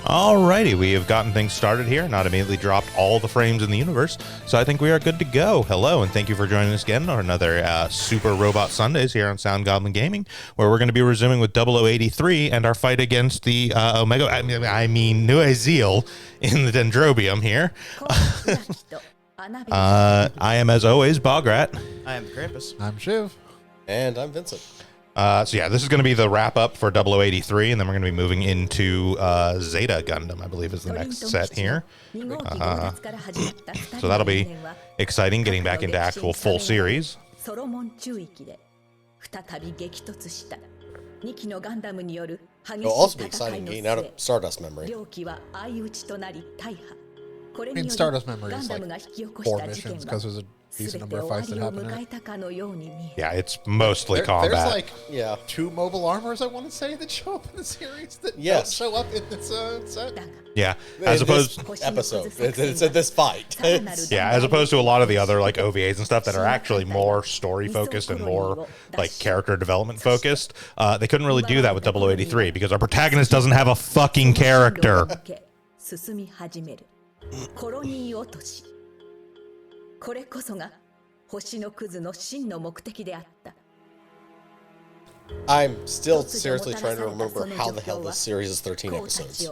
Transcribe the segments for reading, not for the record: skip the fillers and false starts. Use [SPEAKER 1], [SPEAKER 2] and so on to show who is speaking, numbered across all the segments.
[SPEAKER 1] Alrighty, we have gotten things started here, not immediately dropped all the frames in the universe, so I think we are good to go. Hello, and thank you for joining us again on another Super Robot Sundays here on Sound Goblin Gaming, where we're going to be resuming with 0083 and our fight against the Nuezeal in the Dendrobium here. I am, as always, Bograt.
[SPEAKER 2] I am Krampus.
[SPEAKER 3] I'm Shiv.
[SPEAKER 4] And I'm Vincent.
[SPEAKER 1] So yeah, this is going to be the wrap-up for 0083, and then we're going to be moving into Zeta Gundam, I believe is the next set here. So that'll be exciting, getting back into actual full series.
[SPEAKER 4] It'll also be exciting getting out of Stardust Memory.
[SPEAKER 3] I mean, Stardust Memory is like 4 missions because there's a decent number of fights that happen in it.
[SPEAKER 1] Yeah, it's mostly combat.
[SPEAKER 3] There's like 2 mobile armors, I want to say, that show up in the series that don't show up in this set.
[SPEAKER 1] Yeah, as opposed
[SPEAKER 4] this episode, it's this fight.
[SPEAKER 1] Yeah, as opposed to a lot of the other like OVAs and stuff that are actually more story focused and more like character development focused. They couldn't really do that with 0083 because our protagonist doesn't have a fucking character.
[SPEAKER 4] I'm still seriously trying to remember how the hell this series is 13 episodes.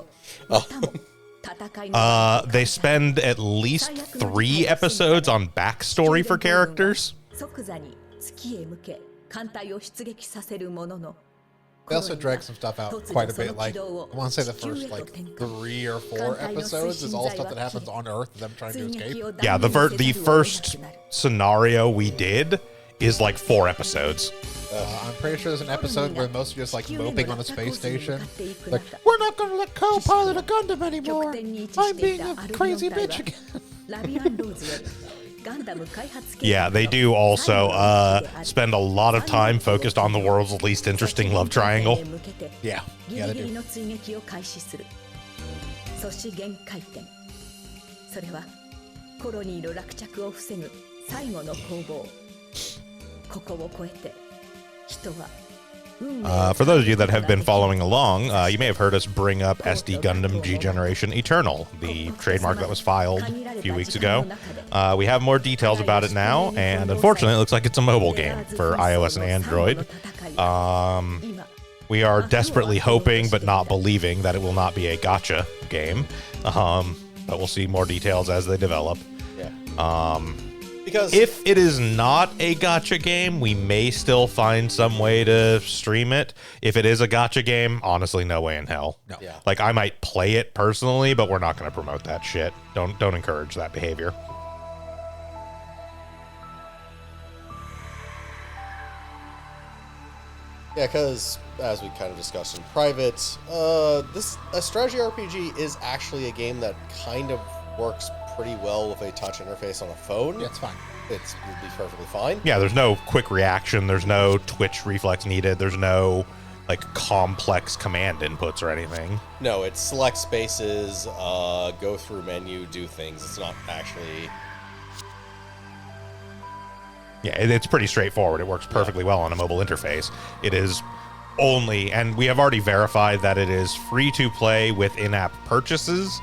[SPEAKER 1] They spend at least 3 episodes on backstory for characters.
[SPEAKER 3] They also drag some stuff out quite a bit. Like, I want to say the first like 3 or 4 episodes is all stuff that happens on Earth and them trying to escape.
[SPEAKER 1] Yeah, the first scenario we did is like 4 episodes.
[SPEAKER 3] I'm pretty sure there's an episode where most are just like moping on a space station. Like, we're not going to let co-pilot a Gundam anymore. I'm being a crazy bitch again.
[SPEAKER 1] Yeah, they do also spend a lot of time focused on the world's least interesting love triangle.
[SPEAKER 3] Yeah, they do.
[SPEAKER 1] For those of you that have been following along, you may have heard us bring up SD Gundam G Generation Eternal, the trademark that was filed a few weeks ago. We have more details about it now, and unfortunately it looks like it's a mobile game for iOS and Android. We are desperately hoping but not believing that it will not be a gacha game, but we'll see more details as they develop.
[SPEAKER 4] Because
[SPEAKER 1] if it is not a gacha game, we may still find some way to stream it. If it is a gacha game, honestly, no way in hell.
[SPEAKER 3] No.
[SPEAKER 4] Yeah.
[SPEAKER 1] Like, I might play it personally, but we're not going to promote that shit. Don't encourage that behavior.
[SPEAKER 4] Yeah, because as we kind of discussed in private, a strategy RPG is actually a game that kind of works pretty well with a touch interface on a phone.
[SPEAKER 3] Yeah, it's fine.
[SPEAKER 4] It'd be perfectly fine.
[SPEAKER 1] Yeah, there's no quick reaction. There's no twitch reflex needed. There's no, like, complex command inputs or anything.
[SPEAKER 4] No, it's select spaces, go through menu, do things. It's not actually...
[SPEAKER 1] Yeah, it's pretty straightforward. It works perfectly well on a mobile interface. It is only, and we have already verified that it is free to play with in-app purchases.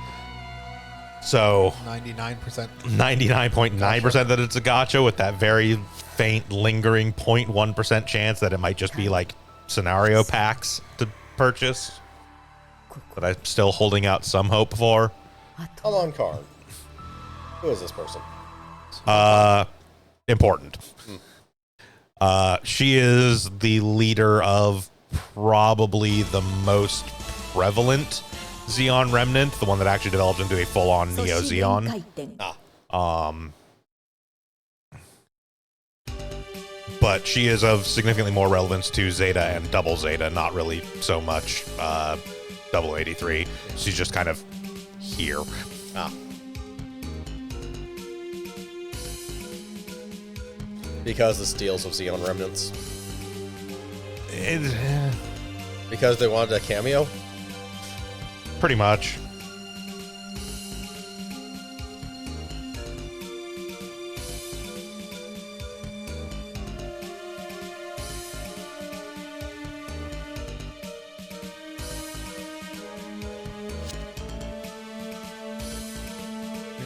[SPEAKER 1] So 99.9% that it's a gacha, with that very faint, lingering 0.1% chance that it might just be like scenario packs to purchase. But I'm still holding out some hope for.
[SPEAKER 4] I'm on card. Who is this person?
[SPEAKER 1] Important. She is the leader of probably the most prevalent Zeon remnant, the one that actually developed into a full-on Neo Zeon. But she is of significantly more relevance to Zeta and Double Zeta, not really so much 0083. She's just kind of here.
[SPEAKER 4] Because this deals with Zeon remnants. Because they wanted a cameo.
[SPEAKER 1] Pretty much.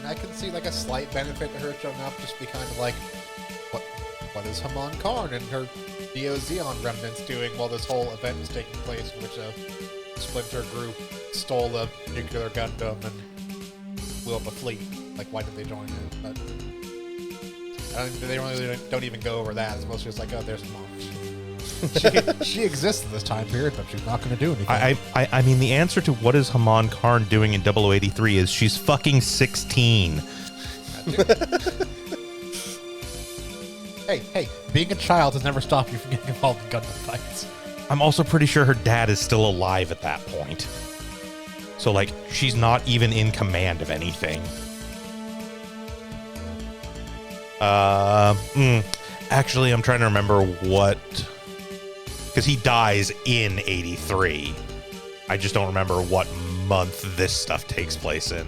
[SPEAKER 3] mean, I can see like a slight benefit to her showing up, just be kind of like, what is Haman Karn and her Neo Zeon remnants doing while this whole event is taking place, in which a splinter group stole a nuclear Gundam and blew up a fleet? Like, why did they join it? But they really don't even go over that. It's mostly just like, oh, there's Haman. She exists in this time period, but she's not going to do anything.
[SPEAKER 1] I mean, the answer to what is Haman Karn doing in 0083 is she's fucking 16.
[SPEAKER 3] Hey, being a child has never stopped you from getting involved in Gundam fights.
[SPEAKER 1] I'm also pretty sure her dad is still alive at that point. So, like, she's not even in command of anything. Actually, I'm trying to remember what... Because he dies in 83. I just don't remember what month this stuff takes place in.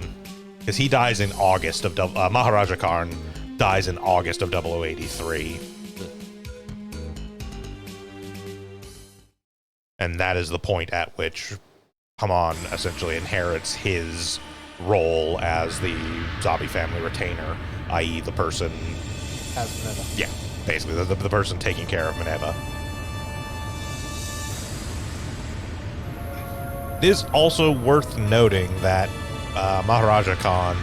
[SPEAKER 1] Because he dies in August of... Maharaja Karn dies in August of 0083. And that is the point at which Haman essentially inherits his role as the Zabi family retainer, i.e. the person...
[SPEAKER 3] As Mineta.
[SPEAKER 1] Yeah, basically, the person taking care of Mineta. It is also worth noting that Maharaja Khan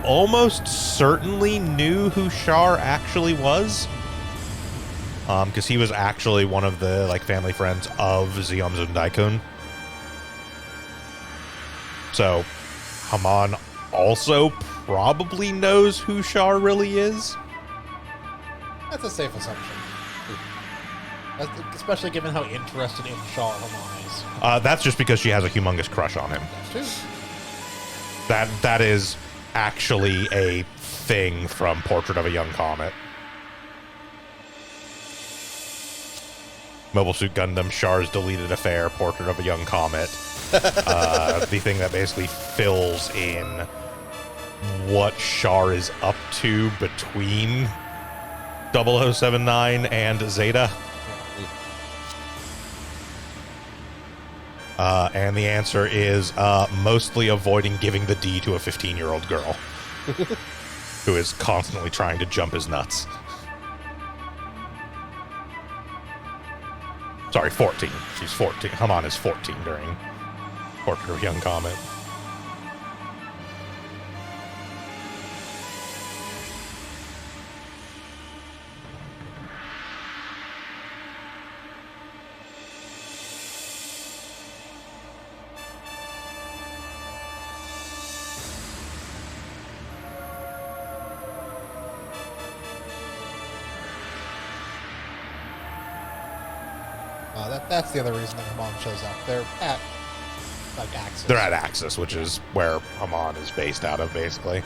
[SPEAKER 1] almost certainly knew who Char actually was, because he was actually one of the family friends of Zeom Daikun. So Haman also probably knows who Char really is.
[SPEAKER 3] That's a safe assumption. Especially given how interested in Char Haman is.
[SPEAKER 1] That's just because she has a humongous crush on him.
[SPEAKER 3] That's true.
[SPEAKER 1] That is actually a thing from Portrait of a Young Comet. Mobile Suit Gundam, Char's Deleted Affair, Portrait of a Young Comet. The thing that basically fills in what Char is up to between 0079 and Zeta. And the answer is mostly avoiding giving the D to a 15-year-old girl who is constantly trying to jump his nuts. Sorry, 14. She's 14. Haman is 14 during Portrait of a Young Comet.
[SPEAKER 3] That's the other reason that Haman shows up. They're at Axis.
[SPEAKER 1] They're at Axis, which is where Haman is based out of, basically.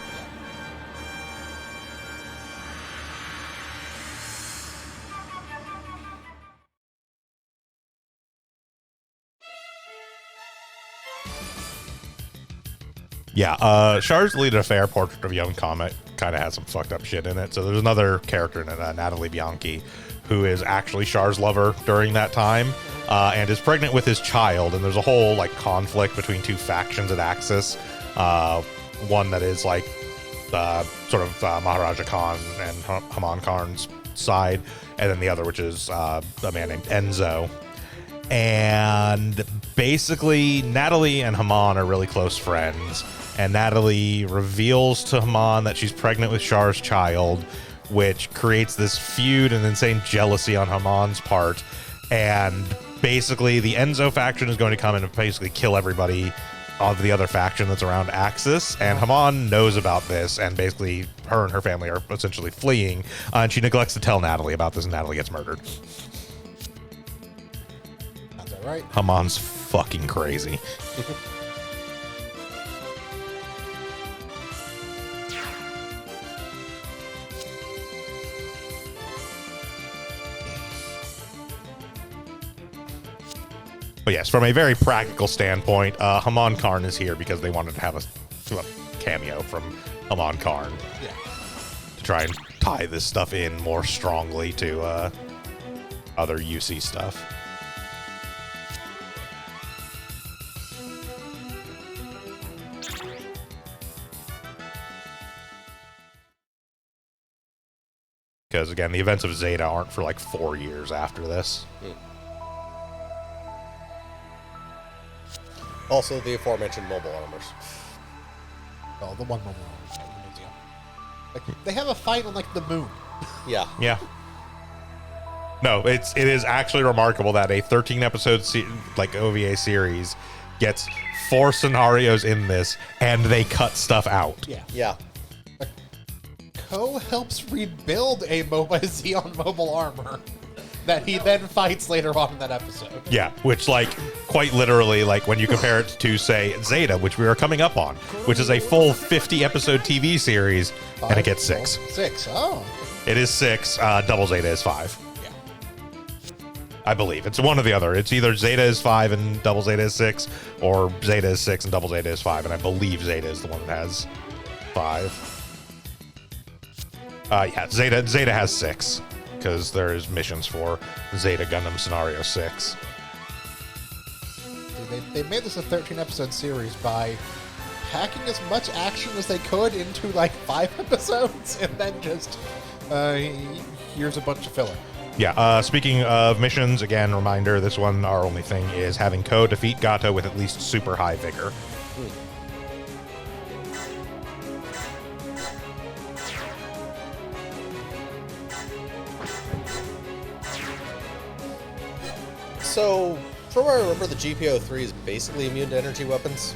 [SPEAKER 1] Yeah, Char's Deleted Affair, Portrait of a Young Comet, kind of has some fucked up shit in it. So there's another character in it, Natalie Bianchi, who is actually Char's lover during that time, and is pregnant with his child. And there's a whole conflict between two factions at Axis. One that is sort of Maharaja Khan and Haman Karn's side, and then the other, which is a man named Enzo. And basically, Natalie and Haman are really close friends. And Natalie reveals to Haman that she's pregnant with Char's child, which creates this feud and insane jealousy on Haman's part. And basically, the Enzo faction is going to come in and basically kill everybody of the other faction that's around Axis. And Haman knows about this, and basically, her and her family are essentially fleeing. And she neglects to tell Natalie about this, and Natalie gets murdered.
[SPEAKER 3] Sounds all right.
[SPEAKER 1] Haman's fucking crazy. But yes, from a very practical standpoint, Haman Karn is here because they wanted to have a cameo from Haman Karn.
[SPEAKER 3] Yeah.
[SPEAKER 1] To try and tie this stuff in more strongly to other UC stuff. Because, again, the events of Zeta aren't for like 4 years after this.
[SPEAKER 4] Also, the aforementioned mobile armors.
[SPEAKER 3] Oh, the one moment in the museum. Like, they have a fight on like the moon.
[SPEAKER 4] Yeah.
[SPEAKER 1] Yeah. No, it is actually remarkable that a 13-episode OVA series gets 4 scenarios in this, and they cut stuff out.
[SPEAKER 3] Yeah.
[SPEAKER 4] Yeah.
[SPEAKER 3] Ko helps rebuild a Xeon mobile armor that he then fights later on in that episode.
[SPEAKER 1] Yeah, which, like, quite literally, like, when you compare it to, say, Zeta, which we are coming up on, which is a full 50-episode TV series, and it gets 6.
[SPEAKER 3] 6, oh.
[SPEAKER 1] It is 6. Double Zeta is 5.
[SPEAKER 3] Yeah.
[SPEAKER 1] I believe. It's one or the other. It's either Zeta is 5 and Double Zeta is 6, or Zeta is 6 and Double Zeta is 5, and I believe Zeta is the one that has 5. Yeah, Zeta has 6, because there's missions for Zeta Gundam Scenario 6.
[SPEAKER 3] They made this a 13-episode series by packing as much action as they could into like 5 episodes, and then just here's a bunch of filler.
[SPEAKER 1] Yeah, speaking of missions, again, reminder, this one, our only thing is having Ko defeat Gato with at least super high vigor.
[SPEAKER 4] So, from what I remember, the GPO-3 is basically immune to energy weapons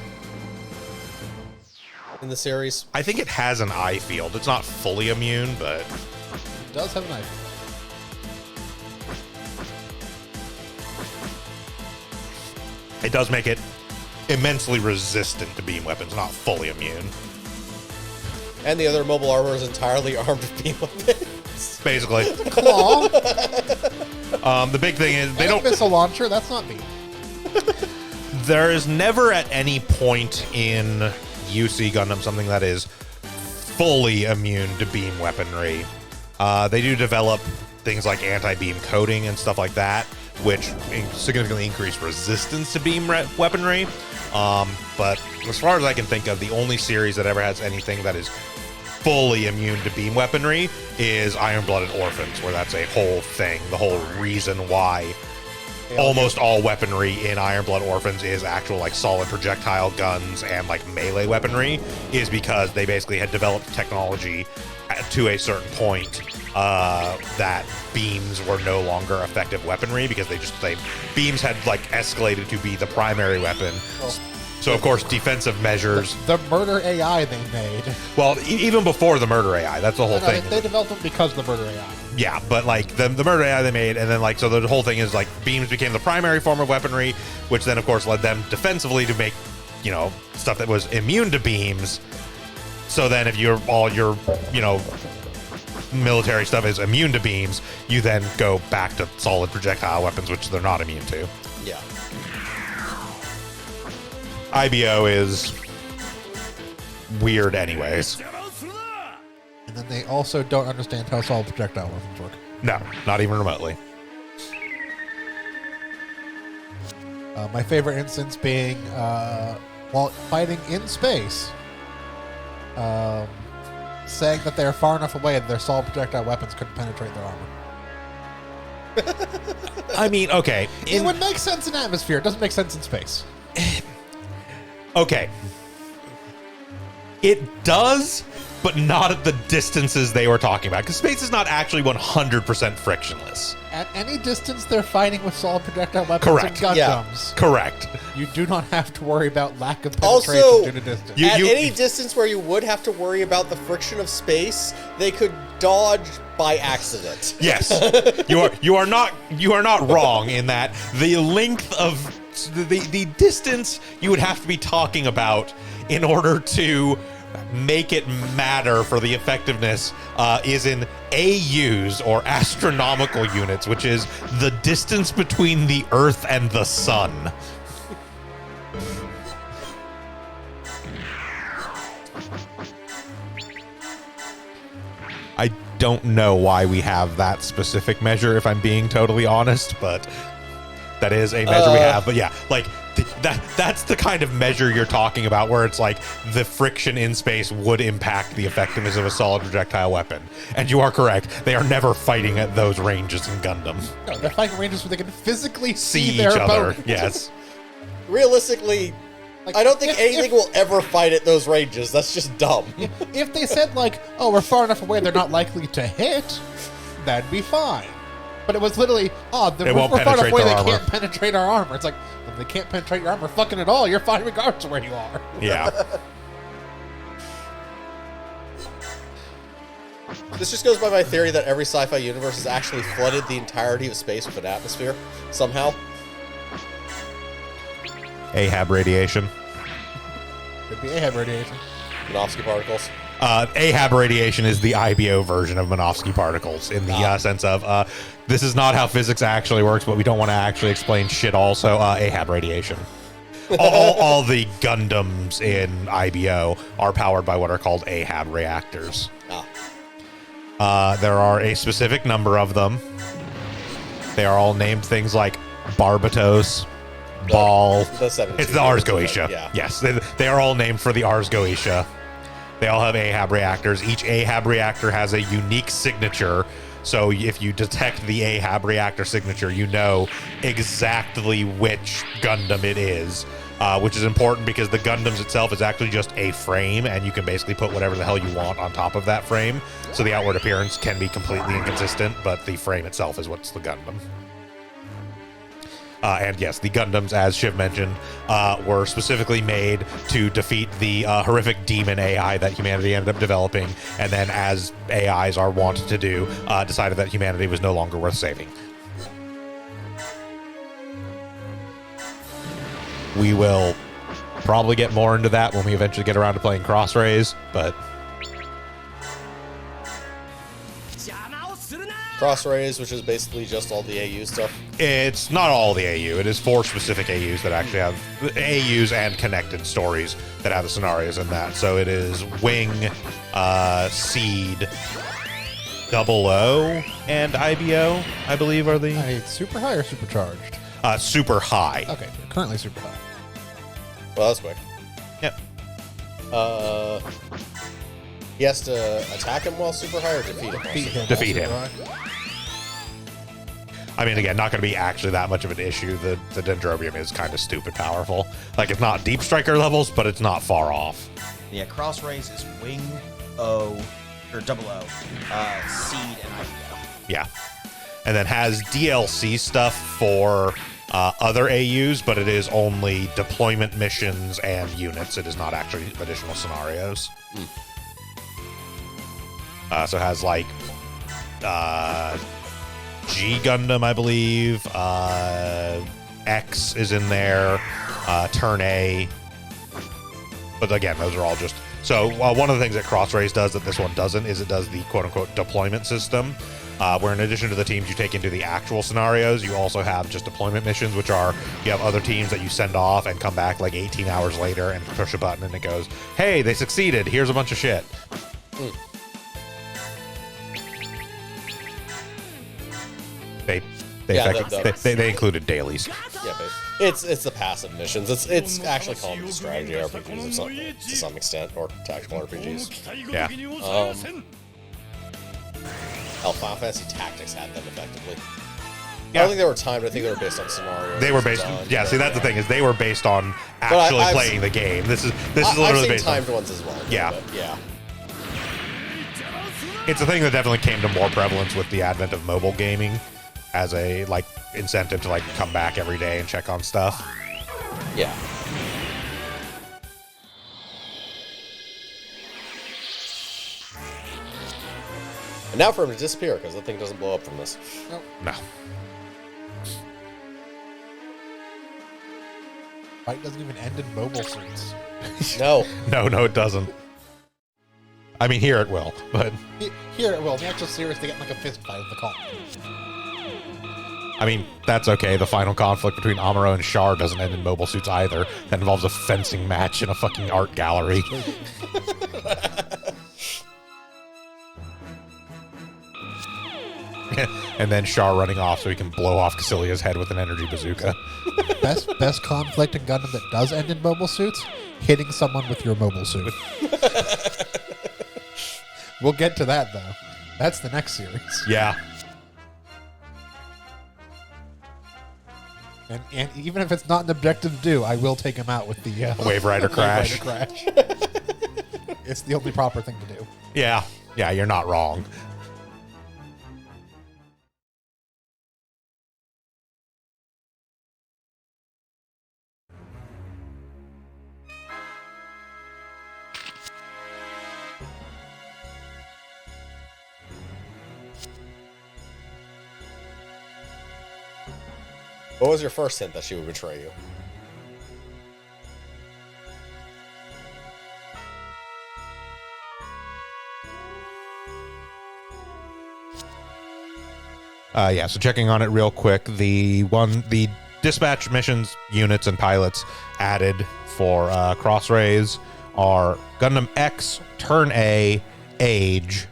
[SPEAKER 4] in the series.
[SPEAKER 1] I think it has an eye field. It's not fully immune, but...
[SPEAKER 3] It does have a knife.
[SPEAKER 1] It does make it immensely resistant to beam weapons, not fully immune.
[SPEAKER 4] And the other mobile armor is entirely armed with beam weapons.
[SPEAKER 1] Basically.
[SPEAKER 3] Claw.
[SPEAKER 1] The big thing is they don't...
[SPEAKER 3] Missile launcher. That's not me.
[SPEAKER 1] There is never at any point in UC Gundam something that is fully immune to beam weaponry. They do develop things like anti-beam coating and stuff like that, which significantly increase resistance to beam weaponry. But as far as I can think of, the only series that ever has anything that is fully immune to beam weaponry is Iron-Blooded Orphans, where that's a whole thing. The whole reason why almost all weaponry in Iron-Blood Orphans is actual like solid projectile guns and like melee weaponry is because they basically had developed technology to a certain point that beams were no longer effective weaponry because beams had like escalated to be the primary weapon. So of course defensive measures.
[SPEAKER 3] The murder AI they made.
[SPEAKER 1] Well, even before the murder AI, that's the whole thing.
[SPEAKER 3] They developed them because of the murder AI.
[SPEAKER 1] Yeah, but like the murder AI they made, and then like so the whole thing is like beams became the primary form of weaponry, which then of course led them defensively to make, you know, stuff that was immune to beams. So then if all your military stuff is immune to beams, you then go back to solid projectile weapons, which they're not immune to.
[SPEAKER 4] Yeah.
[SPEAKER 1] IBO is weird anyways.
[SPEAKER 3] And then they also don't understand how solid projectile weapons work.
[SPEAKER 1] No, not even remotely.
[SPEAKER 3] My favorite instance being while fighting in space, saying that they're far enough away that their solid projectile weapons couldn't penetrate their armor.
[SPEAKER 1] I mean, okay.
[SPEAKER 3] It would make sense in atmosphere. It doesn't make sense in space.
[SPEAKER 1] Okay. It does, but not at the distances they were talking about, because space is not actually 100% frictionless.
[SPEAKER 3] At any distance, they're fighting with solid projectile weapons
[SPEAKER 1] Correct.
[SPEAKER 3] and
[SPEAKER 4] Yeah.
[SPEAKER 3] Gundams.
[SPEAKER 1] Correct.
[SPEAKER 3] You do not have to worry about lack of penetration
[SPEAKER 4] Also,
[SPEAKER 3] due to distance.
[SPEAKER 4] At any distance where you would have to worry about the friction of space, they could dodge by accident.
[SPEAKER 1] Yes. you are not wrong in that the length of the distance you would have to be talking about in order to make it matter for the effectiveness is in AUs, or astronomical units, which is the distance between the Earth and the Sun. I don't know why we have that specific measure, if I'm being totally honest, but that is a measure we have. But yeah, like That's the kind of measure you're talking about, where it's like the friction in space would impact the effectiveness of a solid projectile weapon. And you are correct; they are never fighting at those ranges in Gundam.
[SPEAKER 3] No, they're fighting ranges where they can physically
[SPEAKER 1] See
[SPEAKER 3] their
[SPEAKER 1] each other.
[SPEAKER 3] opponent.
[SPEAKER 1] Yes.
[SPEAKER 4] Realistically,
[SPEAKER 3] Like,
[SPEAKER 4] I don't think
[SPEAKER 3] if-
[SPEAKER 4] anything will ever fight at those ranges. That's just dumb.
[SPEAKER 3] If they said, like, oh, we're far enough away, they're not likely to hit, that'd be fine. But it was literally, oh,
[SPEAKER 1] It won't
[SPEAKER 3] we're far enough
[SPEAKER 1] penetrate
[SPEAKER 3] away,
[SPEAKER 1] their
[SPEAKER 3] they
[SPEAKER 1] armor.
[SPEAKER 3] can't penetrate our armor. It's like, if they can't penetrate your armor fucking at all, you're fine regardless of where you are.
[SPEAKER 1] Yeah.
[SPEAKER 4] This just goes by my theory that every sci-fi universe has actually flooded the entirety of space with an atmosphere, somehow.
[SPEAKER 1] Ahab radiation.
[SPEAKER 3] Could be Ahab radiation.
[SPEAKER 4] Minovsky particles.
[SPEAKER 1] Ahab radiation is the IBO version of Minovsky particles in the sense of this is not how physics actually works, but we don't want to actually explain shit. Also, Ahab radiation. all the Gundams in IBO are powered by what are called Ahab reactors. There are a specific number of them. They are all named things like Barbatos, Ball.
[SPEAKER 4] The 72.
[SPEAKER 1] It's the Ars Goetia.
[SPEAKER 4] Yeah.
[SPEAKER 1] Yes, they are all named for the Ars Goetia. They all have Ahab reactors. Each Ahab reactor has a unique signature. So if you detect the Ahab reactor signature, you know exactly which Gundam it is, which is important because the Gundams itself is actually just a frame, and you can basically put whatever the hell you want on top of that frame. So the outward appearance can be completely inconsistent, but the frame itself is what's the Gundam. And yes, the Gundams, as Shiv mentioned, were specifically made to defeat the horrific demon AI that humanity ended up developing, and then, as AIs are wont to do, decided that humanity was no longer worth saving. We will probably get more into that when we eventually get around to playing Crossrays, but...
[SPEAKER 4] Crossrays, which is basically just all the AU stuff.
[SPEAKER 1] It's not all the AU. It is 4 specific AUs that actually have AUs and connected stories that have the scenarios in that. So it is Wing, Seed, Double O, and IBO, I believe, are the...
[SPEAKER 3] Super high or supercharged?
[SPEAKER 1] Super high.
[SPEAKER 3] Okay, currently super high.
[SPEAKER 4] Well, that's quick.
[SPEAKER 1] Yep.
[SPEAKER 4] He has to attack him while super high or defeat him?
[SPEAKER 1] Defeat him. I mean, again, not going to be actually that much of an issue. The Dendrobium is kind of stupid powerful. Like, it's not Deep Striker levels, but it's not far off.
[SPEAKER 2] Yeah, Crossrays is Wing, O, or Double O, Seed, and IBO.
[SPEAKER 1] Yeah. And then has DLC stuff for other AUs, but it is only deployment missions and units. It is not actually additional scenarios. So it has, like, G Gundam, I believe. X is in there. Turn A. But again, those are all just... So one of the things that Crossrays does that this one doesn't is it does the quote-unquote deployment system, where in addition to the teams you take into the actual scenarios, you also have just deployment missions, which are you have other teams that you send off and come back like 18 hours later and push a button and it goes, hey, they succeeded. Here's a bunch of shit. They included dailies.
[SPEAKER 4] Yeah, but it's the passive missions. It's actually called strategy RPGs to some extent, or tactical RPGs.
[SPEAKER 1] Yeah.
[SPEAKER 4] Final Fantasy Tactics had them effectively.
[SPEAKER 1] Yeah.
[SPEAKER 4] I don't think they were timed. I think they were based on scenarios.
[SPEAKER 1] They were based.
[SPEAKER 4] done,
[SPEAKER 1] See, that's the thing is they were based on
[SPEAKER 4] But
[SPEAKER 1] actually
[SPEAKER 4] I've
[SPEAKER 1] playing
[SPEAKER 4] seen-
[SPEAKER 1] the game. This is
[SPEAKER 4] I've
[SPEAKER 1] literally
[SPEAKER 4] seen
[SPEAKER 1] based on.
[SPEAKER 4] timed ones as well.
[SPEAKER 1] Yeah.
[SPEAKER 4] But yeah.
[SPEAKER 1] It's a thing that definitely came to more prevalence with the advent of mobile gaming as a like incentive to like come back every day and check on stuff.
[SPEAKER 4] Yeah. And now for him to disappear, because the thing doesn't blow up from this.
[SPEAKER 1] No.
[SPEAKER 3] Fight doesn't even end in mobile suits.
[SPEAKER 4] No.
[SPEAKER 1] No, it doesn't. I mean, here it will, but
[SPEAKER 3] Here it will. In the actual series, they get like a fist fight with the call.
[SPEAKER 1] I mean, that's okay. The final conflict between Amuro and Char doesn't end in mobile suits either. That involves a fencing match in a fucking art gallery. and then Char running off so he can blow off Cassilia's head with an energy bazooka.
[SPEAKER 3] Best conflict in Gundam that does end in mobile suits: hitting someone with your mobile suit. We'll get to that though. That's the next series.
[SPEAKER 1] Yeah.
[SPEAKER 3] And even if it's not an objective due, I will take him out with the
[SPEAKER 1] Wave Rider crash.
[SPEAKER 3] Wave Rider crash. It's the only proper thing to do.
[SPEAKER 1] Yeah. Yeah, you're not wrong.
[SPEAKER 4] What was your first hint that she would betray you?
[SPEAKER 1] Yeah, so checking on it real quick, the dispatch missions, units, and pilots added for Crossrays are Gundam X, Turn A, Age.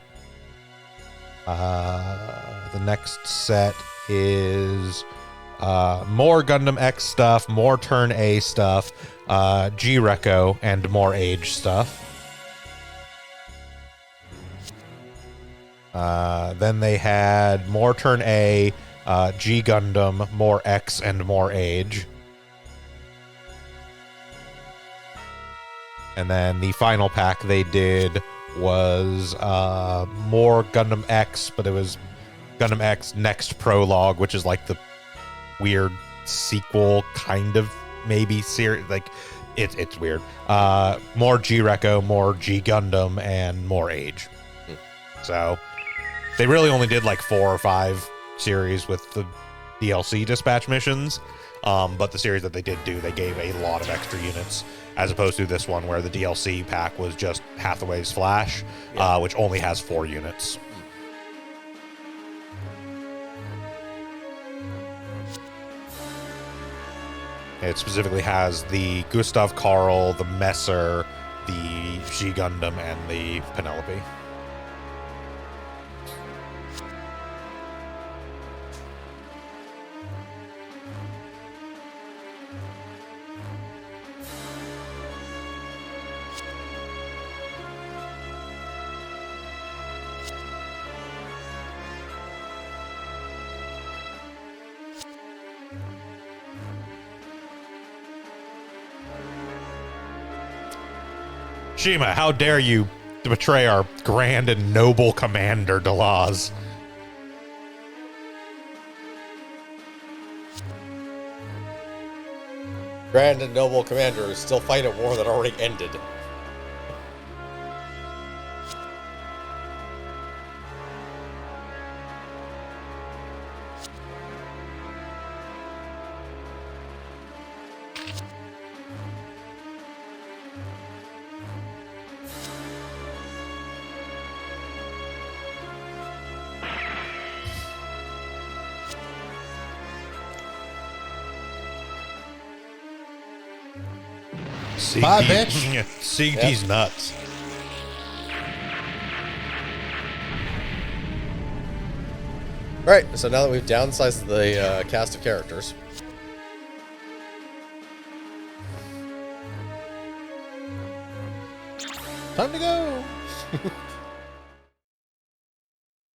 [SPEAKER 1] The next set is more Gundam X stuff, more Turn A stuff, G-Reco, and more Age stuff. Then they had more Turn A, G Gundam, more X, and more Age. And then the final pack they did was more Gundam X, but it was Gundam X Next Prologue, which is like the weird sequel kind of maybe series. Like it's weird. More G-Reco, more G Gundam, and more Age. So they really only did like 4 or 5 series with the DLC dispatch missions. But the series that they did do, they gave a lot of extra units, as opposed to this one where the DLC pack was just Hathaway's Flash, which only has 4 units. It specifically has the Gustav Karl, the Messer, the G Gundam, and the Penelope. Shima, how dare you betray our grand and noble commander, Delaz?
[SPEAKER 4] Grand and noble commanders still fight a war that already ended.
[SPEAKER 3] Bye, bitch.
[SPEAKER 1] See these nuts.
[SPEAKER 4] Alright, so now that we've downsized the cast of characters,
[SPEAKER 3] Time to go.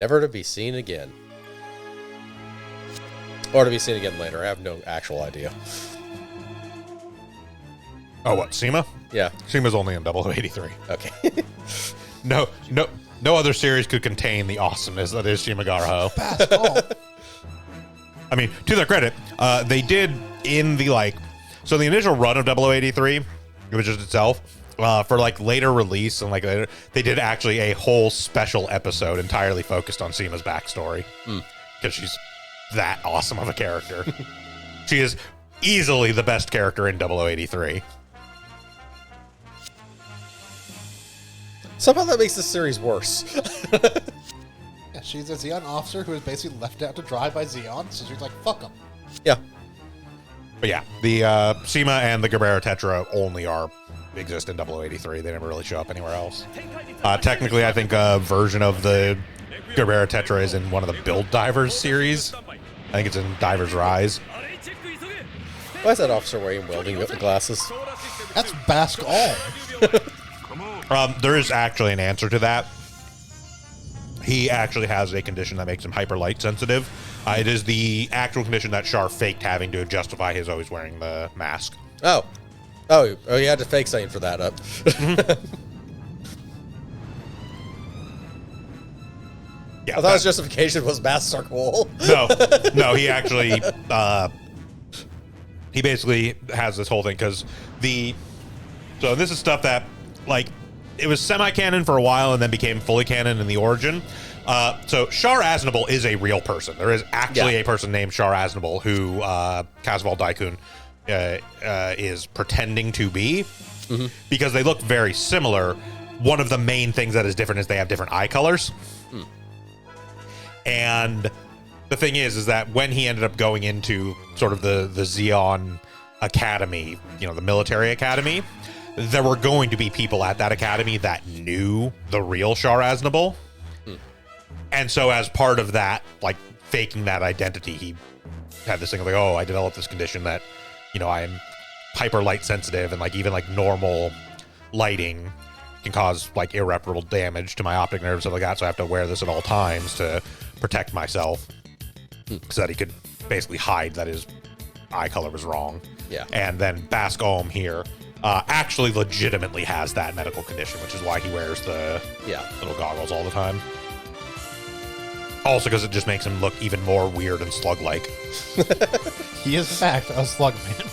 [SPEAKER 4] never to be seen again. Or to be seen again later. I have no actual idea.
[SPEAKER 1] Oh, what, Sima?
[SPEAKER 4] Yeah.
[SPEAKER 1] Sima's only in 0083.
[SPEAKER 4] Okay.
[SPEAKER 1] No other series could contain the awesomeness that is Shima Garaho.
[SPEAKER 3] Fast ball.
[SPEAKER 1] I mean, to their credit, they did in the so the initial run of 0083, it was just itself. For later release and later, they did actually a whole special episode entirely focused on Sima's backstory because she's that awesome of a character. She is easily the best character in 0083.
[SPEAKER 4] Somehow that makes this series worse.
[SPEAKER 3] Yeah, she's a Zeon officer who is basically left out to dry by Zeon, so she's like, fuck them.
[SPEAKER 4] Yeah.
[SPEAKER 1] But yeah, the Sima and the Gerbera Tetra only exist in 0083. They never really show up anywhere else. Technically, I think a version of the Gerbera Tetra is in one of the Build Divers series. I think it's in Diver's Rise.
[SPEAKER 4] Why is that officer wearing welding glasses?
[SPEAKER 3] That's Bask All.
[SPEAKER 1] There is actually an answer to that. He actually has a condition that makes him hyper light sensitive. It is the actual condition that Char faked having to justify his always wearing the mask.
[SPEAKER 4] Oh, he had to fake something for that up.
[SPEAKER 1] Yeah,
[SPEAKER 4] I thought his justification was masks are cool.
[SPEAKER 1] No, he actually, he basically has this whole thing because so this is stuff that, like, it was semi-canon for a while and then became fully canon in the origin. So Char Aznable is a real person. There is actually a person named Char Aznable who Casval Daikun is pretending to be, because they look very similar. One of the main things that is different is they have different eye colors. And the thing is that when he ended up going into sort of the Xeon Academy, you know, the military academy, there were going to be people at that academy that knew the real Char Aznable. And so as part of that, like, faking that identity, he had this thing of like, oh, I developed this condition that, you know, I'm hyper light sensitive, and like even like normal lighting can cause like irreparable damage to my optic nerves, stuff like that. So I have to wear this at all times to protect myself, so that he could basically hide that his eye color was wrong.
[SPEAKER 4] Yeah.
[SPEAKER 1] And then Bask Ohm here actually legitimately has that medical condition, which is why he wears the little goggles all the time. Also because it just makes him look even more weird and slug-like.
[SPEAKER 3] He is, in fact, a slug man.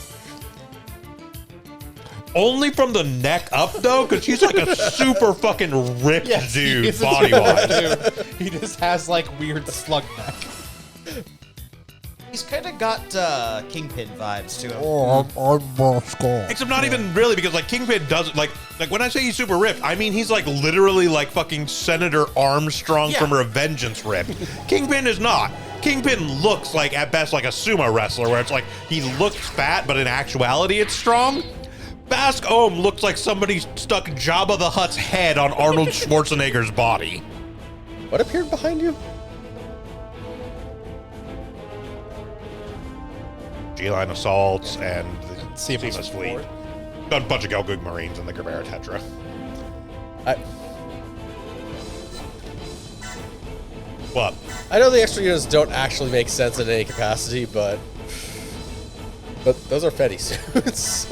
[SPEAKER 1] Only from the neck up, though, because he's like a super fucking ripped dude,
[SPEAKER 3] he is a
[SPEAKER 1] body-wise.
[SPEAKER 3] dude. He just has, like, weird slug neck.
[SPEAKER 2] He's kind of got Kingpin vibes to him.
[SPEAKER 3] Oh, I'm Bask All.
[SPEAKER 1] Except not even really, because like Kingpin doesn't like when I say he's super ripped, I mean he's like literally like fucking Senator Armstrong from Revengeance ripped. Kingpin is not. Kingpin looks like at best like a sumo wrestler, where it's like he looks fat, but in actuality it's strong. Bask Ohm looks like somebody stuck Jabba the Hutt's head on Arnold Schwarzenegger's body.
[SPEAKER 4] What appeared behind you?
[SPEAKER 1] G-Line Assaults and the
[SPEAKER 3] CMS
[SPEAKER 1] CMS Fleet. Got a bunch of Gelgoog Marines in the Gerbera Tetra. What?
[SPEAKER 4] I know the extra units don't actually make sense in any capacity, but those are Fetty suits.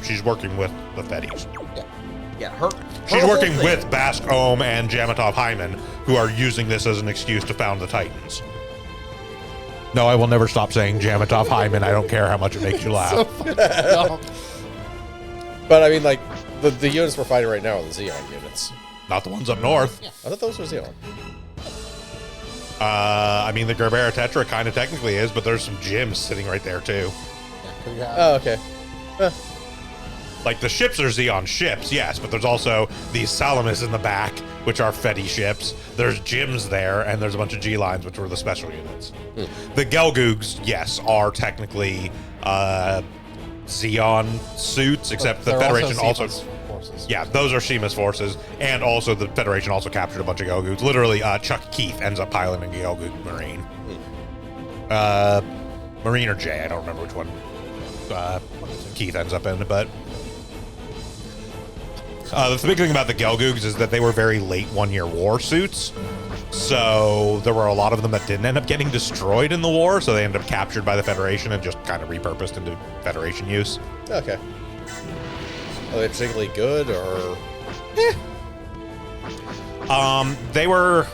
[SPEAKER 1] She's working with the Fetties.
[SPEAKER 2] Yeah, her
[SPEAKER 1] She's
[SPEAKER 2] whole
[SPEAKER 1] working
[SPEAKER 2] thing-
[SPEAKER 1] with Bask Ohm and Jamatov Hyman, who are using this as an excuse to found the Titans. No, I will never stop saying Jamatov Hyman. I don't care how much it makes you laugh.
[SPEAKER 3] Dumb.
[SPEAKER 4] But I mean, like, the units we're fighting right now are the Xeon units.
[SPEAKER 1] Not the ones up north.
[SPEAKER 4] I thought those were Xeon.
[SPEAKER 1] I mean, the Gerbera Tetra kind of technically is, but there's some gyms sitting right there, too.
[SPEAKER 4] Oh, okay.
[SPEAKER 1] Like, the ships are Xeon ships, yes, but there's also these Salamis in the back, which are Fetty ships. There's gyms there, and there's a bunch of G-Lines, which were the special units. The Gelgoogs, yes, are technically Xeon suits, except the
[SPEAKER 3] They're
[SPEAKER 1] Federation also...
[SPEAKER 3] Siemens forces.
[SPEAKER 1] Yeah, those are Sheamus forces, and also the Federation also captured a bunch of Gelgoogs. Literally, Chuck Keith ends up piloting a Gelgoog Marine. Marine or J, I don't remember which one Keith ends up in, but... the big thing about the Gelgoogs is that they were very late one-year war suits, so there were a lot of them that didn't end up getting destroyed in the war, so they ended up captured by the Federation and just kind of repurposed into Federation use.
[SPEAKER 4] Okay. Are they particularly good, or...?
[SPEAKER 1] They were...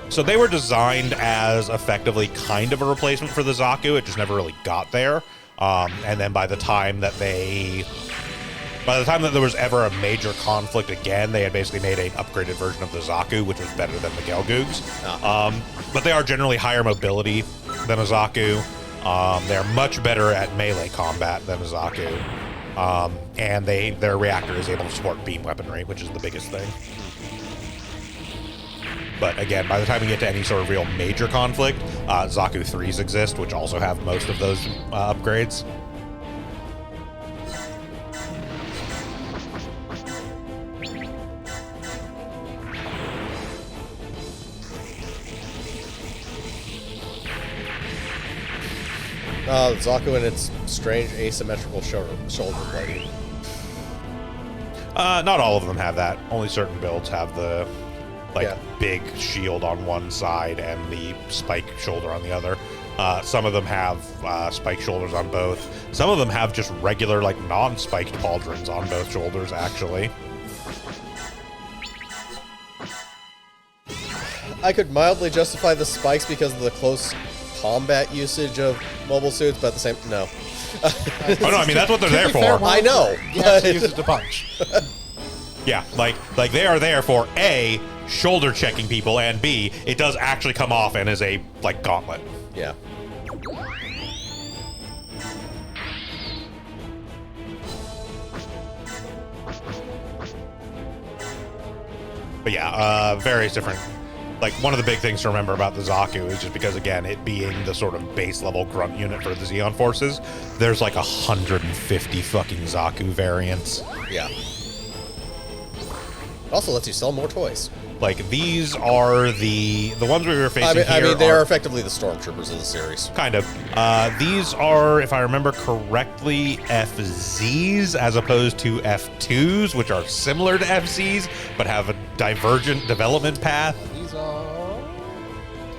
[SPEAKER 1] So they were designed as effectively kind of a replacement for the Zaku. It just never really got there. And then by the time that there was ever a major conflict again, they had basically made an upgraded version of the Zaku, which was better than the Gelgoogs. But they are generally higher mobility than a Zaku. They're much better at melee combat than a Zaku. And their reactor is able to support beam weaponry, which is the biggest thing. But again, by the time we get to any sort of real major conflict, Zaku 3s exist, which also have most of those upgrades.
[SPEAKER 4] Zaku and its strange asymmetrical shoulder blading.
[SPEAKER 1] Not all of them have that. Only certain builds have the
[SPEAKER 4] Yeah.
[SPEAKER 1] big shield on one side and the spike shoulder on the other. Some of them have spike shoulders on both. Some of them have just regular, like, non-spiked pauldrons on both shoulders, actually.
[SPEAKER 4] I could mildly justify the spikes because of the close combat usage of mobile suits, but at the same... No.
[SPEAKER 1] Oh, no, I mean, that's what they're there
[SPEAKER 3] fair,
[SPEAKER 1] for.
[SPEAKER 3] Mark,
[SPEAKER 4] I know,
[SPEAKER 3] You
[SPEAKER 4] but-
[SPEAKER 3] actually use it to punch.
[SPEAKER 1] Yeah, like they are there for A, shoulder checking people, and B, it does actually come off and is a, like, gauntlet.
[SPEAKER 4] Yeah.
[SPEAKER 1] But yeah, various different... Like, one of the big things to remember about the Zaku is just because, again, it being the sort of base level grunt unit for the Zeon forces, there's like 150 fucking Zaku variants.
[SPEAKER 4] Yeah. It also lets you sell more toys.
[SPEAKER 1] Like, these are the ones we were facing
[SPEAKER 4] I
[SPEAKER 1] here
[SPEAKER 4] mean, they are effectively the stormtroopers of the series.
[SPEAKER 1] kind of. These are, if I remember correctly, FZs as opposed to F2s, which are similar to FZs, but have a divergent development path.
[SPEAKER 3] These are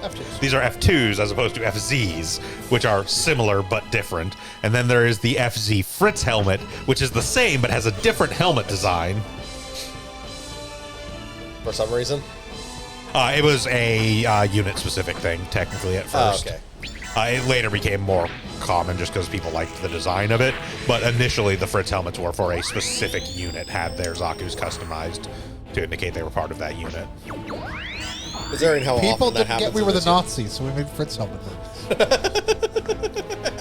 [SPEAKER 3] F2s.
[SPEAKER 1] These are F2s as opposed to FZs, which are similar but different. And then there is the FZ Fritz helmet, which is the same but has a different helmet design.
[SPEAKER 4] For some reason.
[SPEAKER 1] It was a unit-specific thing, technically, at first.
[SPEAKER 4] Okay.
[SPEAKER 1] It later became more common just because people liked the design of it. But initially, the Fritz helmets were for a specific unit, had their Zaku's customized to indicate they were part of that unit.
[SPEAKER 4] Considering how
[SPEAKER 3] People
[SPEAKER 4] often that
[SPEAKER 3] didn't
[SPEAKER 4] happens.
[SPEAKER 3] get we
[SPEAKER 4] in
[SPEAKER 3] were the
[SPEAKER 4] this
[SPEAKER 3] Nazis, so we made Fritz helmet movies.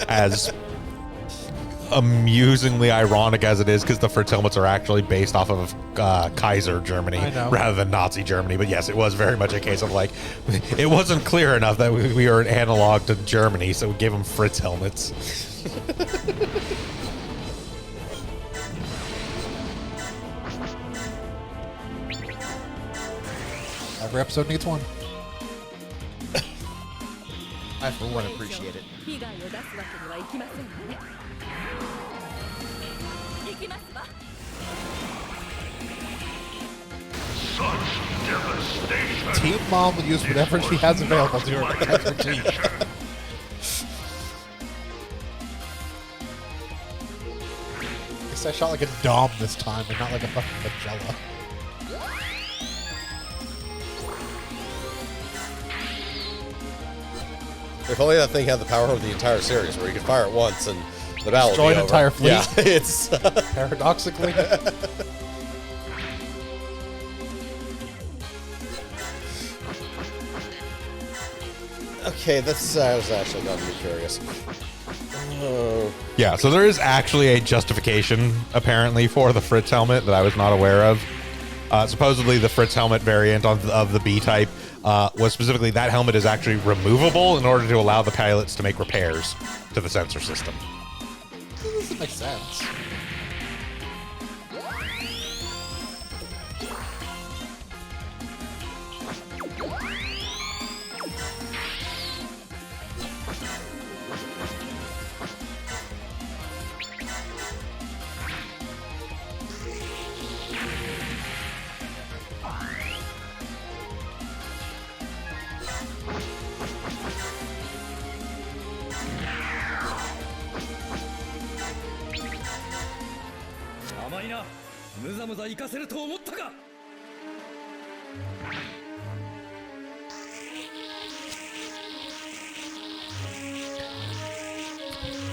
[SPEAKER 1] As amusingly ironic as it is, because the Fritz helmets are actually based off of Kaiser Germany
[SPEAKER 3] I know.
[SPEAKER 1] rather than Nazi Germany. But yes, it was very much a case of like, it wasn't clear enough that we were an analog to Germany, so we gave them Fritz helmets.
[SPEAKER 3] Every episode needs one.
[SPEAKER 2] I, for one, appreciate it.
[SPEAKER 5] 被害を出すわけにはいきませんわね。行きますわ。
[SPEAKER 3] Team Mom will use whatever she has available to her expertise. At least I shot like a Dom this time and not like a fucking Magella.
[SPEAKER 4] If only that thing had the power of the entire series, where you could fire it once and the battle would
[SPEAKER 3] Destroy
[SPEAKER 4] be
[SPEAKER 3] an
[SPEAKER 4] over.
[SPEAKER 3] entire fleet?
[SPEAKER 4] Yeah, it's...
[SPEAKER 3] Paradoxically.
[SPEAKER 4] Okay, that's... I was actually going to be curious.
[SPEAKER 1] Yeah, so there is actually a justification, apparently, for the Fritz helmet that I was not aware of. Supposedly, the Fritz helmet variant of the B-type was specifically that helmet is actually removable in order to allow the pilots to make repairs to the sensor system.
[SPEAKER 3] That doesn't make sense.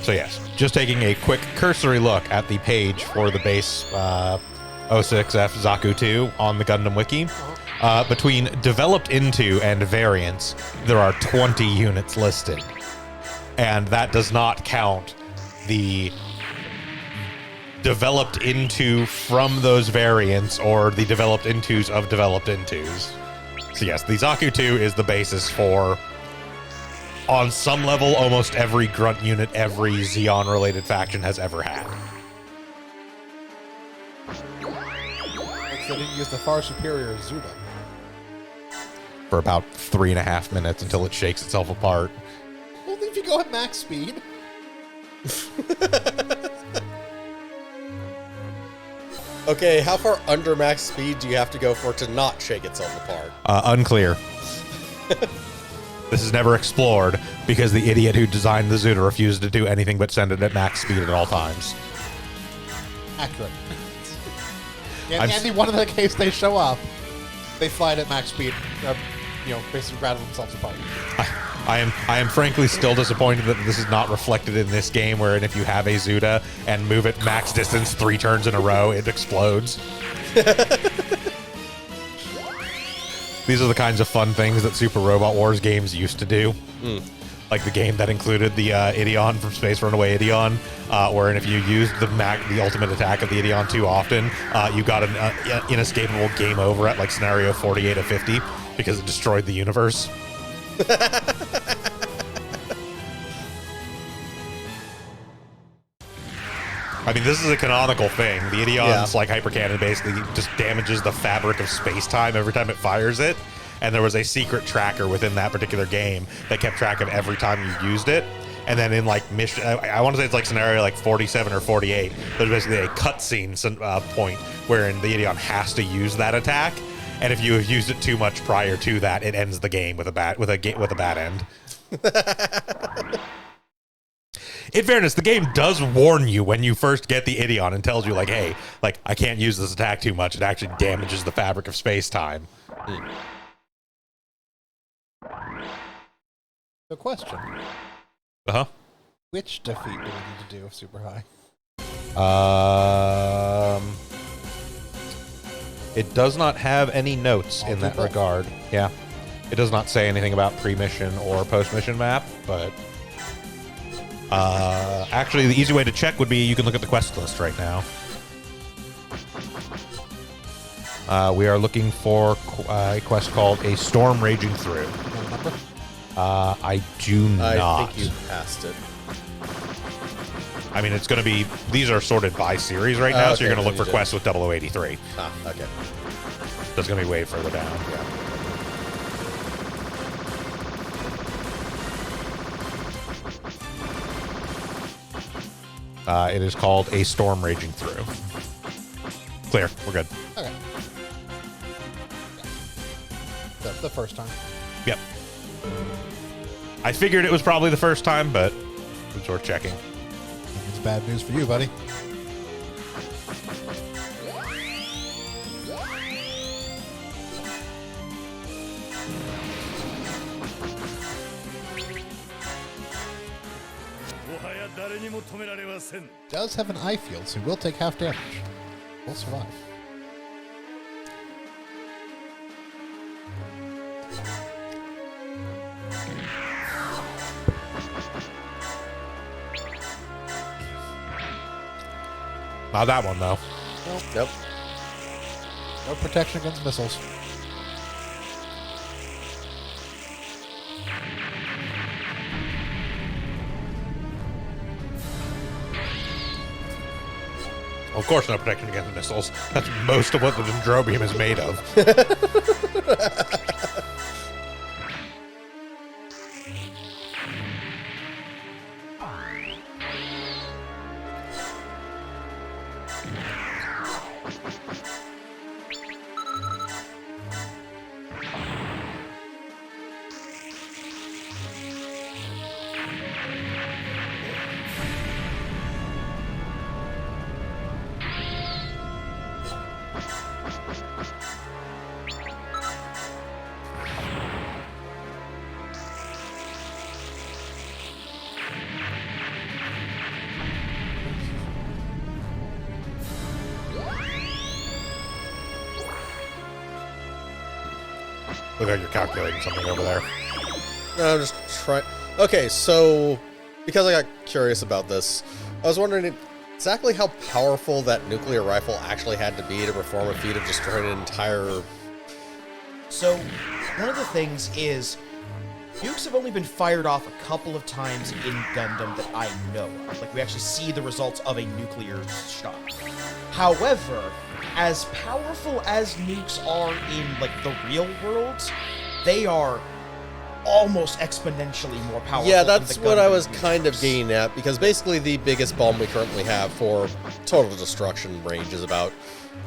[SPEAKER 1] So yes, just taking a quick cursory look at the page for the base 06F Zaku 2 on the Gundam Wiki. Between developed into and variants, there are 20 units listed. And that does not count the developed into from those variants or the developed intos of developed intos. So yes, the Zaku 2 is the basis for, on some level, almost every grunt unit every Zeon-related faction has ever had.
[SPEAKER 3] Like they didn't use the far superior Zuda.
[SPEAKER 1] For about 3.5 minutes until it shakes itself apart.
[SPEAKER 3] Only if you go at max speed.
[SPEAKER 4] Okay, how far under max speed do you have to go for it to not shake itself apart?
[SPEAKER 1] Unclear. This is never explored because the idiot who designed the Zuda refused to do anything but send it at max speed at all times.
[SPEAKER 3] Accurate. In any one of the cases they show up, they fly it at max speed, basically rattle themselves apart.
[SPEAKER 1] I am frankly still disappointed that this is not reflected in this game, wherein if you have a Zuda and move it max distance 3 turns in a row, it explodes. These are the kinds of fun things that Super Robot Wars games used to do. Like the game that included the Ideon from Space Runaway Ideon, wherein if you used the ultimate attack of the Ideon too often, you got an inescapable game over at like scenario 48 of 50 because it destroyed the universe. I mean, this is a canonical thing. The Ideon's like hypercannon basically just damages the fabric of space-time every time it fires it. And there was a secret tracker within that particular game that kept track of every time you used it. And then in like mission, I want to say it's like scenario like 47 or 48. There's basically a cutscene point wherein the Ideon has to use that attack. And if you have used it too much prior to that, it ends the game with a bad end. In fairness, the game does warn you when you first get the Ideon and tells you like, hey, like I can't use this attack too much. It actually damages the fabric of space-time.
[SPEAKER 3] The question.
[SPEAKER 1] Uh-huh.
[SPEAKER 3] Which defeat do we need to do of Super High?
[SPEAKER 1] It does not have any notes in that regard. Yeah. It does not say anything about pre-mission or post-mission map, but actually the easy way to check would be you can look at the quest list right now. We are looking for a quest called A Storm Raging Through. I do not.
[SPEAKER 4] I think you passed it.
[SPEAKER 1] I mean, it's going to be... These are sorted by series right now, so you're going to look for quests with 0083.
[SPEAKER 4] Ah, okay.
[SPEAKER 1] So it's going to be way further down. Yeah. It is called A Storm Raging Through. Clear. We're good.
[SPEAKER 3] Okay. The first time.
[SPEAKER 1] Yep. I figured it was probably the first time, but it's worth checking.
[SPEAKER 3] It's bad news for you, buddy. Does have an eye field, so will take half damage. Will survive.
[SPEAKER 1] Not that one, though.
[SPEAKER 4] Nope.
[SPEAKER 3] No protection against missiles.
[SPEAKER 1] Of course, no protection against missiles. That's most of what the Dendrobium is made of. Look like you're calculating something over there.
[SPEAKER 4] No, I'm just trying. Okay, so because I got curious about this, I was wondering exactly how powerful that nuclear rifle actually had to be to perform a feat of destroying an entire...
[SPEAKER 2] So, one of the things is, nukes have only been fired off a couple of times in Gundam that I know of. Like, we actually see the results of a nuclear shot. However, as powerful as nukes are in, like, the real world, they are almost exponentially more powerful.
[SPEAKER 4] Yeah,
[SPEAKER 2] than
[SPEAKER 4] that's
[SPEAKER 2] the
[SPEAKER 4] what I
[SPEAKER 2] Gundam
[SPEAKER 4] was kind of
[SPEAKER 2] universe.
[SPEAKER 4] getting at, because basically the biggest bomb we currently have for total destruction range is about,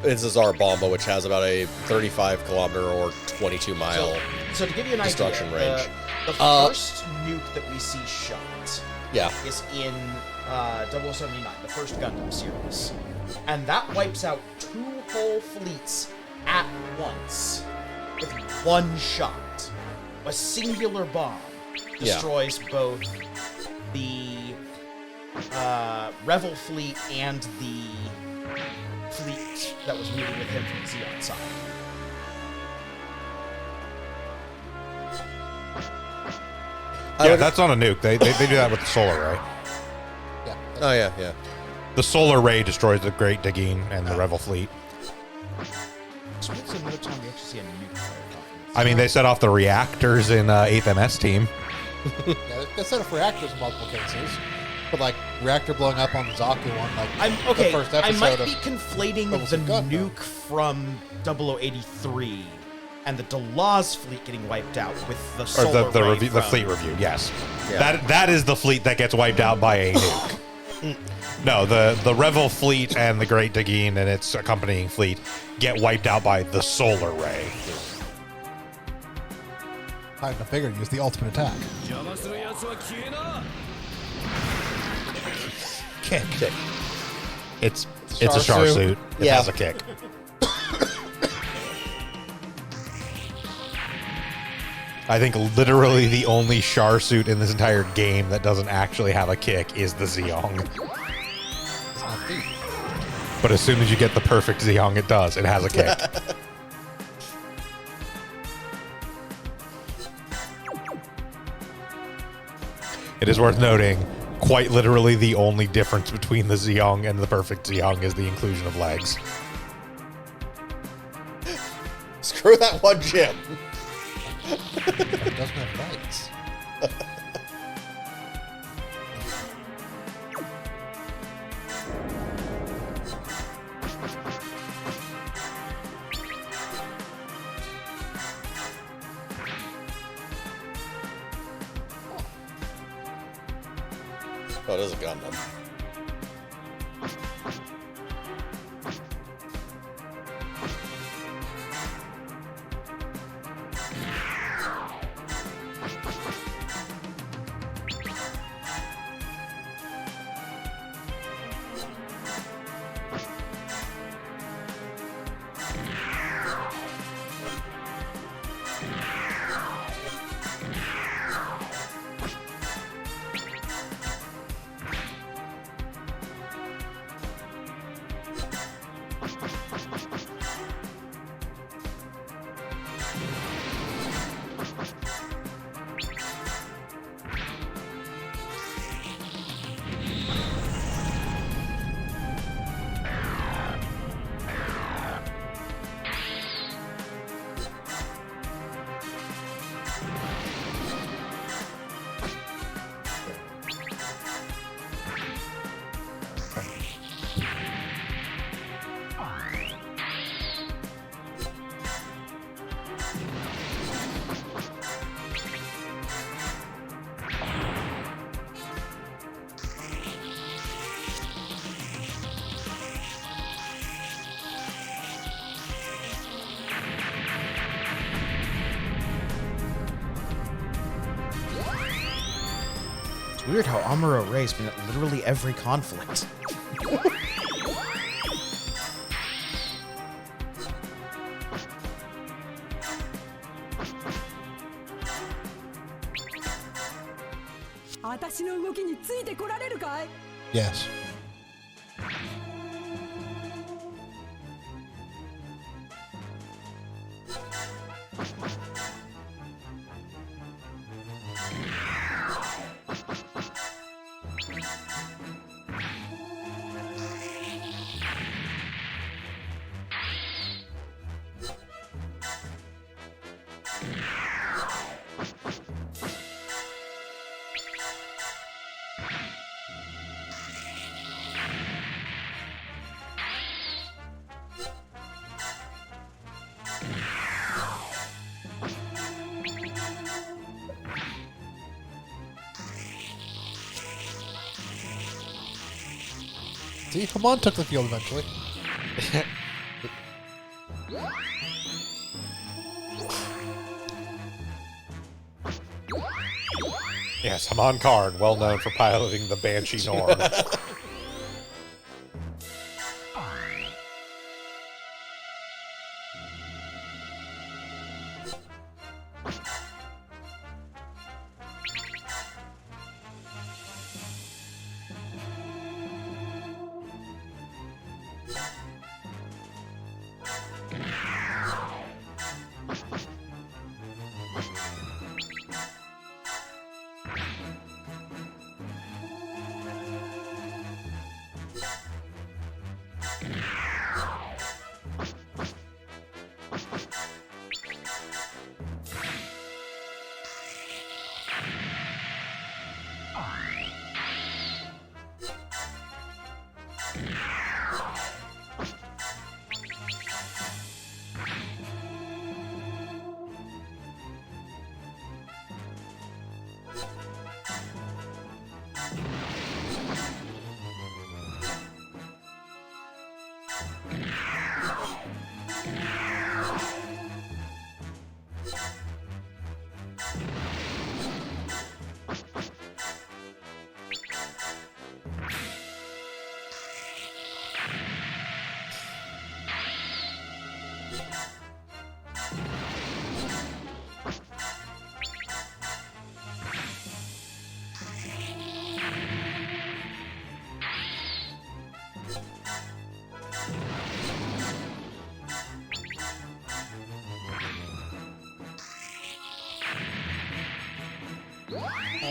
[SPEAKER 4] this is our Bomba, which has about a 35 kilometer or 22 mile.
[SPEAKER 2] So to give you an
[SPEAKER 4] Destruction
[SPEAKER 2] idea,
[SPEAKER 4] range.
[SPEAKER 2] the first nuke that we see shot
[SPEAKER 4] Yeah.
[SPEAKER 2] is in 0079, the first Gundam series. And that wipes out 2 whole fleets at once with one shot. A singular bomb destroys both the Revel fleet and the fleet that was moving with him from the Zeon side.
[SPEAKER 1] Yeah, that's on a nuke. They do that with the solar ray.
[SPEAKER 3] Yeah.
[SPEAKER 4] Oh, yeah, yeah.
[SPEAKER 1] The solar ray destroys the Great Digging and the Revel fleet.
[SPEAKER 2] So when's another time we actually see a nuke fired off?
[SPEAKER 1] I mean, they set off the reactors in 8th MS team.
[SPEAKER 3] Yeah, they set up reactors in multiple cases. But, like, reactor blowing up on the Zaku one, like,
[SPEAKER 2] Okay,
[SPEAKER 3] the first
[SPEAKER 2] I
[SPEAKER 3] episode
[SPEAKER 2] might
[SPEAKER 3] of...
[SPEAKER 2] be conflating
[SPEAKER 3] Rebels
[SPEAKER 2] the
[SPEAKER 3] of Gundam.
[SPEAKER 2] nuke from 0083 and the Delaz fleet getting wiped out with the
[SPEAKER 1] Or
[SPEAKER 2] solar
[SPEAKER 1] the
[SPEAKER 2] ray
[SPEAKER 1] the
[SPEAKER 2] from-
[SPEAKER 1] fleet review, yes.
[SPEAKER 4] Yeah.
[SPEAKER 1] That is the fleet that gets wiped out by a nuke. No, the Revel fleet and the Great Digging and its accompanying fleet get wiped out by the solar ray.
[SPEAKER 3] Time to figure use the ultimate attack.
[SPEAKER 2] Kick.
[SPEAKER 1] It's a char suit. It
[SPEAKER 4] Yeah.
[SPEAKER 1] has a kick. I think literally the only char suit in this entire game that doesn't actually have a kick is the Zeong.
[SPEAKER 3] It's not deep.
[SPEAKER 1] But as soon as you get the perfect Zeong, it does. It has a kick. It is worth noting, quite literally the only difference between the Zeong and the perfect Zeong is the inclusion of legs.
[SPEAKER 4] Screw that one gym.
[SPEAKER 3] It doesn't have lights.
[SPEAKER 4] Oh, it is a Gundam.
[SPEAKER 2] It's weird how Amuro Ray's been at literally every conflict.
[SPEAKER 3] Yes. See, Hamon took the field eventually.
[SPEAKER 1] Yes, Hamon Karn, well known for piloting the Banshee Norn.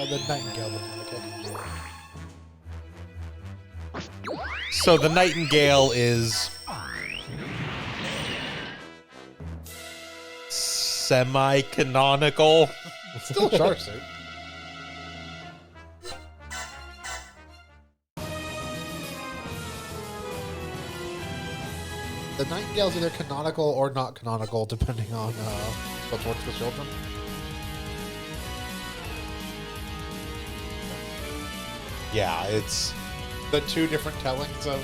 [SPEAKER 3] The Nightingale looking okay.
[SPEAKER 1] So the Nightingale is semi-canonical.
[SPEAKER 3] It's still a shark suit. The Nightingale's either canonical or not canonical, depending on what's worked for children.
[SPEAKER 1] Yeah, it's
[SPEAKER 3] The two different tellings of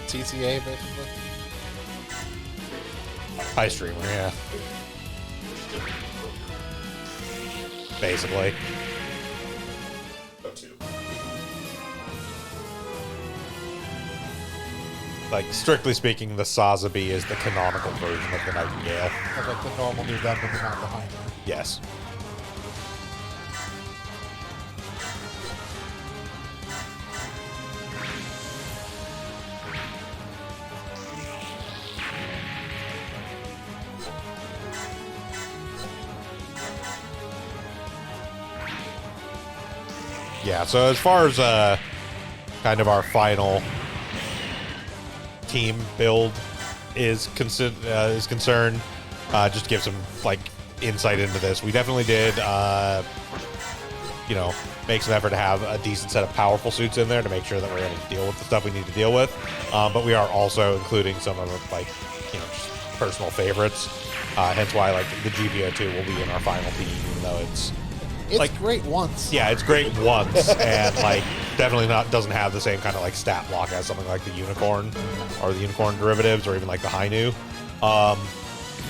[SPEAKER 3] CCA, basically.
[SPEAKER 1] High Streamer, yeah. Basically. Like, strictly speaking, the Sazabi is the canonical version of the Nightingale.
[SPEAKER 3] Of like the normal new Gundam and not the high.
[SPEAKER 1] Yes. Yeah, so as far as kind of our final team build is concerned, just to give some like insight into this, we definitely did make some effort to have a decent set of powerful suits in there to make sure that we're able to deal with the stuff we need to deal with, but we are also including some of our just personal favorites, hence why like the GPO2 will be in our final team, even though it's
[SPEAKER 3] great once.
[SPEAKER 1] Yeah, it's great once, and like definitely doesn't have the same kind of like stat block as something like the Unicorn or the Unicorn derivatives or even like the Hainu.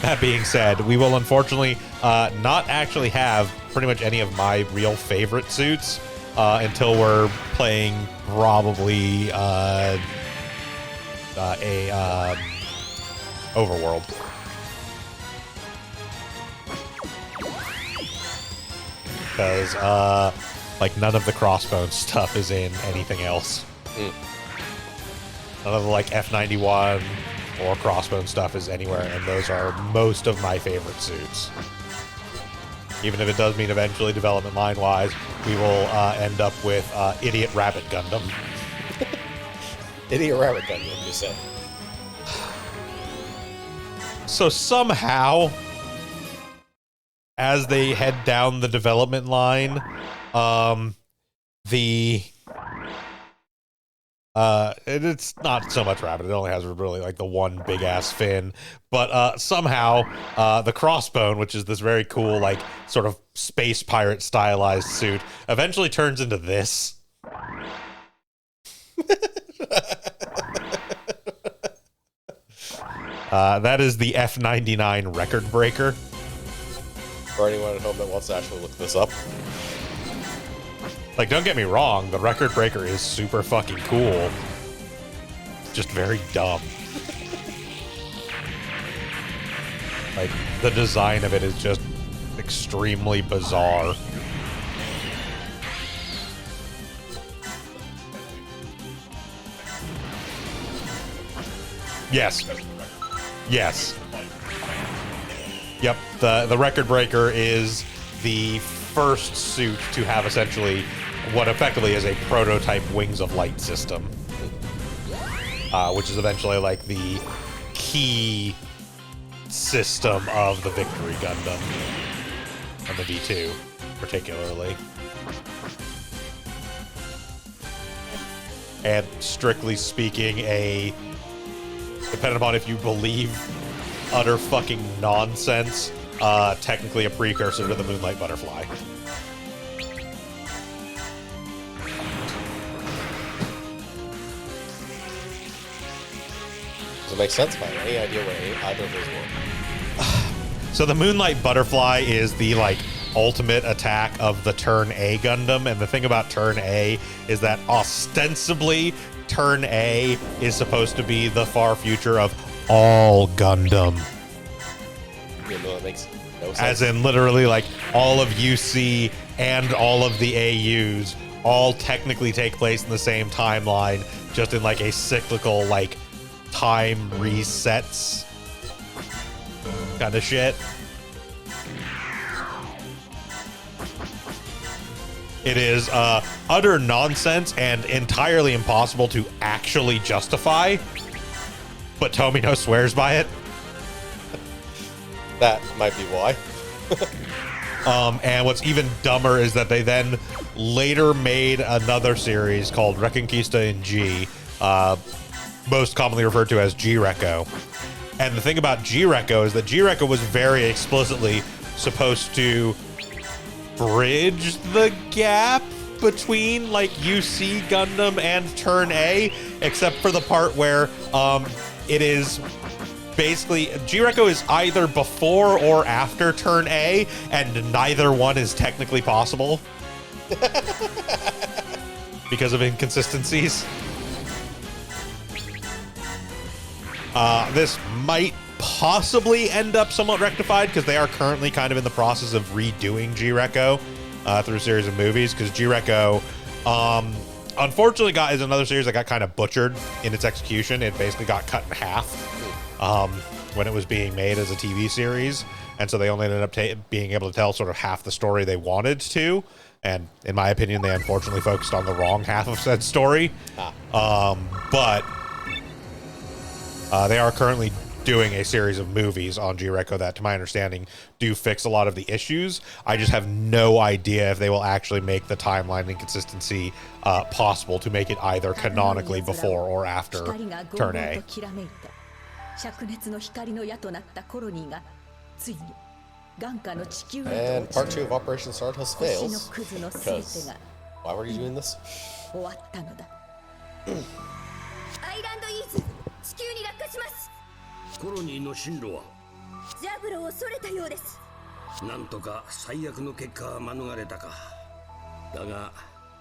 [SPEAKER 1] That being said, we will unfortunately not actually have pretty much any of my real favorite suits until we're playing probably a Overworld. Because like none of the Crossbones stuff is in anything else. None of the like F91 or Crossbone stuff is anywhere, and those are most of my favorite suits. Even if it does mean eventually, development line-wise, we will end up with Idiot Rabbit Gundam.
[SPEAKER 4] Idiot Rabbit Gundam, you said.
[SPEAKER 1] So somehow, as they head down the development line, it's not so much Rabbit. It only has really like the one big ass fin, but somehow the Crossbone, which is this very cool like sort of space pirate stylized suit, eventually turns into this. That is the F99 record breaker.
[SPEAKER 4] For anyone at home that wants to actually look this up.
[SPEAKER 1] Like, don't get me wrong, the record breaker is super fucking cool. Just very dumb. Like, the design of it is just extremely bizarre. Yes. Yes. Yep, the record breaker is the first suit to have essentially what effectively is a prototype Wings of Light system. Which is eventually like the key system of the Victory Gundam. And the V2, particularly. And strictly speaking, depending upon if you believe utter fucking nonsense, technically a precursor to the Moonlight Butterfly.
[SPEAKER 4] Does it make sense? By any idea what either of those were?
[SPEAKER 1] So the Moonlight Butterfly is the, like, ultimate attack of the Turn A Gundam, and the thing about Turn A is that ostensibly Turn A is supposed to be the far future of all Gundam.
[SPEAKER 4] You know, that makes no sense.
[SPEAKER 1] As in literally like all of UC and all of the AUs all technically take place in the same timeline, just in like a cyclical, like, time resets kind of shit. It is utter nonsense and entirely impossible to actually justify, but Tomino swears by it.
[SPEAKER 4] That might be why.
[SPEAKER 1] And what's even dumber is that they then later made another series called Reconquista in G, most commonly referred to as G-Reco. And the thing about G-Reco is that G-Reco was very explicitly supposed to bridge the gap between like UC Gundam and Turn A, except for the part where it is basically G-Reco is either before or after Turn A, and neither one is technically possible because of inconsistencies. This might possibly end up somewhat rectified because they are currently kind of in the process of redoing G-Reco through a series of movies, because G-Reco unfortunately is another series that got kind of butchered in its execution. It basically got cut in half when it was being made as a TV series, and so they only ended up being able to tell sort of half the story they wanted to, and in my opinion they unfortunately focused on the wrong half of said story. But they are currently doing a series of movies on G-Reco that, to my understanding, do fix a lot of the issues. I just have no idea if they will actually make the timeline inconsistency possible to make it either canonically before or after Turn A.
[SPEAKER 4] And part 2 of Operation Stardust fails. Because why were you doing this?
[SPEAKER 6] コロニーの進路は
[SPEAKER 5] ジャブロを恐れたようです。
[SPEAKER 6] なんとか最悪の結果は免れたか。だが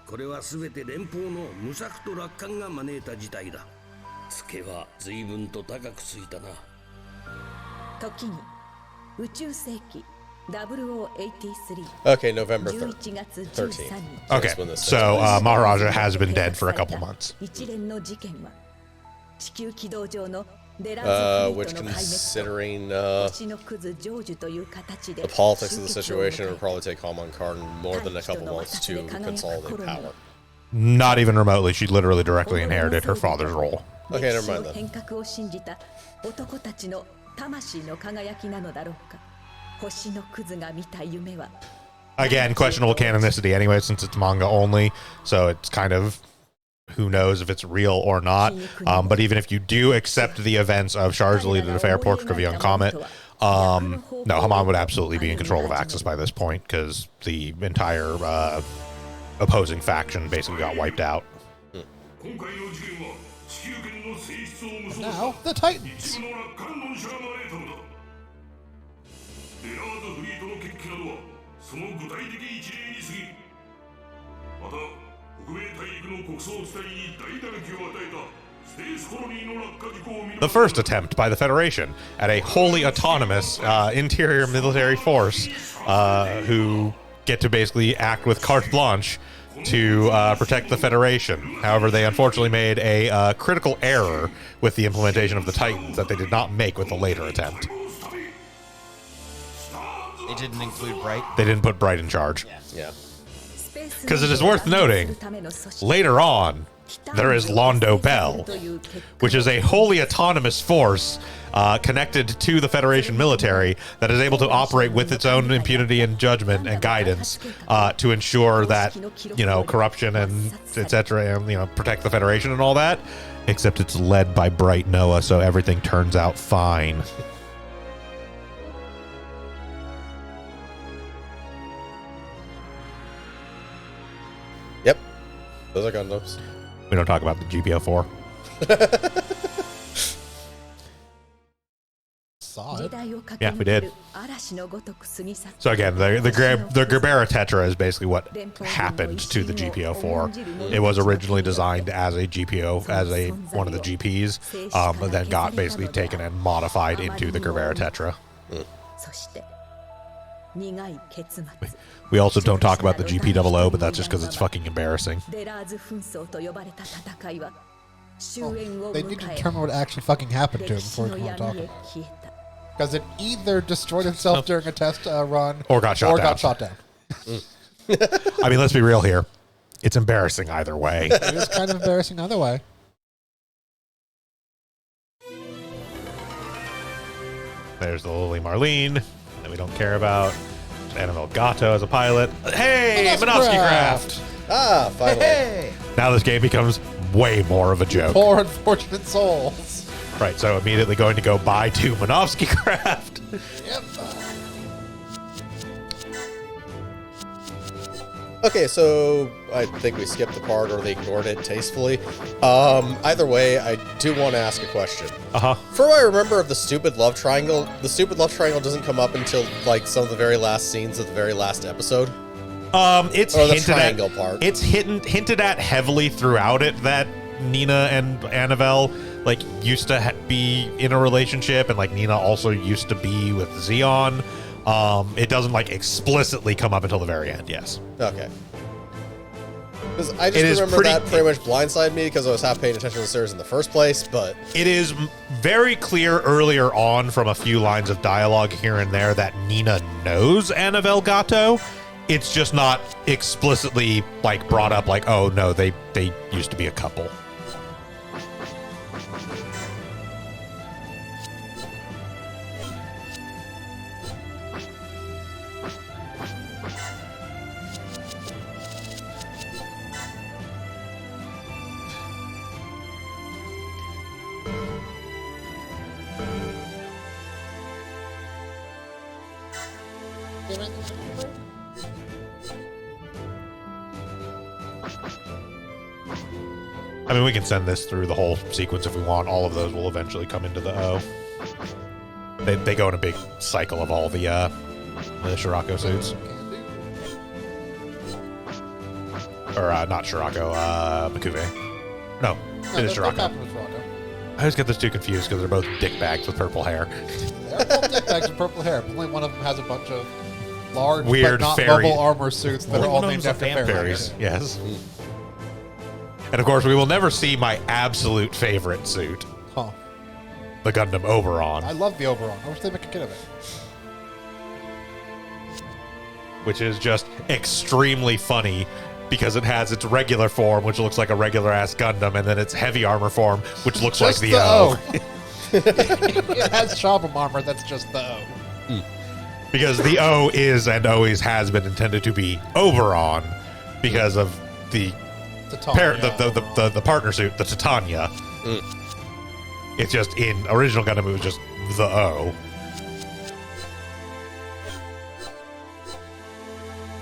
[SPEAKER 6] これは全て連邦の無策と楽観が招いた事態だ。ツケは随分と高くついたな。
[SPEAKER 5] 時に宇宙世紀0083
[SPEAKER 4] Okay, November 13th.
[SPEAKER 1] Okay, so Maharaja has been dead for a couple months.
[SPEAKER 4] Which, considering the politics of the situation, it would probably take Hamon Karn more than a couple months to consolidate power.
[SPEAKER 1] Not even remotely. She literally directly inherited her father's role.
[SPEAKER 4] Okay, never mind then.
[SPEAKER 1] Again, questionable canonicity anyway, since it's manga only, so it's kind of who knows if it's real or not. But even if you do accept the events of Char's deleted affair, Portrait of a Young Comet, no, Haman would absolutely be in control of Axis by this point, because the entire opposing faction basically got wiped out.
[SPEAKER 3] Now, the Titans.
[SPEAKER 1] The first attempt by the Federation at a wholly autonomous interior military force who get to basically act with carte blanche to protect the Federation. However, they unfortunately made a critical error with the implementation of the Titans that they did not make with the later attempt.
[SPEAKER 2] They didn't include Bright.
[SPEAKER 1] They didn't put Bright in charge.
[SPEAKER 4] Yeah.
[SPEAKER 1] Because it is worth noting, later on, there is Londo Bell, which is a wholly autonomous force connected to the Federation military that is able to operate with its own impunity and judgment and guidance to ensure that, corruption and etc. and, protect the Federation and all that, except it's led by Bright Noah, so everything turns out fine.
[SPEAKER 4] Yep. Those are Gundams.
[SPEAKER 1] We don't talk about the GPO-4.
[SPEAKER 3] Saw it.
[SPEAKER 1] Yeah, we did. So again, the Gerbera Tetra is basically what happened to the GPO-4. It was originally designed as a GPO, as one of the GPs, but then got basically taken and modified into the Gerbera Tetra. We also don't talk about the GP00, but that's just because it's fucking embarrassing.
[SPEAKER 3] They need to determine what actually fucking happened to him before we can talk about it. Because it either destroyed itself during a test run
[SPEAKER 1] or got shot down. I mean, let's be real here. It's embarrassing either way.
[SPEAKER 3] It is kind of embarrassing either way.
[SPEAKER 1] There's the Lily Marlene that we don't care about. Annabelle Gatto as a pilot. Hey, Minovsky Craft!
[SPEAKER 4] Ah, finally.
[SPEAKER 2] Hey!
[SPEAKER 1] Now this game becomes way more of a joke.
[SPEAKER 3] Poor unfortunate souls.
[SPEAKER 1] Right, so immediately going to go buy 2 Minovsky Craft.
[SPEAKER 3] Yep.
[SPEAKER 4] Okay, so I think we skipped the part or they ignored it tastefully. Either way, I do want to ask a question.
[SPEAKER 1] Uh-huh.
[SPEAKER 4] From what I remember of the stupid love triangle doesn't come up until like some of the very last scenes of the very last episode.
[SPEAKER 1] It's
[SPEAKER 4] or the
[SPEAKER 1] hinted
[SPEAKER 4] triangle
[SPEAKER 1] at,
[SPEAKER 4] part.
[SPEAKER 1] It's hinted at heavily throughout it that Nina and Annabelle used to be in a relationship, and Nina also used to be with Zeon. It doesn't explicitly come up until the very end. Yes.
[SPEAKER 4] Okay. Because I just remember that pretty much blindsided me because I was half paying attention to the series in the first place. But
[SPEAKER 1] it is very clear earlier on from a few lines of dialogue here and there that Nina knows Annabelle Gatto. It's just not explicitly brought up oh no, they used to be a couple. I mean, we can send this through the whole sequence if we want. All of those will eventually come into the O. They go in a big cycle of all the Shirako suits. Or, not Shirako, Makuve. No, it is Shirako. I always get those two confused because they're both dickbags with purple hair.
[SPEAKER 3] They're both dickbags with purple hair. Only one of them has a bunch of large,
[SPEAKER 1] weird
[SPEAKER 3] but not
[SPEAKER 1] fairy
[SPEAKER 3] bubble armor suits that are all named after
[SPEAKER 1] fairies. Yes. And of course, we will never see my absolute favorite suit.
[SPEAKER 3] Huh.
[SPEAKER 1] The Gundam Oberon.
[SPEAKER 3] I love the Oberon. I wish they make a kid of it.
[SPEAKER 1] Which is just extremely funny because it has its regular form, which looks like a regular-ass Gundam, and then its heavy armor form, which looks
[SPEAKER 3] just
[SPEAKER 1] like the O.
[SPEAKER 3] It has Shabam armor, that's just the O.
[SPEAKER 1] Because the O is and always has been intended to be Oberon because of the the partner suit, the Titania. It's just in original Gundam, it was just the O.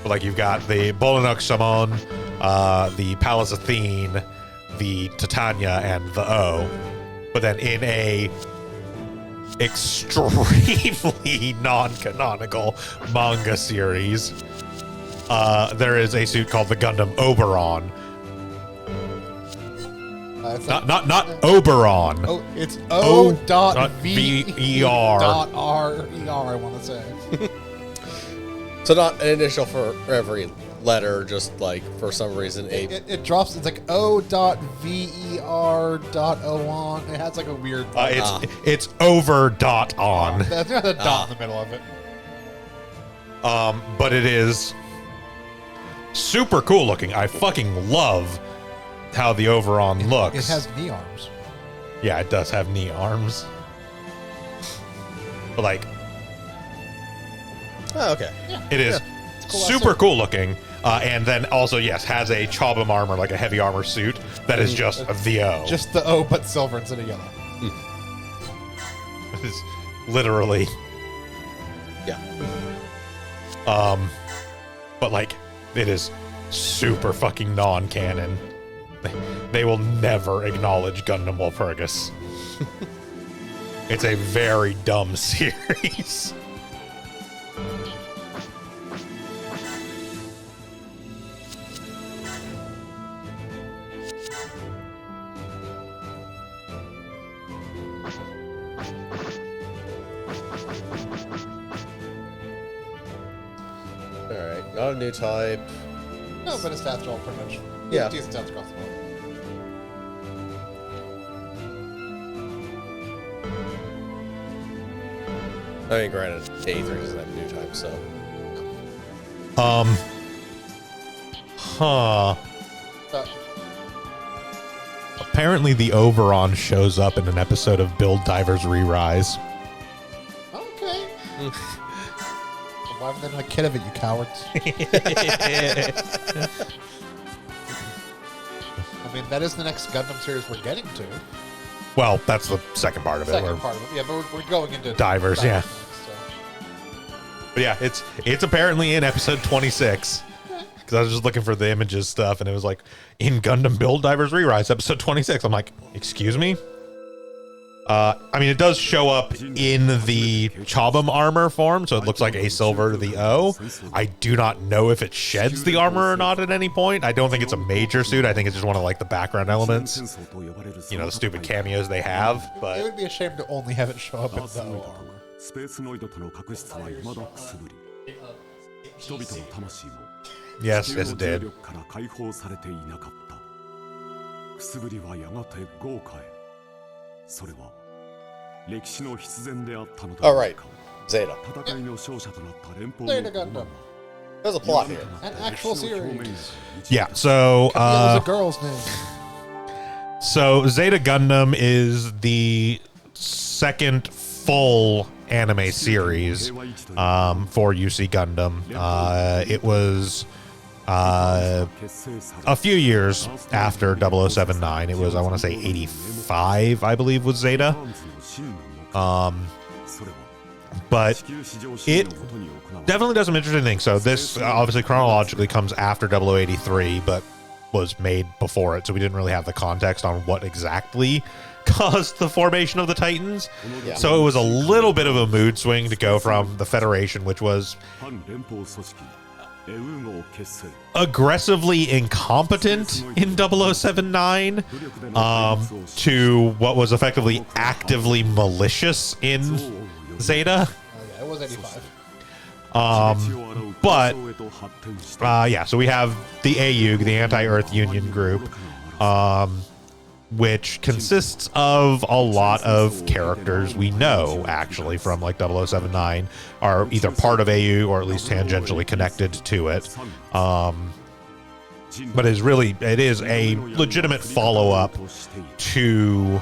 [SPEAKER 1] But you've got the Bolanuk Samon, the Pallas Athene, the Titania, and the O. but then in a extremely non-canonical manga series, there is a suit called the Gundam Oberon. Not Oberon.
[SPEAKER 3] Oh, it's
[SPEAKER 1] O
[SPEAKER 3] O.V.E.R.
[SPEAKER 1] dot
[SPEAKER 3] R.E.R. I want to say.
[SPEAKER 4] So not an initial for every letter, just like for some reason a.
[SPEAKER 3] It drops. It's like O.V.E.R.O.on. It has like a weird.
[SPEAKER 1] It's over dot on.
[SPEAKER 3] There's a dot in the middle of it.
[SPEAKER 1] But it is super cool looking. I fucking love how the Oberon looks.
[SPEAKER 3] It has knee arms.
[SPEAKER 1] Yeah, it does have knee arms. But like,
[SPEAKER 4] Oh, okay.
[SPEAKER 1] it is
[SPEAKER 3] cool
[SPEAKER 1] super
[SPEAKER 3] suit.
[SPEAKER 1] cool looking. And then also, yes, has a Chobham armor, like a heavy armor suit that is just the O.
[SPEAKER 3] Just the O, but silver instead of yellow.
[SPEAKER 1] It is literally.
[SPEAKER 4] Yeah.
[SPEAKER 1] But like, it is super fucking non-canon. They will never acknowledge Gundam Walpurgis. It's a very dumb series.
[SPEAKER 4] Alright, not a new type.
[SPEAKER 3] No, but his stats are all pretty much.
[SPEAKER 4] Yeah.
[SPEAKER 3] Decent stats across the board.
[SPEAKER 4] I mean, granted, 83 doesn't have a new type, so.
[SPEAKER 1] Huh.
[SPEAKER 3] But
[SPEAKER 1] Apparently the Oberon shows up in an episode of Build Divers Re-Rise.
[SPEAKER 3] okay. Why haven't they done a kid of it, you cowards? I mean, that is the next Gundam series we're getting to.
[SPEAKER 1] Well, that's the second part of it.
[SPEAKER 3] Second
[SPEAKER 1] where-
[SPEAKER 3] part of it. Yeah, but we're going into
[SPEAKER 1] Divers, yeah.
[SPEAKER 3] next, so.
[SPEAKER 1] But yeah, it's apparently in episode 26. Because I was just looking for the images stuff, and it was like, in Gundam Build Divers Re-Rise, episode 26. I'm like, excuse me? I mean, it does show up in the Chobham armor form, so it looks like a silver to the O. I do not know if it sheds the armor or not at any point. I don't think it's a major suit. I think it's just one of like the background elements. You know, the stupid cameos they have,
[SPEAKER 3] It
[SPEAKER 1] but
[SPEAKER 3] would be a shame to only have it show up in the O armor.
[SPEAKER 7] スペースノイドとの確執は未だくすぶり人々の魂も
[SPEAKER 1] yes,
[SPEAKER 7] 地
[SPEAKER 1] yes
[SPEAKER 7] 球
[SPEAKER 1] it
[SPEAKER 7] の重
[SPEAKER 1] did.
[SPEAKER 7] 力から解放されていなかったくすぶりはやがて豪華へそれは歴史の必然であったのだ
[SPEAKER 4] Alright, Zeta.
[SPEAKER 7] 戦いの勝者となった連邦
[SPEAKER 3] Zeta
[SPEAKER 7] の
[SPEAKER 3] Gundam.
[SPEAKER 4] There's a plot here.
[SPEAKER 3] An actual series.
[SPEAKER 1] Yeah, so
[SPEAKER 3] That was a girl's name.
[SPEAKER 1] So Zeta Gundam is the second full anime series for UC Gundam. It was a few years after 0079. It was, I want to say, 85, I believe, was Zeta. But it definitely does some interesting things. So this obviously chronologically comes after 0083, but was made before it, so we didn't really have the context on what exactly caused the formation of the Titans.
[SPEAKER 4] Yeah.
[SPEAKER 1] So it was a little bit of a mood swing to go from the Federation, which was aggressively incompetent in 0079, to what was effectively actively malicious in Zeta.
[SPEAKER 3] Oh, yeah, it was 85.
[SPEAKER 1] But yeah, so we have the AU, the Anti-Earth Union group, which consists of a lot of characters we know, actually, from like 0079, are either part of AU or at least tangentially connected to it. But it is a legitimate follow-up to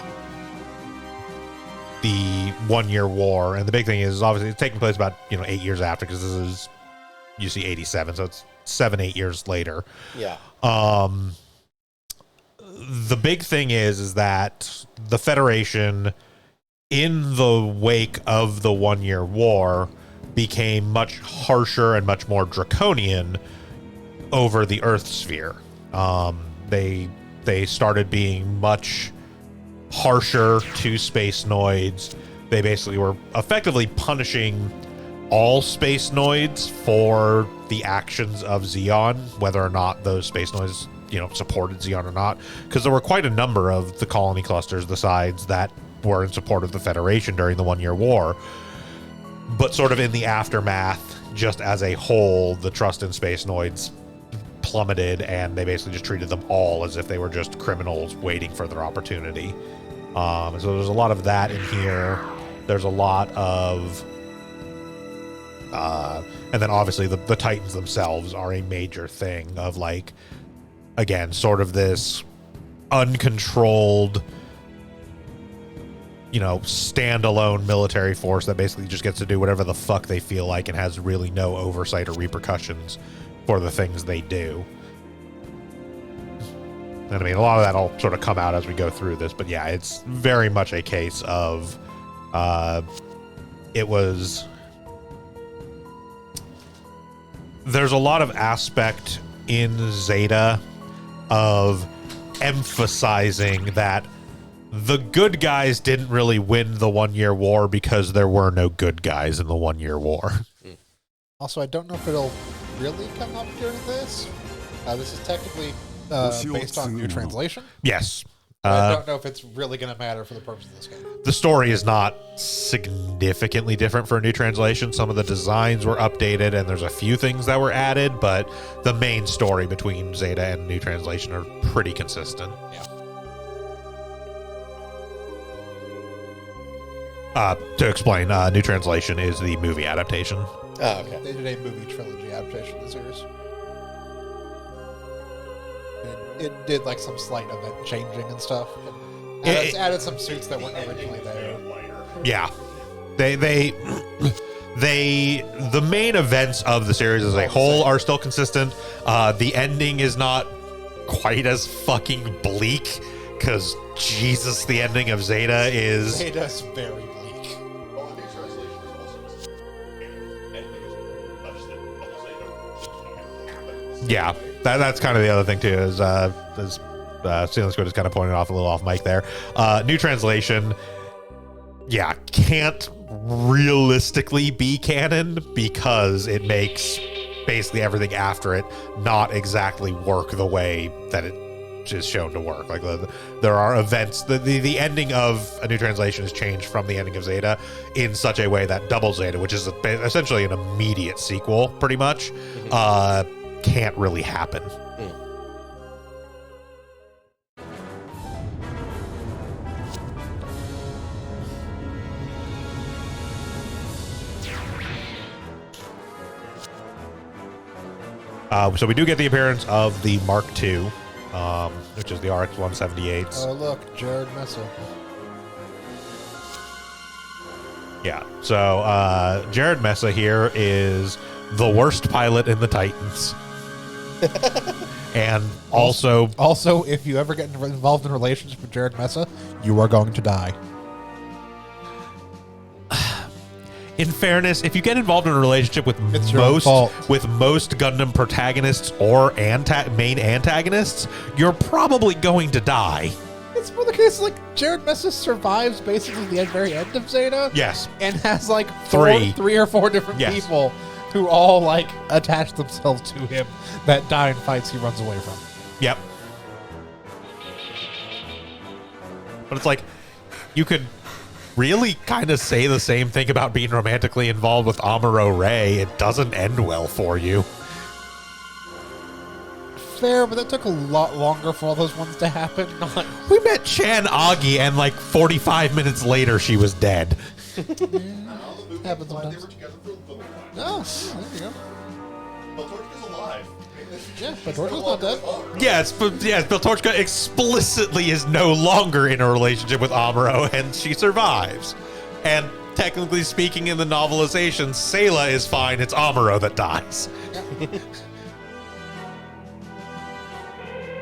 [SPEAKER 1] the 1 Year War. And the big thing is obviously it's taking place about 8 years after, because this is UC 87, so it's 7-8 years later.
[SPEAKER 4] Yeah.
[SPEAKER 1] The big thing is that the Federation, in the wake of the 1 Year War, became much harsher and much more draconian over the Earth sphere. They started being much harsher to Space Noids. They basically were effectively punishing all Space Noids for the actions of Zeon, whether or not those Space Noids, supported Zeon or not, because there were quite a number of the colony clusters, the sides, that were in support of the Federation during the 1 Year War. But sort of in the aftermath, just as a whole, the trust in Space Noids plummeted, and they basically just treated them all as if they were just criminals waiting for their opportunity. So there's a lot of that in here. There's a lot of... and then obviously the Titans themselves are a major thing of, like, again, sort of this uncontrolled, standalone military force that basically just gets to do whatever the fuck they feel like and has really no oversight or repercussions for the things they do. And I mean, a lot of that will sort of come out as we go through this, but yeah, it's very much a case of there's a lot of aspect in Zeta of emphasizing that the good guys didn't really win the 1 Year War because there were no good guys in the 1 Year War.
[SPEAKER 3] Also, I don't know if it'll really come up during this. This is technically based on new translation.
[SPEAKER 1] Yes.
[SPEAKER 3] I don't know if it's really going to matter for the purpose of this game.
[SPEAKER 1] The story is not significantly different for a new translation. Some of the designs were updated, and there's a few things that were added, but the main story between Zeta and new translation are pretty consistent.
[SPEAKER 3] Yeah.
[SPEAKER 1] To explain, new translation is the movie adaptation.
[SPEAKER 4] Oh, okay.
[SPEAKER 3] They did a movie trilogy adaptation of the series. It did like some slight event changing and stuff. And added some suits that weren't originally there.
[SPEAKER 1] Yeah. The main events of the series as a whole are still consistent. The ending is not quite as fucking bleak, because Jesus, the ending of Zeta is...
[SPEAKER 3] Zeta's very bleak.
[SPEAKER 1] Yeah, that's kind of the other thing too. Is Stealing Squid is kind of pointing off a little off mic there. New translation, yeah, can't realistically be canon because it makes basically everything after it not exactly work the way that it is shown to work. Like there are events. The ending of a new translation is changed from the ending of Zeta in such a way that Double Zeta, which is essentially an immediate sequel, pretty much. Can't really happen. So we do get the appearance of the Mark II, which is the RX-178s.
[SPEAKER 3] Oh, look, Jared Mesa.
[SPEAKER 1] Yeah, so Jared Mesa here is the worst pilot in the Titans. And also,
[SPEAKER 3] if you ever get involved in a relationship with Jared Mesa, you are going to die.
[SPEAKER 1] in fairness, if you get involved in a relationship with most Gundam protagonists or main antagonists, you're probably going to die.
[SPEAKER 3] It's more the case like Jared Mesa survives basically the very end of Zeta.
[SPEAKER 1] Yes.
[SPEAKER 3] And has like
[SPEAKER 1] three
[SPEAKER 3] or four different people who all like attach themselves to him that die in fights he runs away from.
[SPEAKER 1] Yep. But it's like, you could really kind of say the same thing about being romantically involved with Amuro Ray. It doesn't end well for you.
[SPEAKER 3] Fair, but that took a lot longer for all those ones to happen.
[SPEAKER 1] We met Chan Agi, and like 45 minutes later, she was dead.
[SPEAKER 3] Happens sometimes. No, there you go.
[SPEAKER 8] Beltorchka's alive.
[SPEAKER 3] Yeah, but Torchka's not dead.
[SPEAKER 1] Yes, but Beltorchka explicitly is no longer in a relationship with Amuro, and she survives. And technically speaking, in the novelization, Sayla is fine. It's Amuro that dies.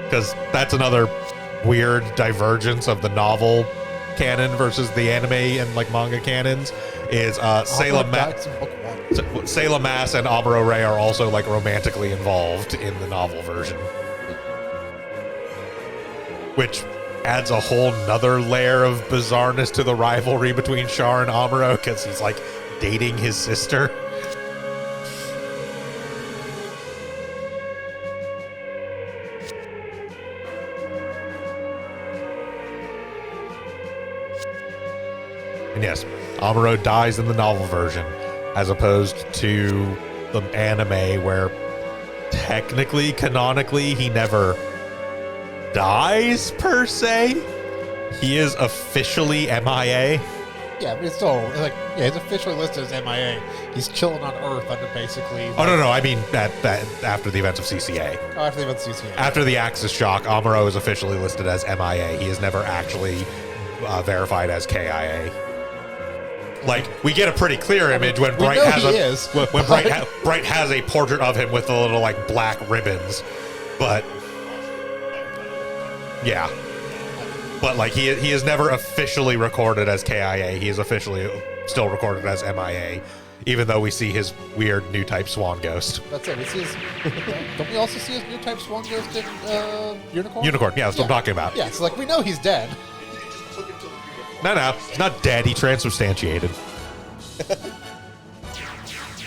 [SPEAKER 1] Because that's another weird divergence of the novel canon versus the anime and like manga canons. Is Sayla Mass and Amuro Ray are also like romantically involved in the novel version, which adds a whole nother layer of bizarreness to the rivalry between Char and Amuro because he's like dating his sister. And yes, Amuro dies in the novel version, as opposed to the anime where technically, canonically, he never dies per se. He is officially MIA.
[SPEAKER 3] Yeah, but it's still like, yeah, he's officially listed as MIA. He's chilling on Earth under basically.
[SPEAKER 1] Oh no, I mean that after the events of CCA.
[SPEAKER 3] Oh, after the events of CCA.
[SPEAKER 1] After the Axis shock, Amuro is officially listed as MIA. He is never actually verified as KIA. Like, we get a pretty clear image when Bright has when Bright has a portrait of him with the little like black ribbons, but yeah, but like he is never officially recorded as KIA. He is officially still recorded as MIA, even though we see his weird new type Swan Ghost.
[SPEAKER 3] That's it. We see his, don't we also see his new type Swan Ghost in Unicorn?
[SPEAKER 1] Unicorn, yeah, that's what I'm talking about.
[SPEAKER 3] Yeah, so like we know he's dead.
[SPEAKER 1] No, he's not dead. He transubstantiated.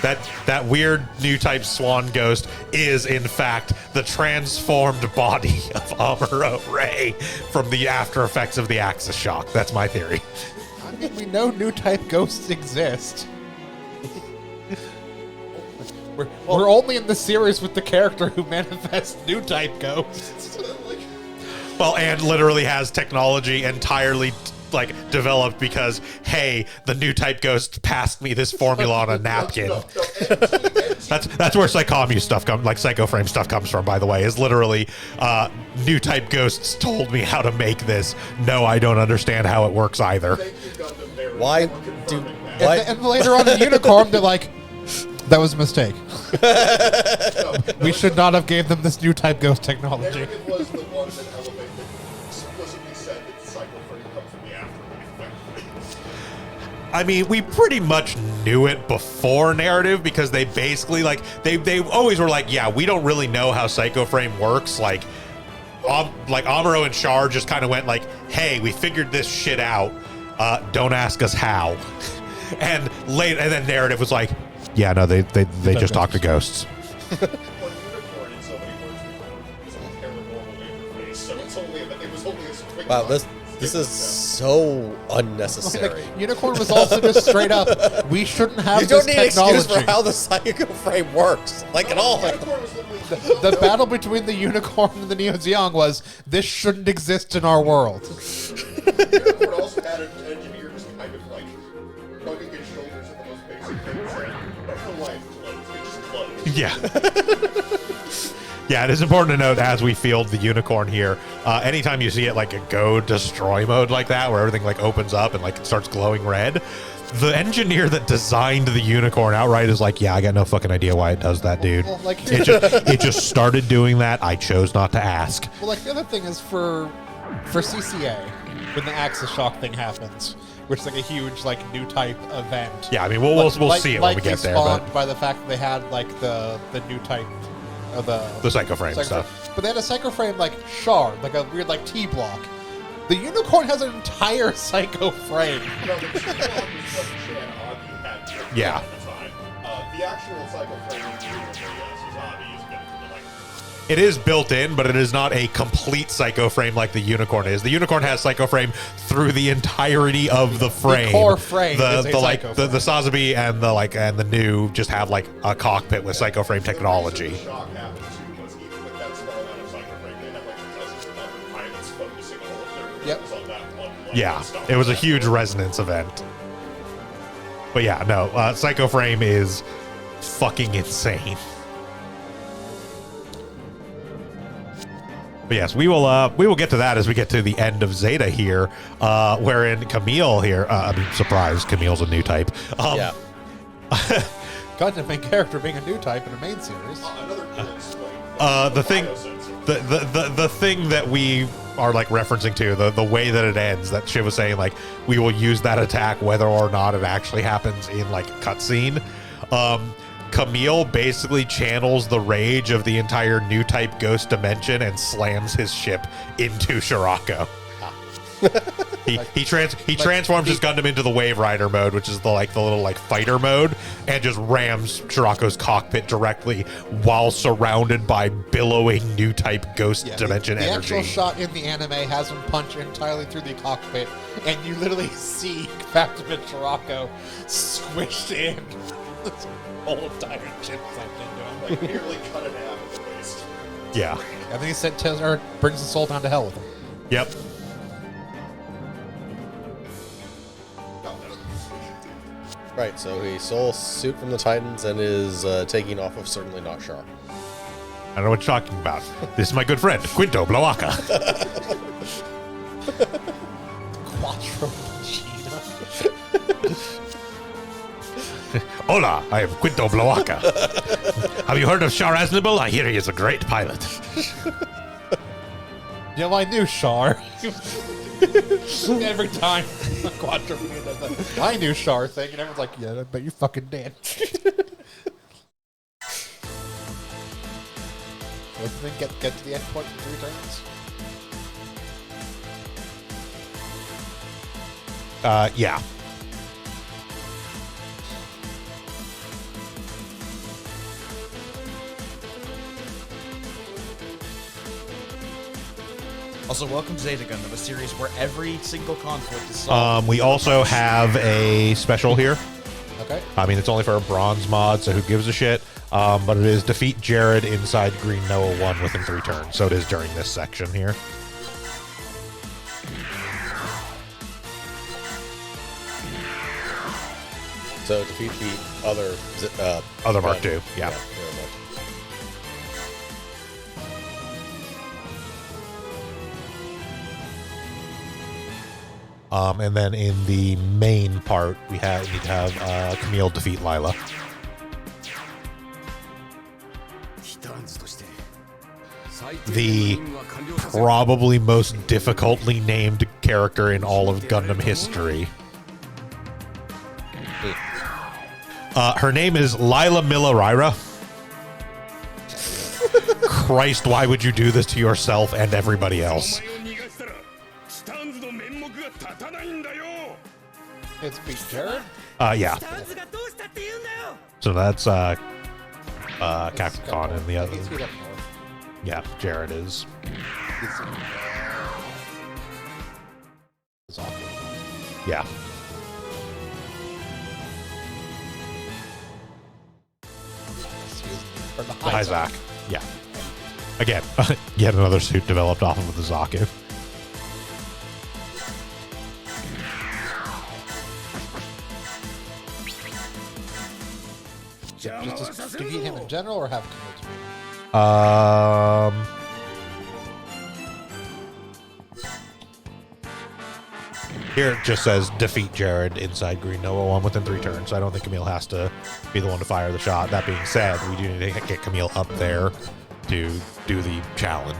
[SPEAKER 1] That weird new type Swan Ghost is, in fact, the transformed body of Amuro Ray from the after effects of the Axis shock. That's my theory.
[SPEAKER 3] I mean, we know new type ghosts exist. We're only in the series with the character who manifests new type ghosts.
[SPEAKER 1] Well, and literally has technology entirely like developed because, hey, the new type ghost passed me this formula on a napkin. That's where Psychomu stuff comes, like Psycho Frame stuff comes from, by the way, is literally new type ghosts told me how to make this. No, I don't understand how it works either.
[SPEAKER 4] Why do...
[SPEAKER 3] And later on in Unicorn, they're like, that was a mistake. We should not have gave them this new type ghost technology.
[SPEAKER 8] It was the one that elevated, explicitly said that the cycle frame comes from the afterlife.
[SPEAKER 1] I mean, we pretty much knew it before narrative because they basically like they always were like, yeah, we don't really know how Psycho Frame works. Like Amuro and Char just kind of went like, hey, we figured this shit out. Don't ask us how. And then narrative was like, yeah, no, they just talk to ghosts.
[SPEAKER 8] Unicorn in so many words is a paranormal interface, so it was only a quick.
[SPEAKER 4] Wow, this is so unnecessary.
[SPEAKER 3] Like, Unicorn was also just straight up, we shouldn't have
[SPEAKER 4] You
[SPEAKER 3] this
[SPEAKER 4] don't need
[SPEAKER 3] technology.
[SPEAKER 4] excuse for how the Psycho Frame works, like at all.
[SPEAKER 8] Unicorn was literally
[SPEAKER 3] The battle between the Unicorn and the Neo Zeon was, this shouldn't exist in our world.
[SPEAKER 8] Unicorn also had an engineer just kind of like shrugging his shoulders at the most basic things, saying, "Her life floats, it just floats."
[SPEAKER 1] Yeah. Yeah, it is important to note as we field the Unicorn here, anytime you see it like a go destroy mode like that, where everything like opens up and like it starts glowing red, the engineer that designed the Unicorn outright is like, yeah, I got no fucking idea why it does that, dude.
[SPEAKER 3] Well, like,
[SPEAKER 1] It just started doing that. I chose not to ask.
[SPEAKER 3] well, like the other thing is for CCA, when the Axis Shock thing happens, which is like a huge like new type event.
[SPEAKER 1] Yeah, I mean, we'll see it when we get there.
[SPEAKER 3] Spawned
[SPEAKER 1] But
[SPEAKER 3] by the fact that they had like the new type of
[SPEAKER 1] the Psycho Frame stuff.
[SPEAKER 3] But they had a Psycho Frame like shard, like a weird like T block. The Unicorn has an entire Psycho Frame.
[SPEAKER 8] No, the T-Block was what Chan Agi had
[SPEAKER 1] Yeah.
[SPEAKER 8] at the time. The actual cycle frame is Agi is built into like.
[SPEAKER 1] It is built in, but it is not a complete Psycho Frame like the Unicorn is. The Unicorn has Psycho Frame through the entirety of the frame.
[SPEAKER 3] The core frame
[SPEAKER 1] the
[SPEAKER 3] is a
[SPEAKER 1] like
[SPEAKER 3] Psycho
[SPEAKER 1] the
[SPEAKER 3] Frame.
[SPEAKER 1] Sazabi and the new just have like a cockpit with Psycho Frame technology.
[SPEAKER 8] The shock happened too was even with that small amount of cycle frame, they had like dozens of other pilots focusing all of their focus on that one. Like,
[SPEAKER 1] Yeah,
[SPEAKER 8] stuff
[SPEAKER 1] it was a
[SPEAKER 8] like
[SPEAKER 1] huge
[SPEAKER 8] that.
[SPEAKER 1] resonance event. But yeah, no, Psycho Frame is fucking insane. But yes, we will get to that as we get to the end of Zeta here, wherein Camille here, I mean, surprise, Camille's a new type.
[SPEAKER 4] Yeah.
[SPEAKER 3] God, the main character being a new type in a main series.
[SPEAKER 8] Another cool display.
[SPEAKER 1] The thing, the thing that we are like referencing to the way that it ends, that Shiv was saying like we will use that attack whether or not it actually happens in like cutscene. Camille basically channels the rage of the entire new type ghost dimension and slams his ship into Shirako. He transforms his Gundam into the Wave Rider mode, which is the little fighter mode, and just rams Shirako's cockpit directly while surrounded by billowing new type ghost dimension
[SPEAKER 3] the
[SPEAKER 1] energy.
[SPEAKER 3] actual shot in the anime has him punch entirely through the cockpit, and you literally see Captain Shirako squished in. This whole entire chip sent into him.
[SPEAKER 8] Nearly cut in half at the waist.
[SPEAKER 1] Yeah.
[SPEAKER 3] I think he said brings the soul down to hell with him.
[SPEAKER 1] Yep.
[SPEAKER 4] Right, so he stole a suit from the Titans and is taking off of Certainly Not Char.
[SPEAKER 1] I don't know what you're talking about. This is my good friend, Quinto Bloaca.
[SPEAKER 3] Quattro Vegeta.
[SPEAKER 1] Hola, I am Quinto Bloaca. Have you heard of Char Aznable? I hear he is a great pilot.
[SPEAKER 3] Yeah, well, I knew Char. Every time Quattro Vegeta does that, I knew Char thing, and everyone's like, yeah, I bet you fucking did. Let's then get to the end point in 3 turns.
[SPEAKER 1] Yeah.
[SPEAKER 2] Also, welcome to Zeta Gundam, a series where every single conflict is solved.
[SPEAKER 1] We also have a special here.
[SPEAKER 3] Okay.
[SPEAKER 1] I mean, it's only for a bronze mod, so who gives a shit? But it is defeat Jared inside Green Noah 1 within 3 turns. So it is during this section here.
[SPEAKER 4] So defeat the other
[SPEAKER 1] Mark II, yeah.
[SPEAKER 4] the other Mark.
[SPEAKER 1] And then in the main part, we need to have Camille defeat Lila. The probably most difficultly named character in all of Gundam history. Her name is Lila Milarira. Christ, why would you do this to yourself and everybody else?
[SPEAKER 3] It's beat Jared?
[SPEAKER 1] Yeah. So that's Capcom Khan and the other.
[SPEAKER 3] He's beat up north.
[SPEAKER 1] Yeah, Jared is. Yeah.
[SPEAKER 3] Or the
[SPEAKER 1] The Hyzak. Yeah. Again, yet another suit developed off of the Zaku.
[SPEAKER 3] Just defeat him in general, or have Camille defeat him?
[SPEAKER 1] Here it just says defeat Jared inside Green Noah 1 within 3 turns. So I don't think Camille has to be the one to fire the shot. That being said, we do need to get Camille up there to do the challenge.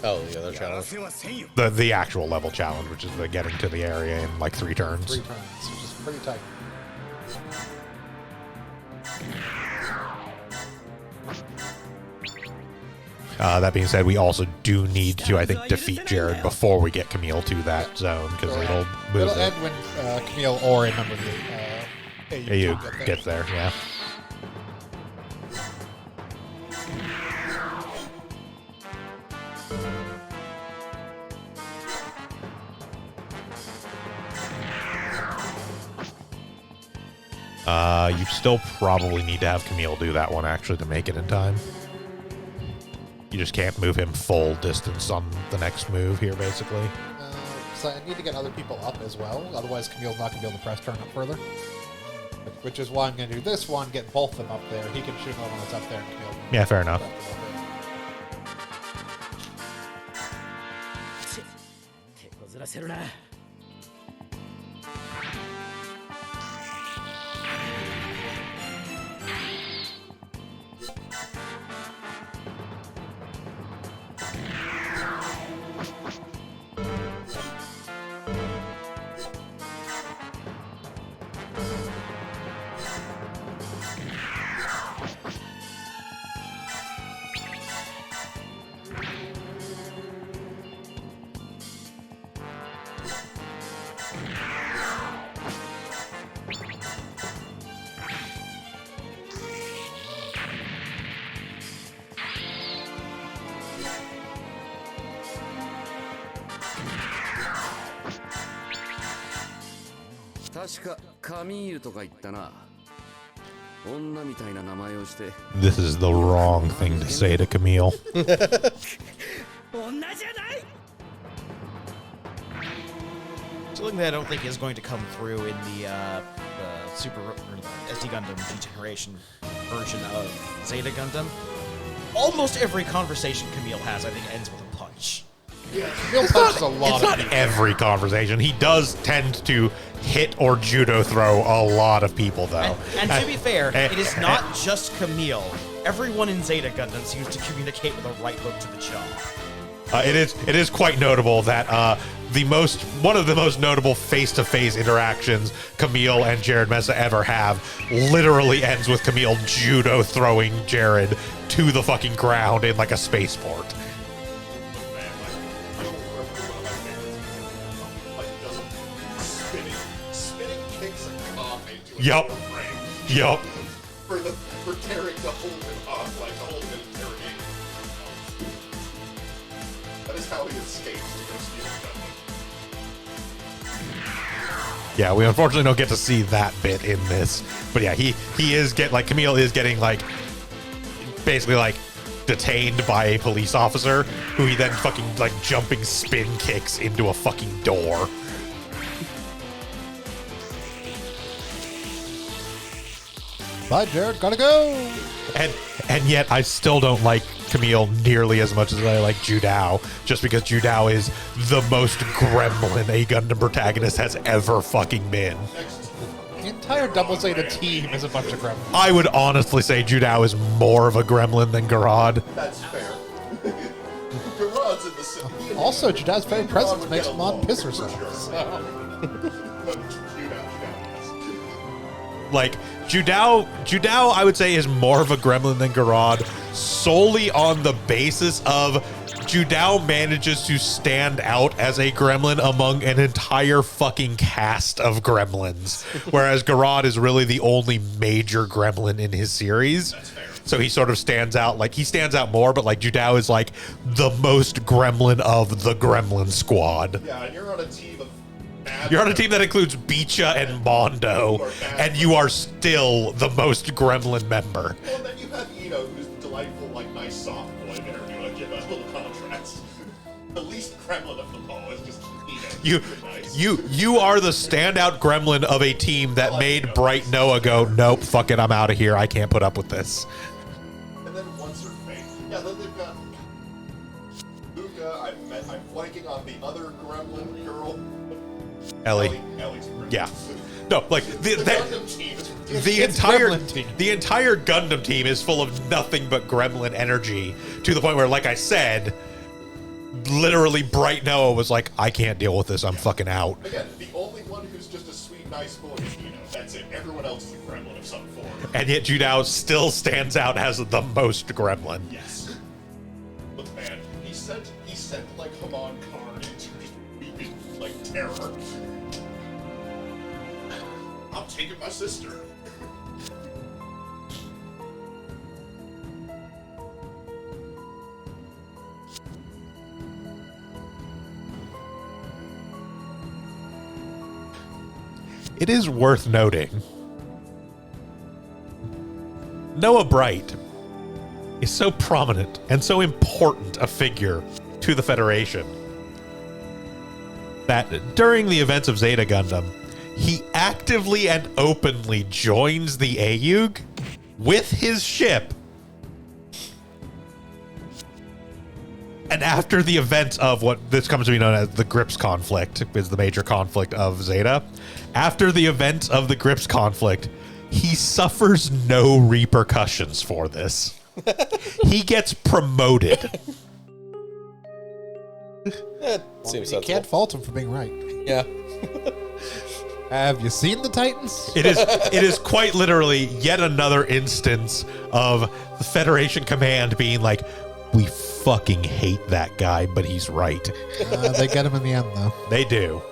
[SPEAKER 4] Oh, the other challenge.
[SPEAKER 1] The actual level challenge, which is the getting to the area in like 3 turns.
[SPEAKER 3] 3 turns, which is pretty tight.
[SPEAKER 1] That being said, we also do need to, I think, defeat Jared before we get Camille to that zone, because it'll move
[SPEAKER 3] It'll end when Camille or a member of the
[SPEAKER 1] AU gets there, yeah. You still probably need to have Camille do that one, actually, to make it in time. You just can't move him full distance on the next move here, basically.
[SPEAKER 3] So I need to get other people up as well. Otherwise, Camille's not going to be able to press turn up further. Which is why I'm going to do this one, get both of them up there. He can shoot another one that's up there, and Camille can
[SPEAKER 1] Yeah, fair enough.
[SPEAKER 9] 確かカミールとか言ったな。女みたいな名前をして。
[SPEAKER 1] This is the wrong thing to say to Camille.
[SPEAKER 6] 女じゃない。
[SPEAKER 2] Something that I don't think is going to come through in the Super or the SD Gundam G-Generation version of Zeta Gundam. Almost every conversation Camille has, I think, ends with a punch.
[SPEAKER 3] Camille punches a lot
[SPEAKER 1] It's
[SPEAKER 3] of
[SPEAKER 1] not
[SPEAKER 3] people.
[SPEAKER 1] every conversation. He does tend to hit or judo throw a lot of people, though.
[SPEAKER 2] And to be fair, it is not just Camille. Everyone in Zeta Gundam seems to communicate with a right hook to the jaw.
[SPEAKER 1] It is quite notable that one of the most notable face-to-face interactions Camille and Jared Mesa ever have literally ends with Camille judo throwing Jared to the fucking ground in like a spaceport.
[SPEAKER 8] Spinning kicks a cop into a
[SPEAKER 1] Yup.
[SPEAKER 8] frame.
[SPEAKER 1] Yup.
[SPEAKER 8] For tearing the whole thing off, like the whole interrogation. That is how he escapes to go steal the
[SPEAKER 1] Yeah, we unfortunately don't get to see that bit in this. But yeah, he is Camille is getting like basically like detained by a police officer who he then fucking like jumping spin kicks into a fucking door.
[SPEAKER 3] Bye, Jared. Gotta go.
[SPEAKER 1] And yet I still don't like Camille nearly as much as I like Judao, just because Judao is the most gremlin a Gundam protagonist has ever fucking been.
[SPEAKER 3] The entire Double Zeta team is a bunch of gremlins.
[SPEAKER 1] I would honestly say Judao is more of a gremlin than Garad.
[SPEAKER 8] That's fair. Garad's in the city.
[SPEAKER 3] Also, Juda's very presence makes Mon piss herself.
[SPEAKER 1] Like, Judao, I would say, is more of a gremlin than Garad, solely on the basis of Judao manages to stand out as a gremlin among an entire fucking cast of gremlins, whereas Garad is really the only major gremlin in his series. So he sort of stands out, like, he stands out more, but, like, Judao is, like, the most gremlin of the gremlin squad.
[SPEAKER 8] Yeah, and you're on a team of bad
[SPEAKER 1] You're on a team that includes Bicha and Mondo, and you are still the most gremlin member.
[SPEAKER 8] Well, and then you have Eno, who's the delightful, like, nice soft boy interview. I give a little contrast. The least gremlin of them all is just Eno.
[SPEAKER 1] You are the standout gremlin of a team that made Bright Noah go, nope, fuck it, I'm out of here. I can't put up with this.
[SPEAKER 8] And then what's her face? Yeah, then they've got Luca. I'm blanking on the other gremlin girl.
[SPEAKER 1] Ellie.
[SPEAKER 8] Ellie's great.
[SPEAKER 1] Yeah. No, like
[SPEAKER 8] The Gundam team is
[SPEAKER 1] the entire Gundam team is full of nothing but gremlin energy, to the point where, like I said, literally Bright Noah was like, I can't deal with this, I'm fucking out.
[SPEAKER 8] Again, the only one who's just a sweet, nice boy is Eno. That's it. Everyone else is a gremlin of some form.
[SPEAKER 1] And yet Judao still stands out as the most gremlin.
[SPEAKER 8] Yes. But man, he sent like Haman Karn into just weeping like terror. I'm taking my sister.
[SPEAKER 1] It is worth noting, Noah Bright is so prominent and so important a figure to the Federation that during the events of Zeta Gundam, he actively and openly joins the AUG with his ship. And after the events of what this comes to be known as the Grips conflict, is the major conflict of Zeta, after the events of the Grips conflict, he suffers no repercussions for this. He gets promoted.
[SPEAKER 4] That seems
[SPEAKER 3] You
[SPEAKER 4] sensible.
[SPEAKER 3] can't fault him for being right.
[SPEAKER 4] Yeah.
[SPEAKER 3] Have you seen the Titans?
[SPEAKER 1] It is quite literally yet another instance of the Federation command being like, we fucking hate that guy, but he's right.
[SPEAKER 3] They get him in the end, though.
[SPEAKER 1] They do.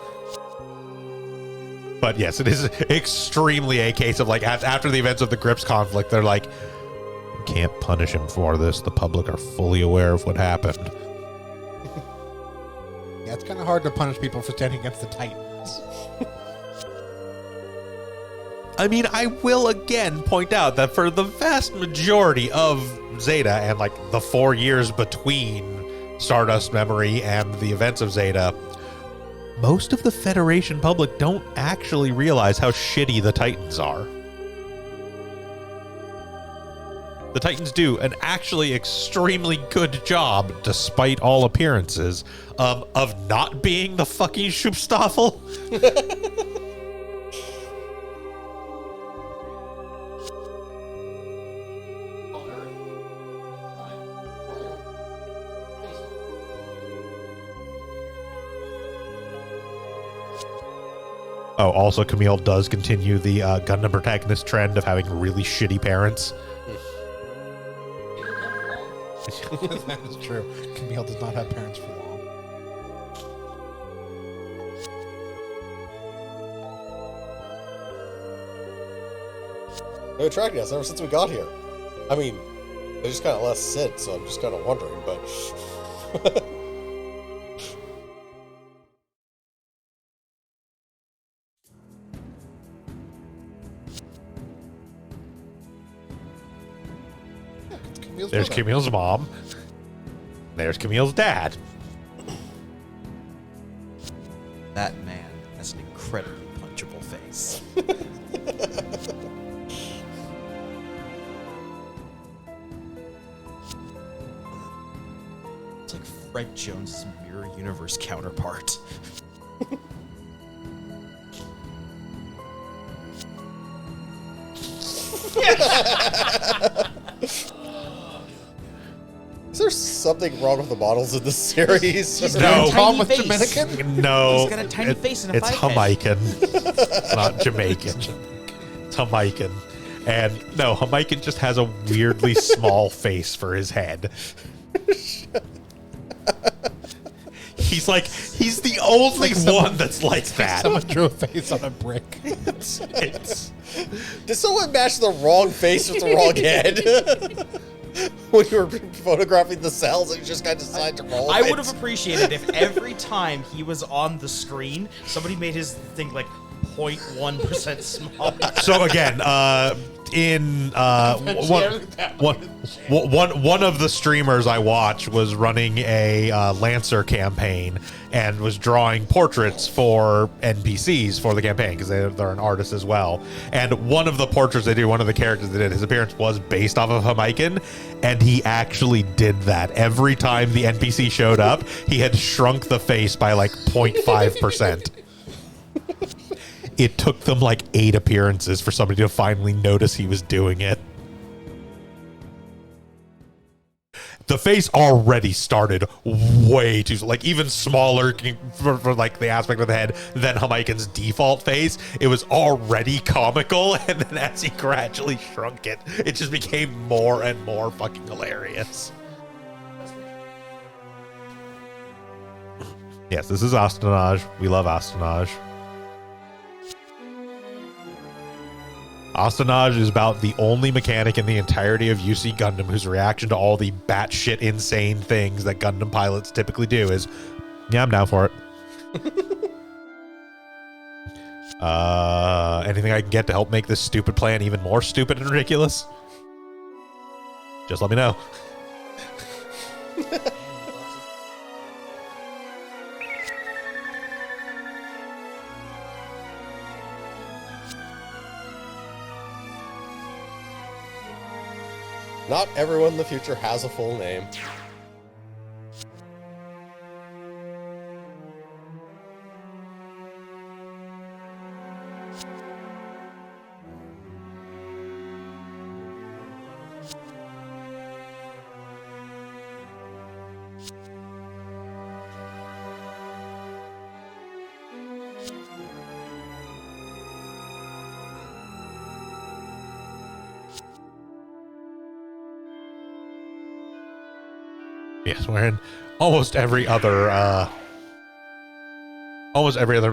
[SPEAKER 1] But yes, it is extremely a case of like after the events of the Grips conflict, they're like, we can't punish him for this. The public are fully aware of what happened.
[SPEAKER 3] Yeah, it's kind of hard to punish people for standing against the Titans.
[SPEAKER 1] I mean, I will again point out that for the vast majority of Zeta and like the 4 years between Stardust Memory and the events of Zeta, most of the Federation public don't actually realize how shitty the Titans are. The Titans do an actually extremely good job, despite all appearances, of not being the fucking Schubstaffel. Oh, also Camille does continue the Gundam protagonist trend of having really shitty parents.
[SPEAKER 3] That is true. Camille does not have parents for long.
[SPEAKER 4] They're tracking us ever since we got here. I mean, they just kind of let us sit, so I'm just kind of wondering, but...
[SPEAKER 1] There's Camille's mom. There's Camille's dad.
[SPEAKER 2] That man has an incredibly punchable face. It's like Fred Jones' Mirror Universe counterpart.
[SPEAKER 4] Is there something wrong with the models in this series?
[SPEAKER 2] He's
[SPEAKER 1] No.
[SPEAKER 2] got a
[SPEAKER 3] Tom
[SPEAKER 2] tiny
[SPEAKER 3] with
[SPEAKER 2] face.
[SPEAKER 3] Dominican?
[SPEAKER 1] No.
[SPEAKER 2] He's got a tiny face and a
[SPEAKER 1] It's
[SPEAKER 2] five
[SPEAKER 1] Jamaican. It's not Jamaican. It's Jamaican. And no, Jamaican just has a weirdly small face for his head. He's the only one that's like that.
[SPEAKER 3] Someone drew a face on a brick.
[SPEAKER 1] It's
[SPEAKER 4] Did someone match the wrong face with the wrong head? When you were photographing the cells and you just kind of decided to roll
[SPEAKER 2] I
[SPEAKER 4] it?
[SPEAKER 2] would have appreciated if every time he was on the screen, somebody made his thing like 0.1% smaller.
[SPEAKER 1] So again, in one of the streamers I watch was running a Lancer campaign and was drawing portraits for NPCs for the campaign because they're an artist as well. And one of the portraits they did, one of the characters they did, his appearance was based off of Jamaican, and he actually did that. Every time the NPC showed up, he had shrunk the face by like 0.5%. It took them like 8 appearances for somebody to finally notice he was doing it. The face already started way too, like even smaller for like the aspect of the head than Jamaican's default face. It was already comical, and then as he gradually shrunk it, it just became more and more fucking hilarious. Yes, this is Astanage. We love Astanage. Astanage is about the only mechanic in the entirety of UC Gundam whose reaction to all the batshit insane things that Gundam pilots typically do is, yeah, I'm down for it. Anything I can get to help make this stupid plan even more stupid and ridiculous? Just let me know.
[SPEAKER 4] Not everyone in the future has a full name.
[SPEAKER 1] Yes, we're in almost every other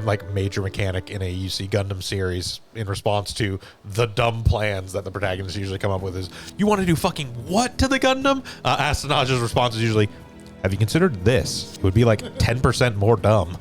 [SPEAKER 1] like major mechanic in a UC Gundam series in response to the dumb plans that the protagonists usually come up with is, you want to do fucking what to the Gundam? Astanage's response is usually, have you considered this? It would be like 10% more dumb.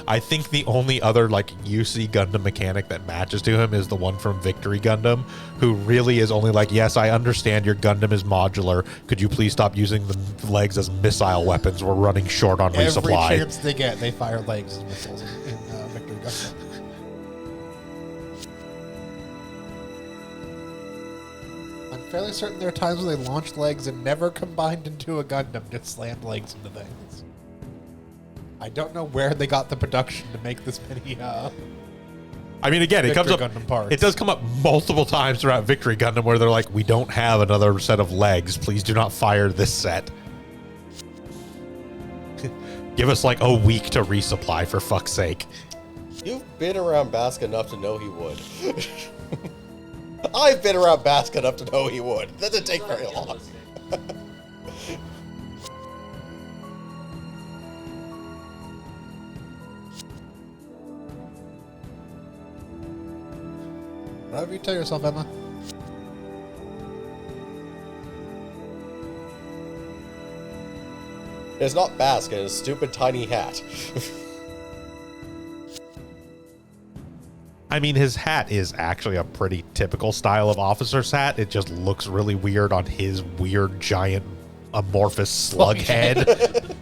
[SPEAKER 1] I think the only other like UC Gundam mechanic that matches to him is the one from Victory Gundam, who really is only like, yes, I understand your Gundam is modular. Could you please stop using the legs as missile weapons? We're running short on resupply.
[SPEAKER 3] Every chance they get, they fire legs as missiles in Victory Gundam. I'm fairly certain there are times when they launched legs and never combined into a Gundam, just slammed legs into things. I don't know where they got the production to make this many.
[SPEAKER 1] I mean, again, it comes up.
[SPEAKER 3] Gundam parts.
[SPEAKER 1] It does come up multiple times throughout Victory Gundam where they're like, "We don't have another set of legs. Please do not fire this set. Give us like a week to resupply, for fuck's sake."
[SPEAKER 4] You've been around Basque enough to know he would. I've been around Basque enough to know he would. That didn't take very long.
[SPEAKER 3] Whatever you tell yourself, Emma.
[SPEAKER 4] It's not Basque, it's a stupid tiny hat.
[SPEAKER 1] I mean, his hat is actually a pretty typical style of officer's hat. It just looks really weird on his weird, giant, amorphous slug head.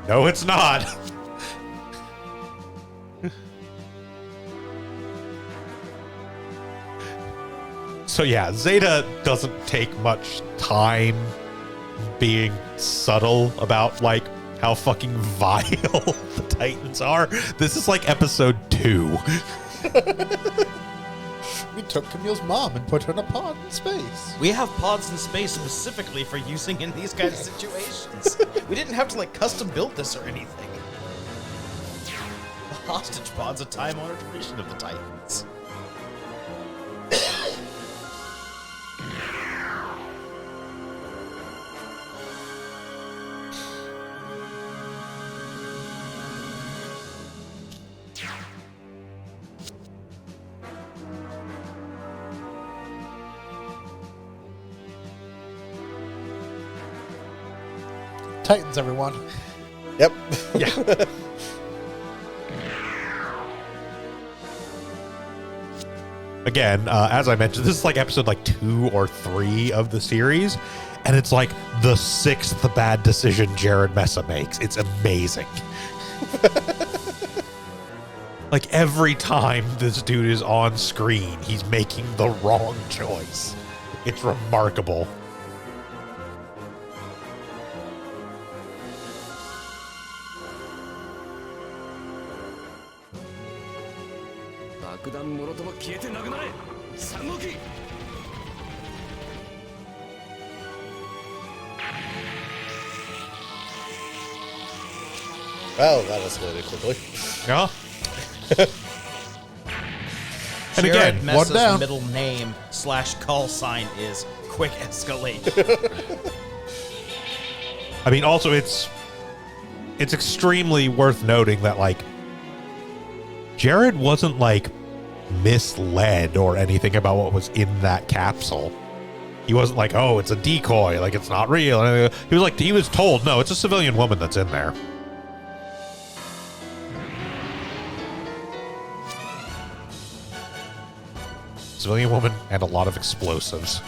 [SPEAKER 1] No, it's not. So yeah, Zeta doesn't take much time being subtle about like how fucking vile the Titans are. This is like episode 2.
[SPEAKER 3] We took Camille's mom and put her in a pod in space.
[SPEAKER 2] We have pods in space specifically for using in these kinds of situations. We didn't have to like custom build this or anything. The hostage pod's a time-honored tradition of the Titans.
[SPEAKER 3] Titans, everyone.
[SPEAKER 4] Yep.
[SPEAKER 1] Yeah. Again, as I mentioned, this is like episode like 2 or 3 of the series, and it's like the 6th bad decision Jared Mesa makes. It's amazing. Like every time this dude is on screen, he's making the wrong choice. It's remarkable.
[SPEAKER 4] Well, that escalated quickly.
[SPEAKER 1] Yeah. And
[SPEAKER 2] Jared
[SPEAKER 1] again,
[SPEAKER 2] Mesa's
[SPEAKER 3] one down.
[SPEAKER 2] middle name / call sign is Quick Escalation.
[SPEAKER 1] I mean, also it's extremely worth noting that like Jared wasn't like misled or anything about what was in that capsule. He wasn't like, oh, it's a decoy, like it's not real. He was told, no, it's a civilian woman that's in there. Civilian woman and a lot of explosives.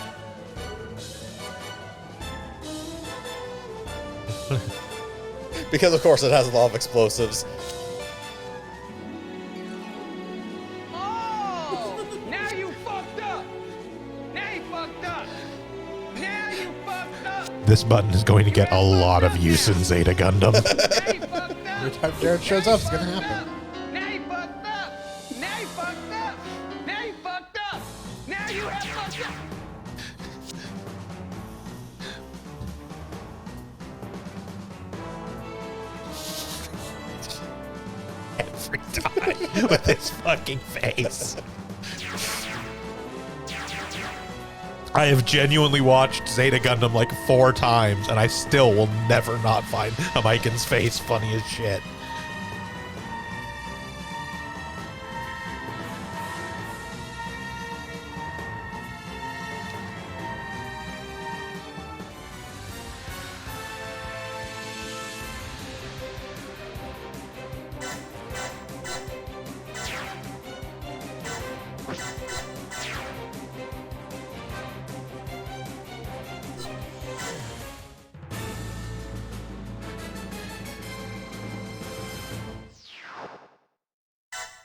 [SPEAKER 4] Because, of course, it has a lot of explosives.
[SPEAKER 10] Oh! Now you fucked up! Now you fucked up! Now you fucked up!
[SPEAKER 1] This button is going to get a lot of use in Zeta Gundam.
[SPEAKER 10] Now you fucked up!
[SPEAKER 3] Every time Jared shows up, it's gonna happen.
[SPEAKER 10] Now you fucked up! Now you fucked up! Now you fucked up! Now you have fucked up!
[SPEAKER 1] every time with his fucking face. I have genuinely watched Zeta Gundam like 4 times, and I still will never not find Hamaiken's face funny as shit.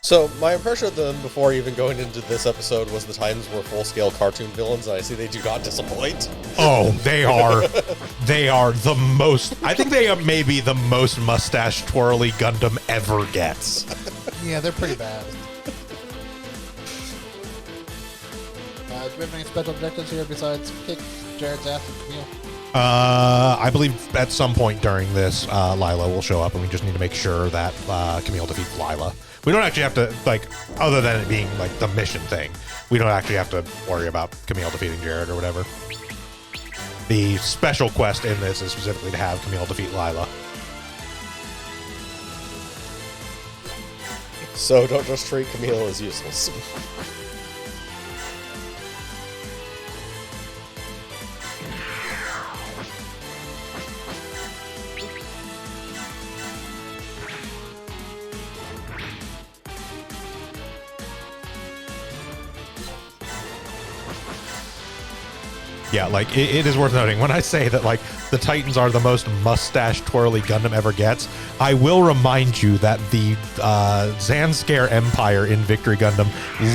[SPEAKER 4] So, my impression of them before even going into this episode was the Titans were full-scale cartoon villains, and I see they do not disappoint.
[SPEAKER 1] Oh, they are the most, I think they are maybe the most mustache twirly Gundam ever gets.
[SPEAKER 3] Yeah, they're pretty bad. Do we have any special objectives here besides kick Jared's ass and Camille?
[SPEAKER 1] I believe at some point during this, Lila will show up, and we just need to make sure that Camille defeats Lila. We don't actually have to, like, other than it being, like, the mission thing, we don't actually have to worry about Camille defeating Jared or whatever. The special quest in this is specifically to have Camille defeat Lila.
[SPEAKER 4] So, don't just treat Camille as useless.
[SPEAKER 1] Yeah, like, it is worth noting, when I say that, like, the Titans are the most mustache twirly Gundam ever gets, I will remind you that the Zanskare Empire in Victory Gundam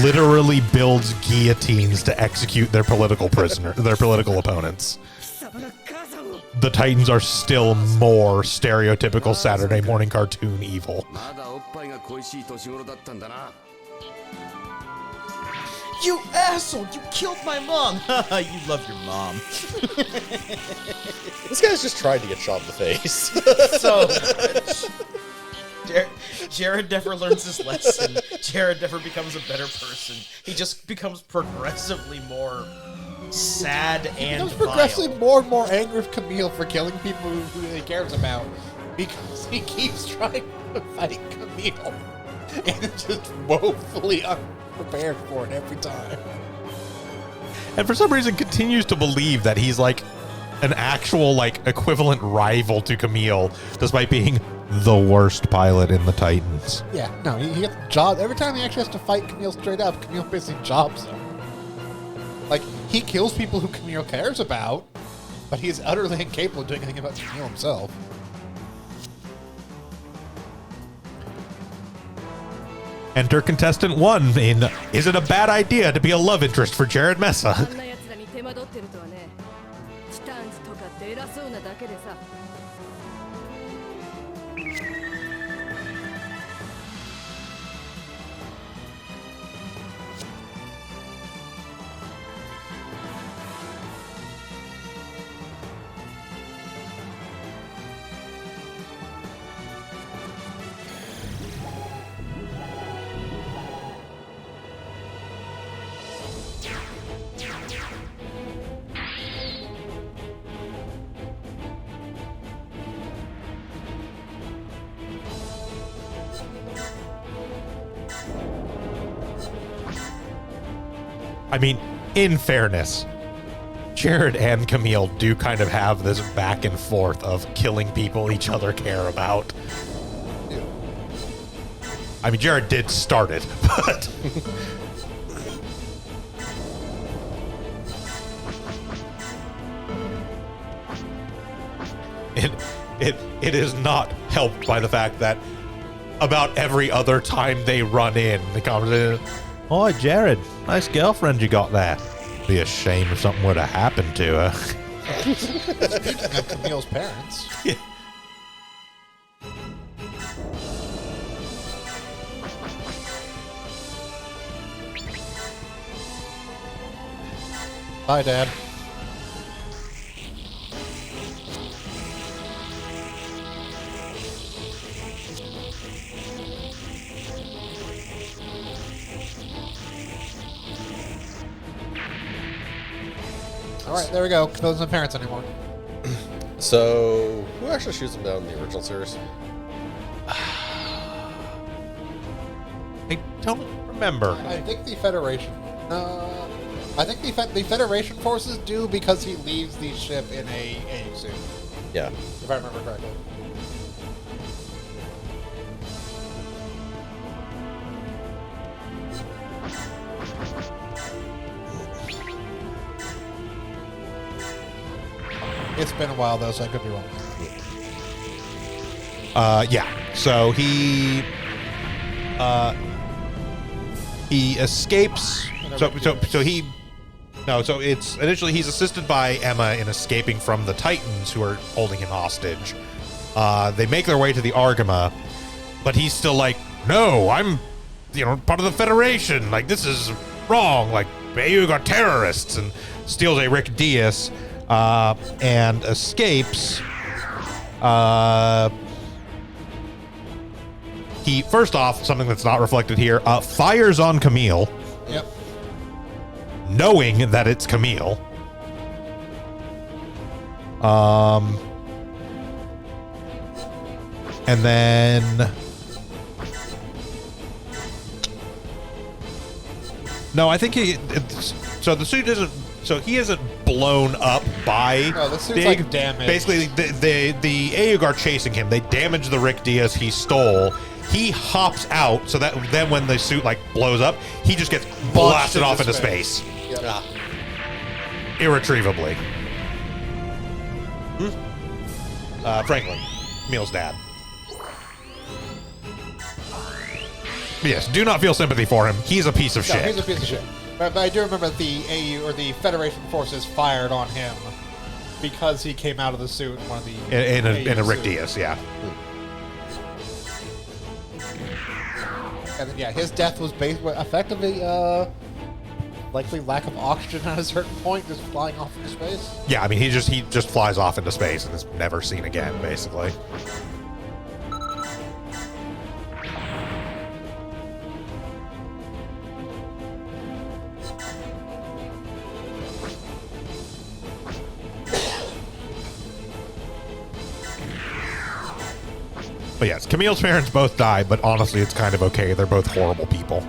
[SPEAKER 1] literally builds guillotines to execute their political opponents. The Titans are still more stereotypical Saturday morning cartoon evil.
[SPEAKER 2] You asshole! You killed my mom! You love your mom.
[SPEAKER 4] This guy's just trying to get shot in the face.
[SPEAKER 2] So Jared never learns his lesson. Jared never becomes a better person. He just becomes progressively more sad and
[SPEAKER 3] He becomes progressively more and more angry with Camille for killing people who he cares about because he keeps trying to fight Camille and it's just woefully unprepared for it every time.
[SPEAKER 1] And for some reason continues to believe that he's like an actual like equivalent rival to Camille, despite being the worst pilot in the Titans.
[SPEAKER 3] Yeah, no, he gets job every time he actually has to fight Camille straight up. Camille basically jobs him. Like, he kills people who Camille cares about, but he is utterly incapable of doing anything about Camille himself.
[SPEAKER 1] Enter contestant 1 in Is It a Bad Idea to Be a Love Interest for Jared Mesa? I mean, in fairness, Jared and Camille do kind of have this back and forth of killing people each other care about. I mean, Jared did start it, but... It is not helped by the fact that about every other time they run in, the conversation, "Oh, Jared, nice girlfriend you got there." Be a shame if something would have happened to her.
[SPEAKER 3] Speaking of Camille's parents.
[SPEAKER 1] Yeah.
[SPEAKER 3] Bye, Dad. All right, there we go. Those aren't parents anymore.
[SPEAKER 4] So, who actually shoots him down in the original series?
[SPEAKER 1] I don't remember.
[SPEAKER 3] I think the Federation. I think the Federation forces do because he leaves the ship in a suit.
[SPEAKER 4] Yeah.
[SPEAKER 3] If I remember correctly. It's been a while though, so I could be wrong.
[SPEAKER 1] Yeah. So he escapes. So it's initially he's assisted by Emma in escaping from the Titans who are holding him hostage. They make their way to the Argama, but he's still like, no, I'm, part of the Federation. Like, this is wrong. Like, you got terrorists, and steals a Rick Diaz and escapes. He, first off, something that's not reflected here, fires on Camille.
[SPEAKER 3] Yep.
[SPEAKER 1] Knowing that it's Camille. And then... No, I think so the suit isn't... So he isn't blown up by...
[SPEAKER 3] No, the suit's like damaged.
[SPEAKER 1] Basically, the AUG are chasing him. They damage the Rick Diaz he stole. He hops out, so that then when the suit blows up, he just gets blasted off into space.
[SPEAKER 3] Yep.
[SPEAKER 4] Ah.
[SPEAKER 1] Irretrievably. Franklin, Camille's dad. Yes, do not feel sympathy for him. He's a piece of shit.
[SPEAKER 3] He's a piece of shit. But I do remember the AU or the Federation forces fired on him because he came out of the suit in one of the
[SPEAKER 1] in a Rick Diaz, yeah.
[SPEAKER 3] And then, yeah, his death was effectively likely lack of oxygen at a certain point, just flying off into space.
[SPEAKER 1] Yeah, I mean he just flies off into space and is never seen again, basically. But yes, Camille's parents both died, but honestly, it's kind of okay. They're both horrible people.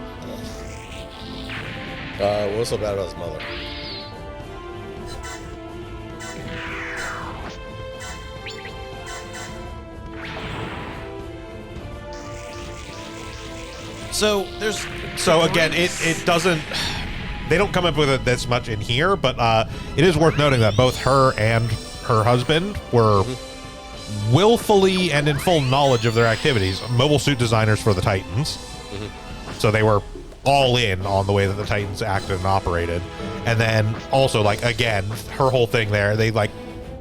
[SPEAKER 4] What was so bad about his mother?
[SPEAKER 2] So there's...
[SPEAKER 1] So again, it doesn't... They don't come up with it this much in here, but it is worth noting that both her and her husband were willfully and in full knowledge of their activities mobile suit designers for the Titans. So they were all in on the way that the Titans acted and operated. And then also, again, her whole thing there, they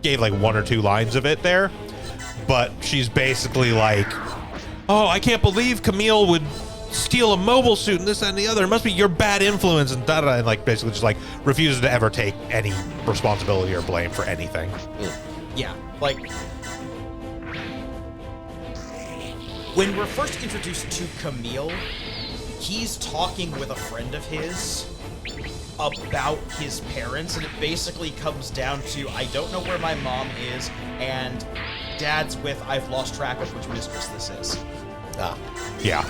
[SPEAKER 1] gave one or two lines of it there, but she's basically like, oh, I can't believe Camille would steal a mobile suit and this, that, and the other. It must be your bad influence and da-da, and basically just refuses to ever take any responsibility or blame for anything.
[SPEAKER 2] Yeah, when we're first introduced to Camille, he's talking with a friend of his about his parents, and it basically comes down to, I don't know where my mom is, and Dad's with, I've lost track of which mistress this is.
[SPEAKER 1] Yeah.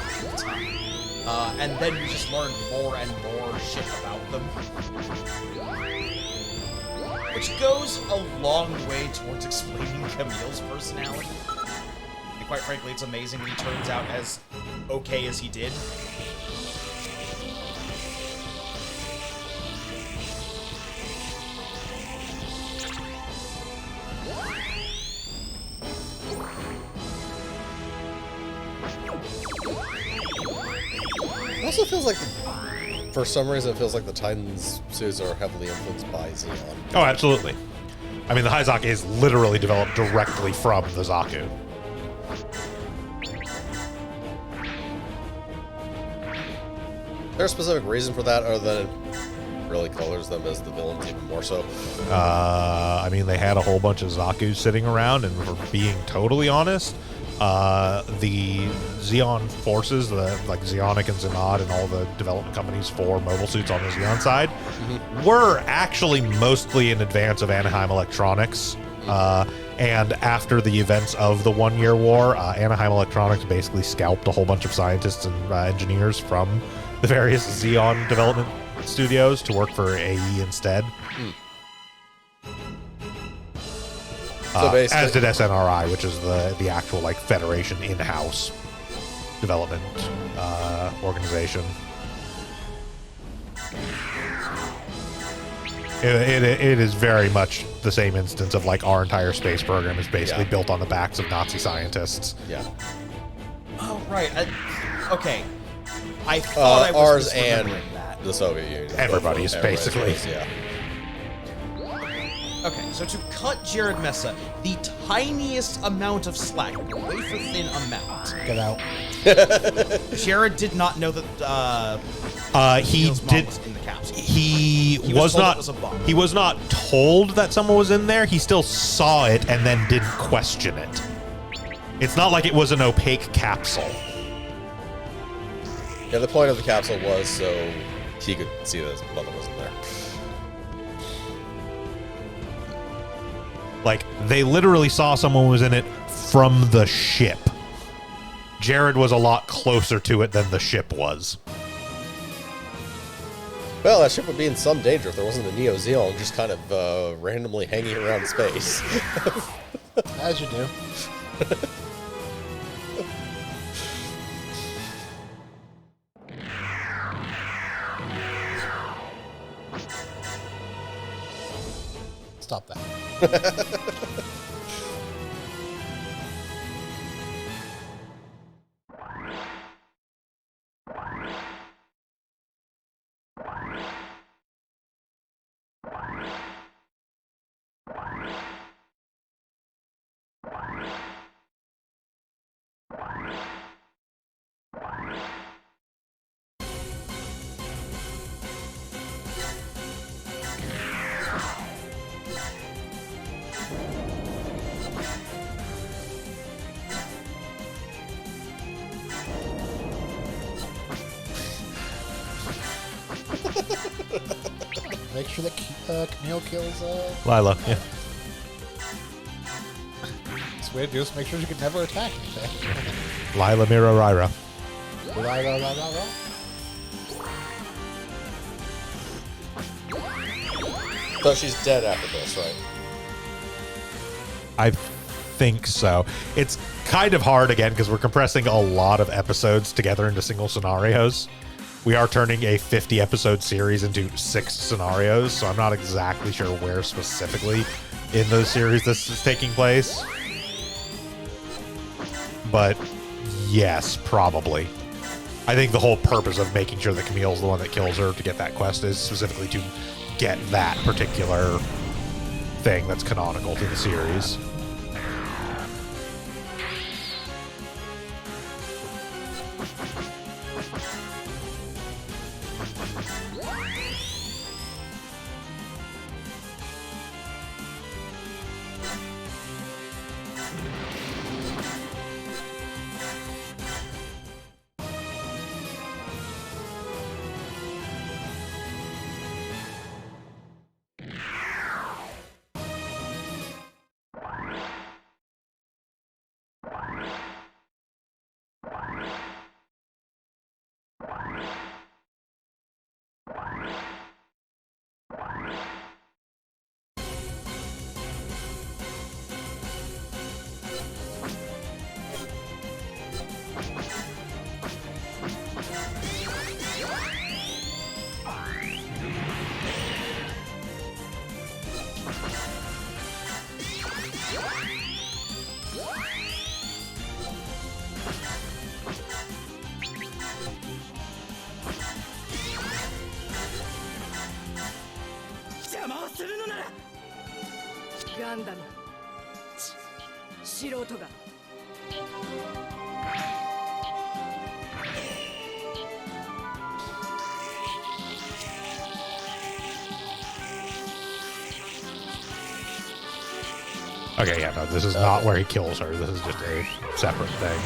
[SPEAKER 2] And then we just learn more and more shit about them. Which goes a long way towards explaining Camille's personality. And quite frankly, it's amazing that he turns out as okay as he did.
[SPEAKER 4] It also feels like, for some reason, it feels like the Titans suits are heavily influenced by Xeon.
[SPEAKER 1] Oh, absolutely. I mean, the Hyzak is literally developed directly from the Zaku.
[SPEAKER 4] Is there a specific reason for that, other than it really colors them as the villains even more so?
[SPEAKER 1] I mean, they had a whole bunch of Zakus sitting around, and for being totally honest, the Xeon forces, like Xeonic and Xenod and all the development companies for mobile suits on the Xeon side, were actually mostly in advance of Anaheim Electronics. And after the events of the 1 Year War, Anaheim Electronics basically scalped a whole bunch of scientists and engineers from the various Xeon development studios to work for AE instead.
[SPEAKER 4] So basically,
[SPEAKER 1] as did SNRI, which is the actual like Federation in-house development organization. It is very much the same instance of like our entire space program is basically built on the backs of Nazi scientists.
[SPEAKER 4] Yeah.
[SPEAKER 2] Oh, right. Okay. I thought I was
[SPEAKER 4] ours and
[SPEAKER 2] misremembering that.
[SPEAKER 4] the Soviet Union.
[SPEAKER 1] Everybody's basically.
[SPEAKER 4] Yeah.
[SPEAKER 2] Okay, so to cut Jared Mesa the tiniest amount of slack, wafer thin amount.
[SPEAKER 3] Get out.
[SPEAKER 2] Jared did not know that
[SPEAKER 1] He
[SPEAKER 2] Neil's mom
[SPEAKER 1] did.
[SPEAKER 2] was in the capsule.
[SPEAKER 1] He
[SPEAKER 2] was
[SPEAKER 1] was
[SPEAKER 2] told
[SPEAKER 1] not.
[SPEAKER 2] it was a bomb.
[SPEAKER 1] He was not told that someone was in there. He still saw it and then didn't question it. It's not like it was an opaque capsule.
[SPEAKER 4] Yeah, the point of the capsule was so he could see that his mother wasn't there.
[SPEAKER 1] Like, they literally saw someone was in it from the ship. Jared was a lot closer to it than the ship was.
[SPEAKER 4] Well, that ship would be in some danger if there wasn't a Neo Zeon just kind of randomly hanging around space.
[SPEAKER 3] As you do. Stop that. Make sure that Camille kills
[SPEAKER 1] Lila, yeah.
[SPEAKER 3] This way to do is make sure she can never attack anything.
[SPEAKER 1] Lila Mira Ryra.
[SPEAKER 4] So she's dead after this, right?
[SPEAKER 1] I think so. It's kind of hard, again, because we're compressing a lot of episodes together into single scenarios. We are turning a 50-episode series into 6 scenarios, so I'm not exactly sure where specifically in the series this is taking place. But yes, probably. I think the whole purpose of making sure that Camille's the one that kills her to get that quest is specifically to get that particular thing that's canonical to the series.
[SPEAKER 5] Gundam 素人が
[SPEAKER 1] Okay, yeah, no, this is not where he kills her. This is just a separate thing.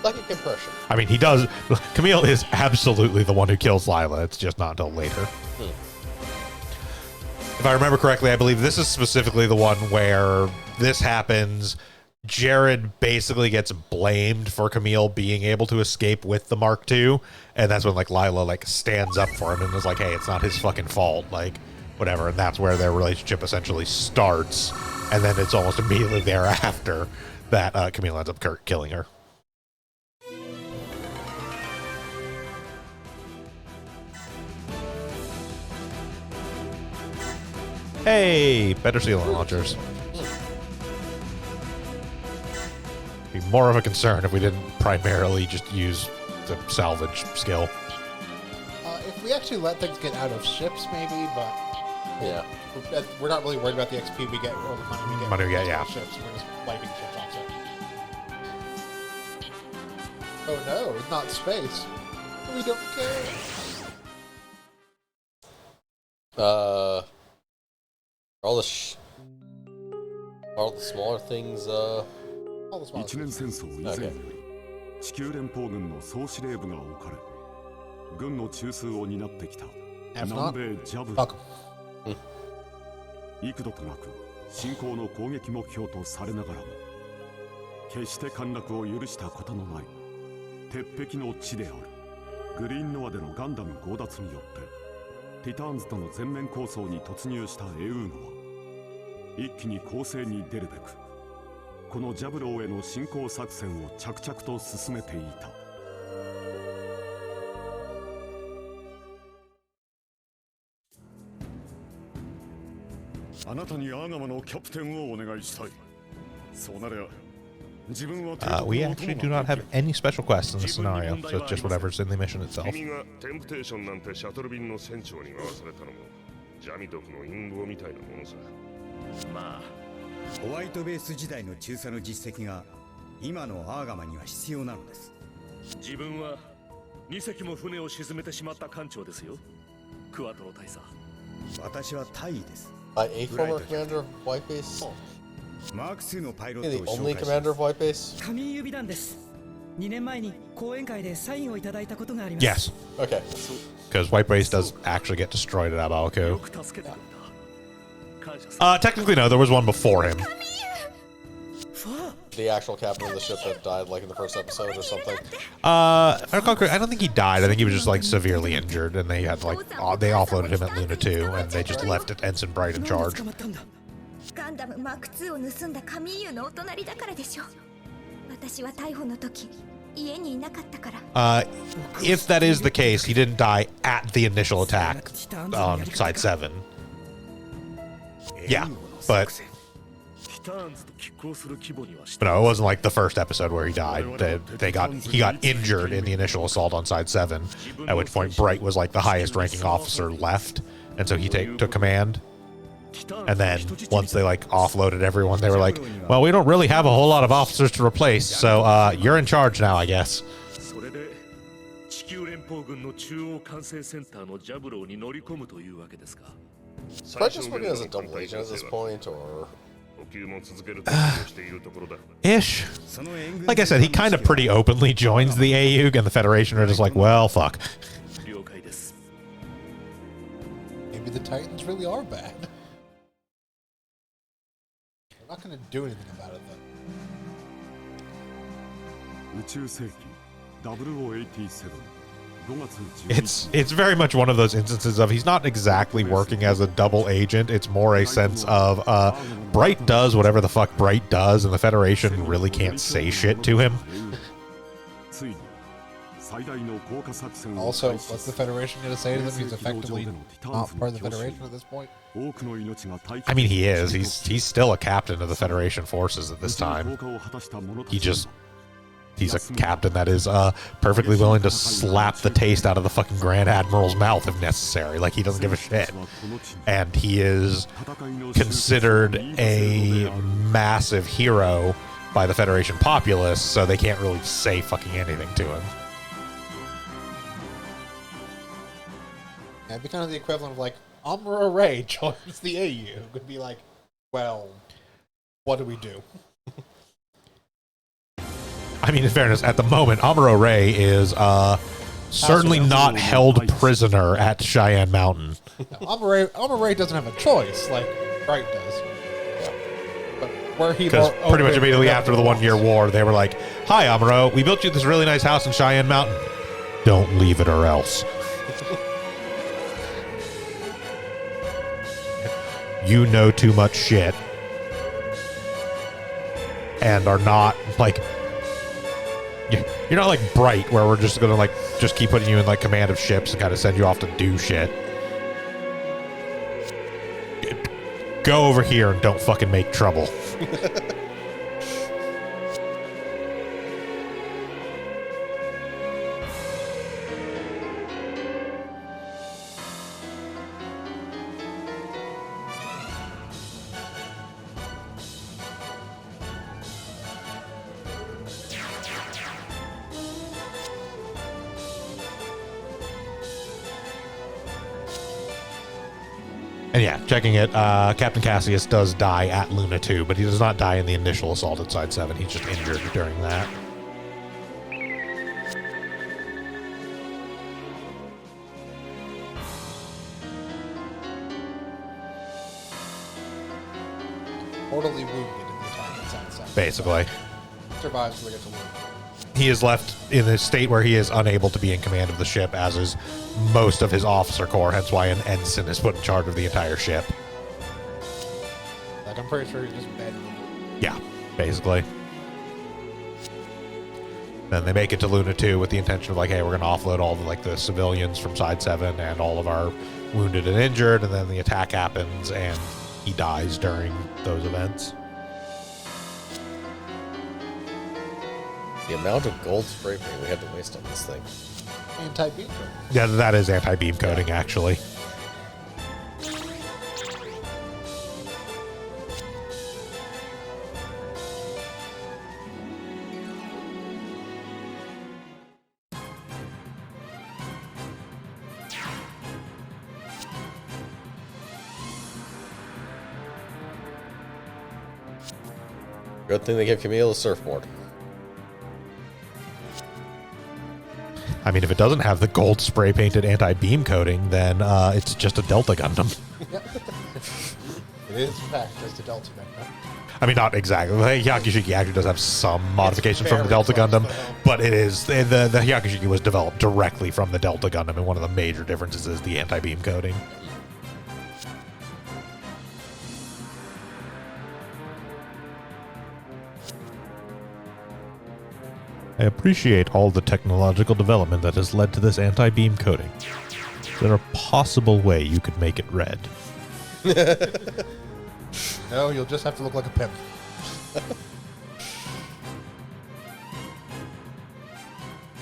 [SPEAKER 4] Like a compression.
[SPEAKER 1] I mean, he does. Camille is absolutely the one who kills Lila. It's just not until later. If I remember correctly, I believe this is specifically the one where this happens. Jared basically gets blamed for Camille being able to escape with the Mark II, and that's when like Lila like stands up for him and is like, "Hey, it's not his fucking fault," like whatever. And that's where their relationship essentially starts, and then it's almost immediately thereafter that Camille ends up killing her. Hey, better sealant launchers. Be more of a concern if we didn't primarily just use the salvage skill.
[SPEAKER 3] If we actually let things get out of ships, maybe, but
[SPEAKER 4] Yeah.
[SPEAKER 3] we're not really worried about the XP we get or the money we get.
[SPEAKER 1] Money we get,
[SPEAKER 3] from
[SPEAKER 1] yeah.
[SPEAKER 3] Ships. We're just wiping ships off. Oh no, it's not space. We don't care.
[SPEAKER 4] All the smaller things,
[SPEAKER 3] All the small
[SPEAKER 7] 一年戦争以前より地球連邦軍の総司令部が置かれ軍の中枢を担ってきた
[SPEAKER 3] If
[SPEAKER 7] 南
[SPEAKER 3] not,
[SPEAKER 7] 米ジャブ
[SPEAKER 3] fuck 'em.
[SPEAKER 7] 幾度となく侵攻の攻撃目標とされながらも決して陥落を許したことのない鉄壁の地であるグリーンノアでのガンダム強奪によってティターンズとの全面抗争に突入したエウーゴは一気に攻勢に出るべくこのジャブローへの侵攻作戦を着々と進めていた。あなたにアーガマのキャプテンをお願いしたい。そうなりゃ自分は
[SPEAKER 1] We actually do not have any special quests in this scenario, so it's just whatever's in the mission itself.
[SPEAKER 11] 君がテンプテーションなんてシャトル便の船長に回されたのもジャミドクの陰謀みたいなものさ。
[SPEAKER 12] まあホワイトベース時代の中佐の実績が今のアーガマには必要なのです。
[SPEAKER 13] 自分は2隻も船を沈めてしまった艦長ですよ。クワトロ大佐。
[SPEAKER 12] 私は大尉です。
[SPEAKER 4] By a former commander of White Base?
[SPEAKER 12] マーク2のパイロッ
[SPEAKER 4] The
[SPEAKER 12] トを紹
[SPEAKER 4] only
[SPEAKER 12] 介し
[SPEAKER 4] commander
[SPEAKER 12] ま
[SPEAKER 4] of White Base?
[SPEAKER 14] 神指団です。2年前に講演会でサインをいただいたことがあります。
[SPEAKER 1] Yes.
[SPEAKER 4] Okay.
[SPEAKER 1] Because White Base does actually get destroyed at Abaoku. Technically, no. There was one before him.
[SPEAKER 4] The actual captain of the ship that died, like in the first episode or something.
[SPEAKER 1] If I recall correctly, I don't think he died. I think he was just like severely injured, and they had like they offloaded him at Luna 2, and they just left Ensign Bright in charge.
[SPEAKER 5] ガンダムマーク2を盗んだカミーユのお隣だからでしょう。私は逮捕の時家にいなかったから。
[SPEAKER 1] If that is the case, he didn't die at the initial attack on Side 7. Yeah, but no, it wasn't like the first episode where he died. He got injured in the initial assault on Side 7, at which point Bright was like the highest ranking officer left, and so he took command. And then once they like offloaded everyone, they were like, well, we don't really have a whole lot of officers to replace, so you're in charge now, I guess.
[SPEAKER 4] Bright just working as a double agent at this point, or...
[SPEAKER 1] Ish. Like I said, he kind of pretty openly joins the AUG, and the Federation are just like, well, fuck.
[SPEAKER 3] Maybe the Titans really are bad. I'm not going to do anything about it then.
[SPEAKER 7] 宇宙世紀0087
[SPEAKER 1] It's very much one of those instances of he's not exactly working as a double agent. It's more a sense of Bright does whatever the fuck Bright does, and the Federation really can't say shit to him.
[SPEAKER 3] Also, what's the Federation going to say to them? He's effectively not part of the Federation at this point.
[SPEAKER 1] I mean, he is. He's still a captain of the Federation forces at this time. He's a captain that is perfectly willing to slap the taste out of the fucking Grand Admiral's mouth if necessary. Like, he doesn't give a shit. And he is considered a massive hero by the Federation populace, so they can't really say fucking anything to him.
[SPEAKER 3] Yeah, it'd be kind of the equivalent of, like, Amuro Ray joins the AU, could be like, well, what do we do?
[SPEAKER 1] I mean, in fairness, at the moment, Amuro Ray is certainly not held prisoner at Cheyenne Mountain.
[SPEAKER 3] Amuro Ray doesn't have a choice, like Bright does. Yeah. But where he
[SPEAKER 1] Because pretty much immediately after the 1 year war, they were like, "Hi, Amuro, we built you this really nice house in Cheyenne Mountain. Don't leave it or else." You know too much shit. And are not, like... You're not like Bright, where we're just gonna just keep putting you in like command of ships and kind of send you off to do shit. Go over here and don't fucking make trouble. And yeah, checking it, Captain Cassius does die at Luna 2, but he does not die in the initial assault at Side 7. He's just injured during that.
[SPEAKER 3] Mortally wounded in the attack at Side 7.
[SPEAKER 1] Basically.
[SPEAKER 3] Survives till they get to Luna.
[SPEAKER 1] He is left in a state where he is unable to be in command of the ship, as is most of his officer corps, hence why an ensign is put in charge of the entire ship.
[SPEAKER 3] Like, I'm pretty sure he's just bad.
[SPEAKER 1] Yeah, basically. Then they make it to Luna 2 with the intention of like, hey, we're going to offload all the civilians from Side 7 and all of our wounded and injured, and then the attack happens and he dies during those events.
[SPEAKER 4] The amount of gold spray paint we had to waste on this thing.
[SPEAKER 3] Anti-beam coating.
[SPEAKER 1] Yeah, that is anti-beam coating, actually.
[SPEAKER 4] Good thing they gave Camille a surfboard.
[SPEAKER 1] I mean, if it doesn't have the gold spray painted anti-beam coating, then it's just a Delta Gundam.
[SPEAKER 3] It is, in fact, just a Delta Gundam.
[SPEAKER 1] I mean, not exactly. The Hyakushiki actually does have some modifications from the Delta Gundam, but it is the Hyakushiki was developed directly from the Delta Gundam, and one of the major differences is the anti-beam coating. I appreciate all the technological development that has led to this anti-beam coating. Is there a possible way you could make it red?
[SPEAKER 3] No, you'll just have to look like a pimp.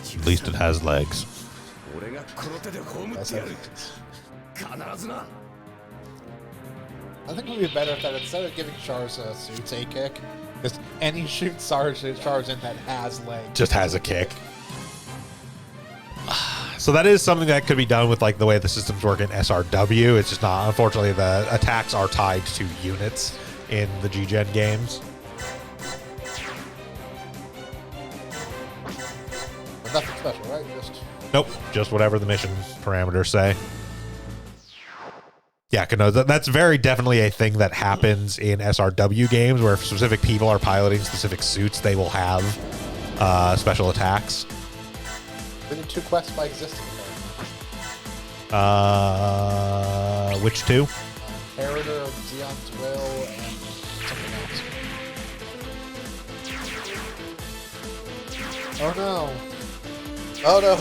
[SPEAKER 1] At least it has legs.
[SPEAKER 3] I think it would be better if that instead of giving Char's suits a kick, just any shoot Char's in that has legs.
[SPEAKER 1] Just has a kick. So that is something that could be done with the way the systems work in SRW. It's just not. Unfortunately, the attacks are tied to units in the G-Gen games.
[SPEAKER 3] But nothing special, right?
[SPEAKER 1] Nope. Just whatever the mission parameters say. Yeah, no, that's very definitely a thing that happens in SRW games, where if specific people are piloting specific suits, they will have special attacks.
[SPEAKER 3] We did 2 quests by existing
[SPEAKER 1] Which 2?
[SPEAKER 3] Inheritor of Zeon's Will and something else. Oh no.
[SPEAKER 4] Oh no.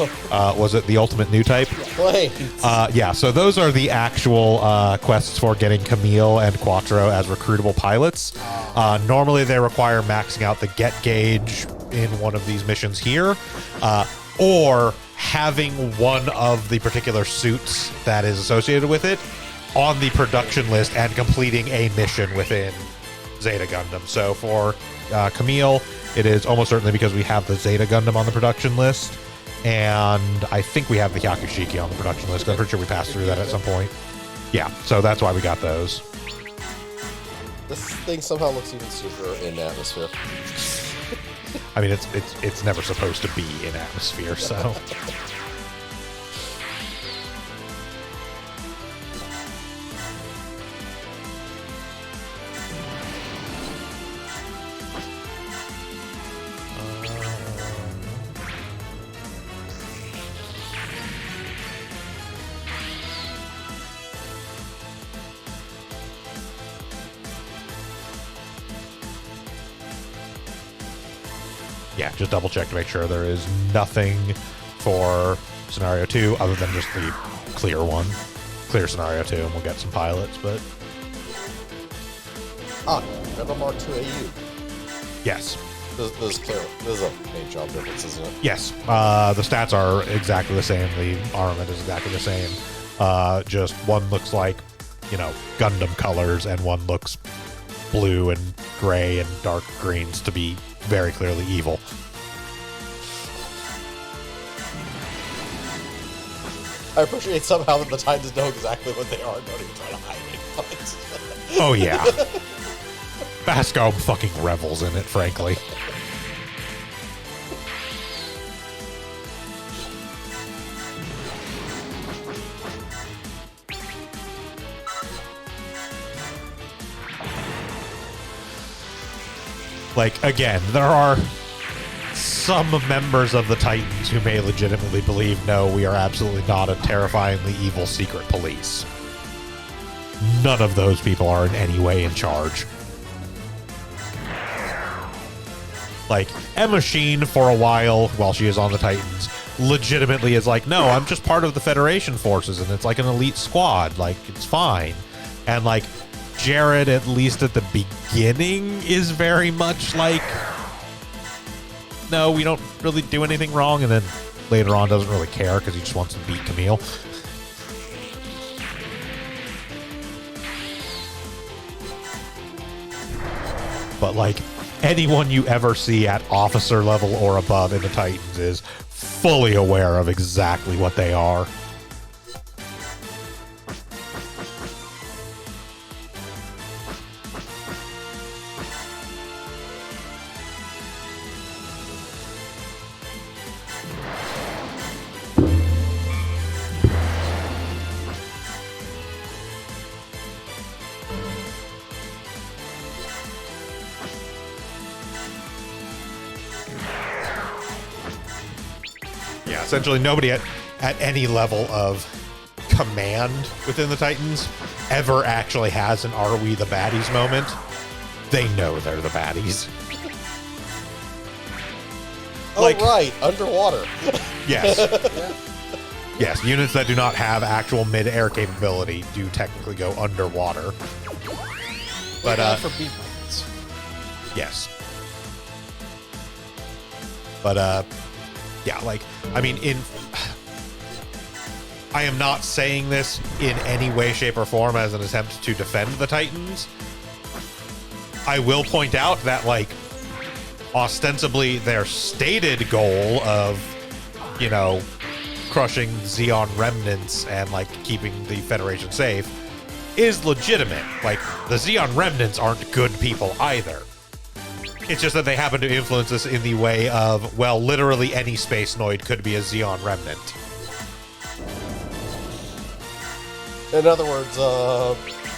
[SPEAKER 1] Was it the ultimate new type?
[SPEAKER 4] Planes.
[SPEAKER 1] Yeah, so those are the actual quests for getting Camille and Quattro as recruitable pilots. Normally they require maxing out the get gauge in one of these missions here, or having one of the particular suits that is associated with it on the production list and completing a mission within Zeta Gundam. So for Camille, it is almost certainly because we have the Zeta Gundam on the production list. And I think we have the Hyakushiki on the production list. I'm pretty sure we passed through that at some point. Yeah, so that's why we got those.
[SPEAKER 4] This thing somehow looks even super in atmosphere.
[SPEAKER 1] I mean, it's never supposed to be in atmosphere, so. Yeah, just double check to make sure there is nothing for scenario 2 other than just the clear one. Clear scenario 2, and we'll get some pilots, but...
[SPEAKER 4] Gundam Mark 2 AU.
[SPEAKER 1] Yes.
[SPEAKER 4] This is clear. This is a paint job difference, isn't it?
[SPEAKER 1] Yes. The stats are exactly the same. The armament is exactly the same. Just one looks like, Gundam colors, and one looks blue and gray and dark greens to be very clearly evil.
[SPEAKER 4] I appreciate somehow that the Titans know exactly what they are and don't even try to hide it.
[SPEAKER 1] Oh, yeah. Bascom fucking revels in it, frankly. Like, again, there are some members of the Titans who may legitimately believe, no, we are absolutely not a terrifyingly evil secret police. None of those people are in any way in charge. Like, Emma Sheen, for a while she is on the Titans, legitimately is like, no, I'm just part of the Federation forces, and it's like an elite squad. Like, it's fine. And, like, Jared, at least at the beginning, is very much like, no, we don't really do anything wrong, and then later on doesn't really care because he just wants to beat Camille. But, like, anyone you ever see at officer level or above in the Titans is fully aware of exactly what they are. Yeah, essentially nobody at any level of command within the Titans ever actually has an "Are we the baddies" moment. They know they're the baddies.
[SPEAKER 4] Oh, like, right, underwater.
[SPEAKER 1] Yes. Yes, units that do not have actual mid-air capability do technically go underwater. But
[SPEAKER 4] for beat buttons.
[SPEAKER 1] Yes. But yeah, like, I mean, I am not saying this in any way, shape, or form as an attempt to defend the Titans. I will point out that, like, ostensibly their stated goal of, crushing Zeon remnants and, like, keeping the Federation safe is legitimate. Like, the Zeon remnants aren't good people either. It's just that they happen to influence us in the way of, well, literally any space noid could be a Zeon remnant.
[SPEAKER 4] In other words,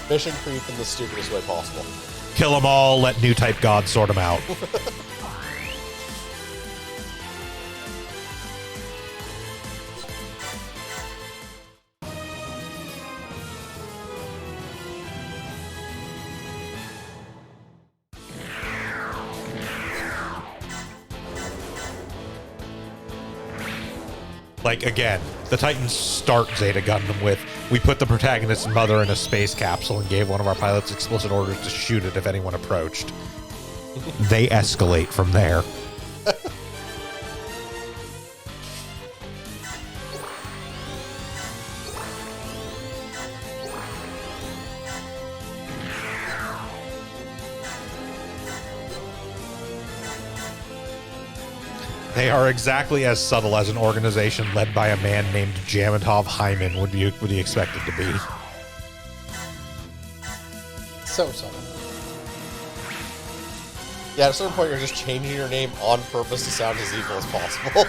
[SPEAKER 4] mission creep in the stupidest way possible.
[SPEAKER 1] Kill them all, let new type gods sort them out. Like, again, the Titans start Zeta Gundam with, we put the protagonist's mother in a space capsule and gave one of our pilots explicit orders to shoot it if anyone approached. They escalate from there. They are exactly as subtle as an organization led by a man named Jamitov Hyman would you expect it to be.
[SPEAKER 3] So subtle.
[SPEAKER 4] Yeah, at a certain point, you're just changing your name on purpose to sound as evil as possible.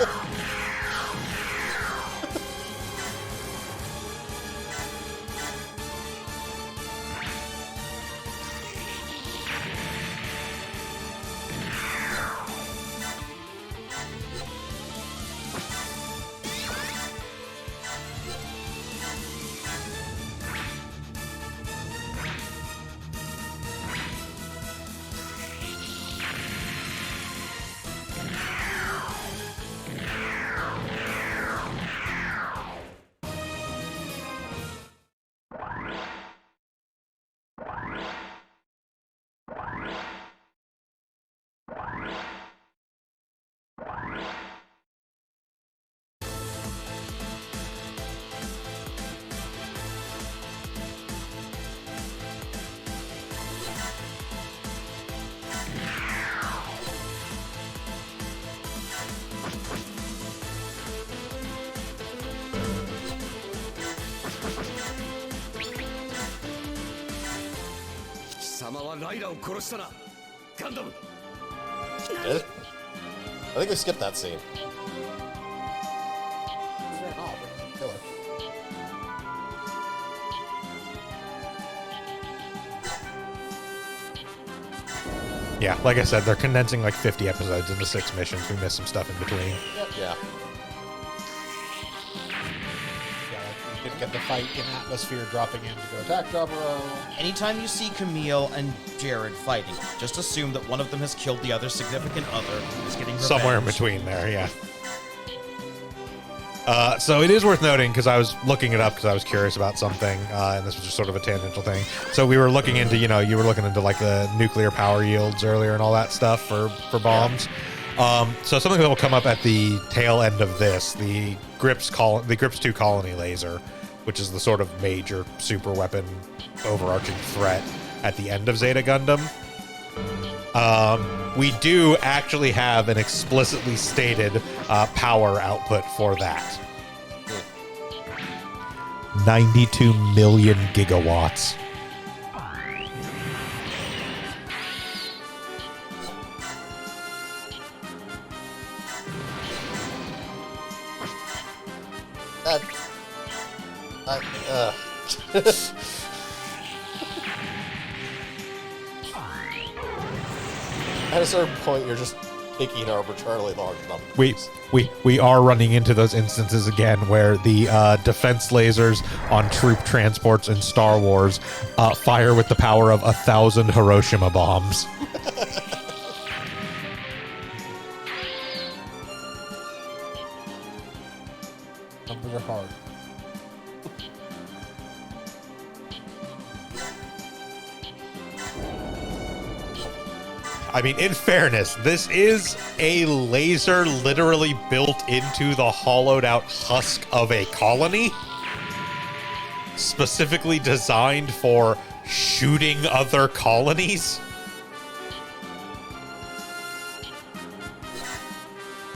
[SPEAKER 4] Did? I think we skipped that scene. Killer.
[SPEAKER 1] Yeah, like I said, they're condensing like 50 episodes into 6 missions. We missed some stuff in between.
[SPEAKER 4] Yep. Yeah.
[SPEAKER 3] You didn't get the fight in atmosphere dropping in to go attack Jaburo.
[SPEAKER 2] Anytime you see Camille and Jared fighting, just assume that one of them has killed the other significant other and is getting revenge.
[SPEAKER 1] Somewhere in between there, yeah. So it is worth noting, because I was looking it up because I was curious about something, and this was just sort of a tangential thing. So we were looking into, you were looking into like the nuclear power yields earlier and all that stuff for bombs. So something that will come up at the tail end of this, the Grips 2 colony laser, which is the sort of major super weapon overarching threat at the end of Zeta Gundam. We do actually have an explicitly stated power output for that. 92 million gigawatts.
[SPEAKER 4] At a certain point, you're just picking an arbitrarily large number.
[SPEAKER 1] We are running into those instances again where the defense lasers on troop transports in Star Wars fire with the power of 1,000 Hiroshima bombs.
[SPEAKER 3] Numbers are hard.
[SPEAKER 1] I mean, in fairness, this is a laser literally built into the hollowed out husk of a colony, specifically designed for shooting other colonies.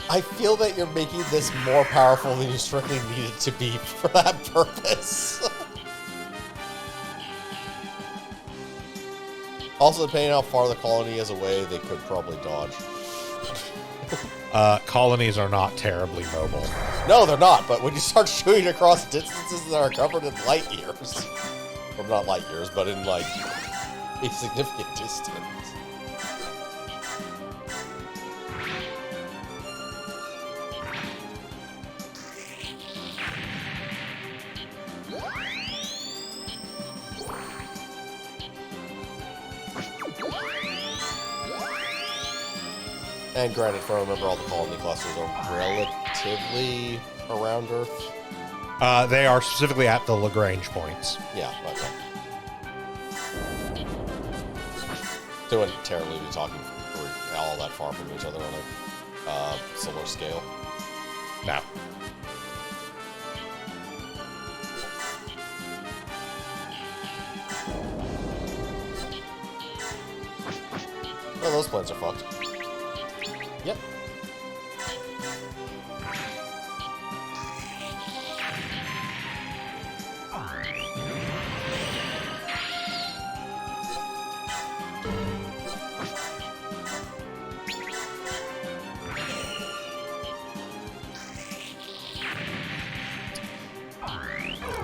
[SPEAKER 4] I feel that you're making this more powerful than you strictly need it to be for that purpose. Also, depending on how far the colony is away, they could probably dodge.
[SPEAKER 1] Colonies are not terribly mobile.
[SPEAKER 4] No, they're not, but when you start shooting across distances that are covered in light years, or not light years, but in, like, a significant distance. And granted, if I remember, all the colony clusters are relatively around Earth.
[SPEAKER 1] They are specifically at the Lagrange points.
[SPEAKER 4] Yeah, okay. They wouldn't terribly be talking all that far from each other on a solar scale.
[SPEAKER 1] No.
[SPEAKER 4] Well, those planets are fucked. Yep.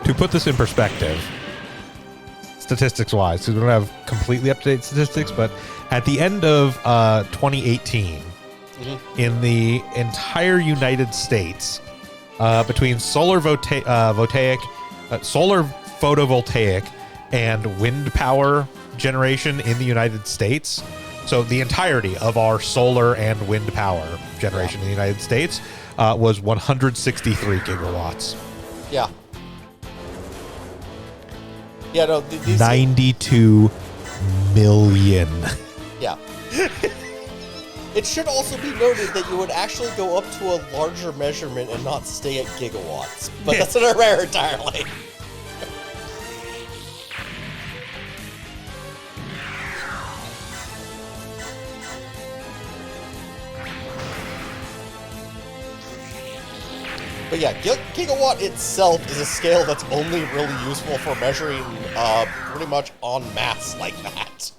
[SPEAKER 1] to put this in perspective, statistics-wise, because we don't have completely up-to-date statistics, but at the end of 2018, in the entire United States, between solar photovoltaic and wind power generation in the United States, so the entirety of our solar and wind power generation in the United States was 163 gigawatts.
[SPEAKER 4] Yeah. Yeah, no, these
[SPEAKER 1] 92 million.
[SPEAKER 4] Yeah. It should also be noted that you would actually go up to a larger measurement and not stay at gigawatts. But that's not rare entirely. But yeah, gigawatt itself is a scale that's only really useful for measuring pretty much en masse like that.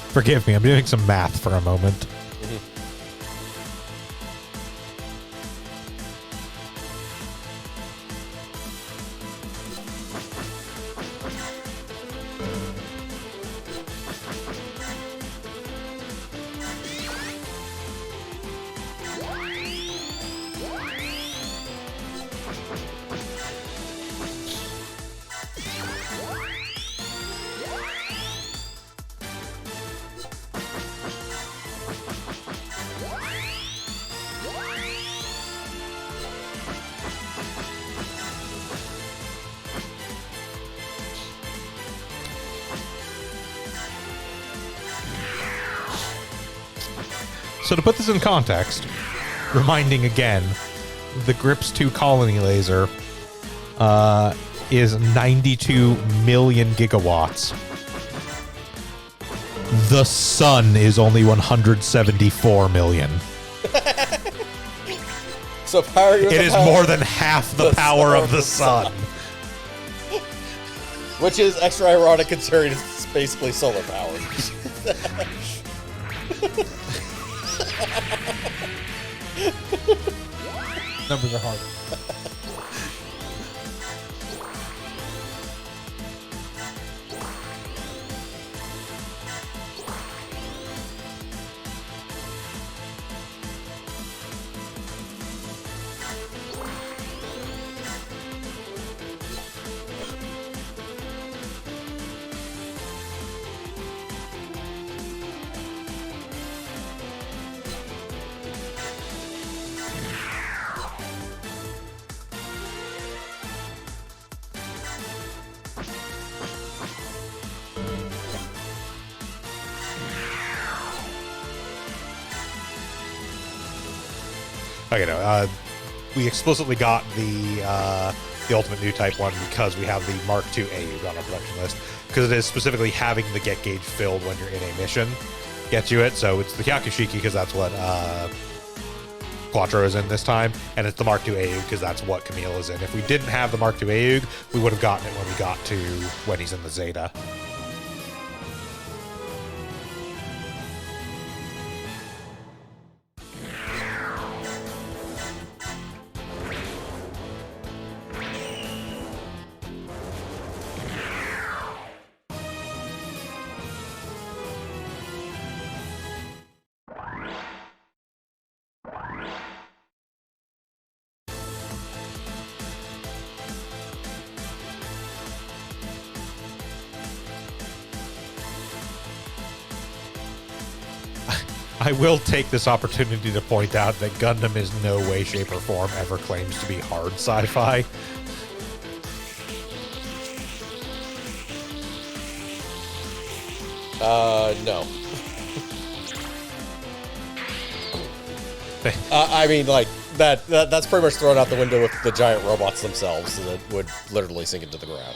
[SPEAKER 1] Forgive me, I'm doing some math for a moment. So to put this in context, reminding again, the Grips 2 colony laser is 92 million gigawatts. The sun is only 174 million.
[SPEAKER 4] So power
[SPEAKER 1] it is more than half the power of the sun.
[SPEAKER 4] Which is extra ironic considering it's basically solar powered.
[SPEAKER 3] Numbers are hard.
[SPEAKER 1] Okay, no, we explicitly got the Ultimate New Type one because we have the Mark II AUG on our production list, because it is specifically having the get gauge filled when you're in a mission gets you it. So it's the Kyakushiki because that's what Quattro is in this time, and it's the Mark II AUG because that's what Camille is in. If we didn't have the Mark II AUG, we would have gotten it when we got to when he's in the Zeta. I will take this opportunity to point out that Gundam is no way, shape, or form ever claims to be hard sci-fi.
[SPEAKER 4] No. I mean, like, that's pretty much thrown out the window with the giant robots themselves that would literally sink into the ground.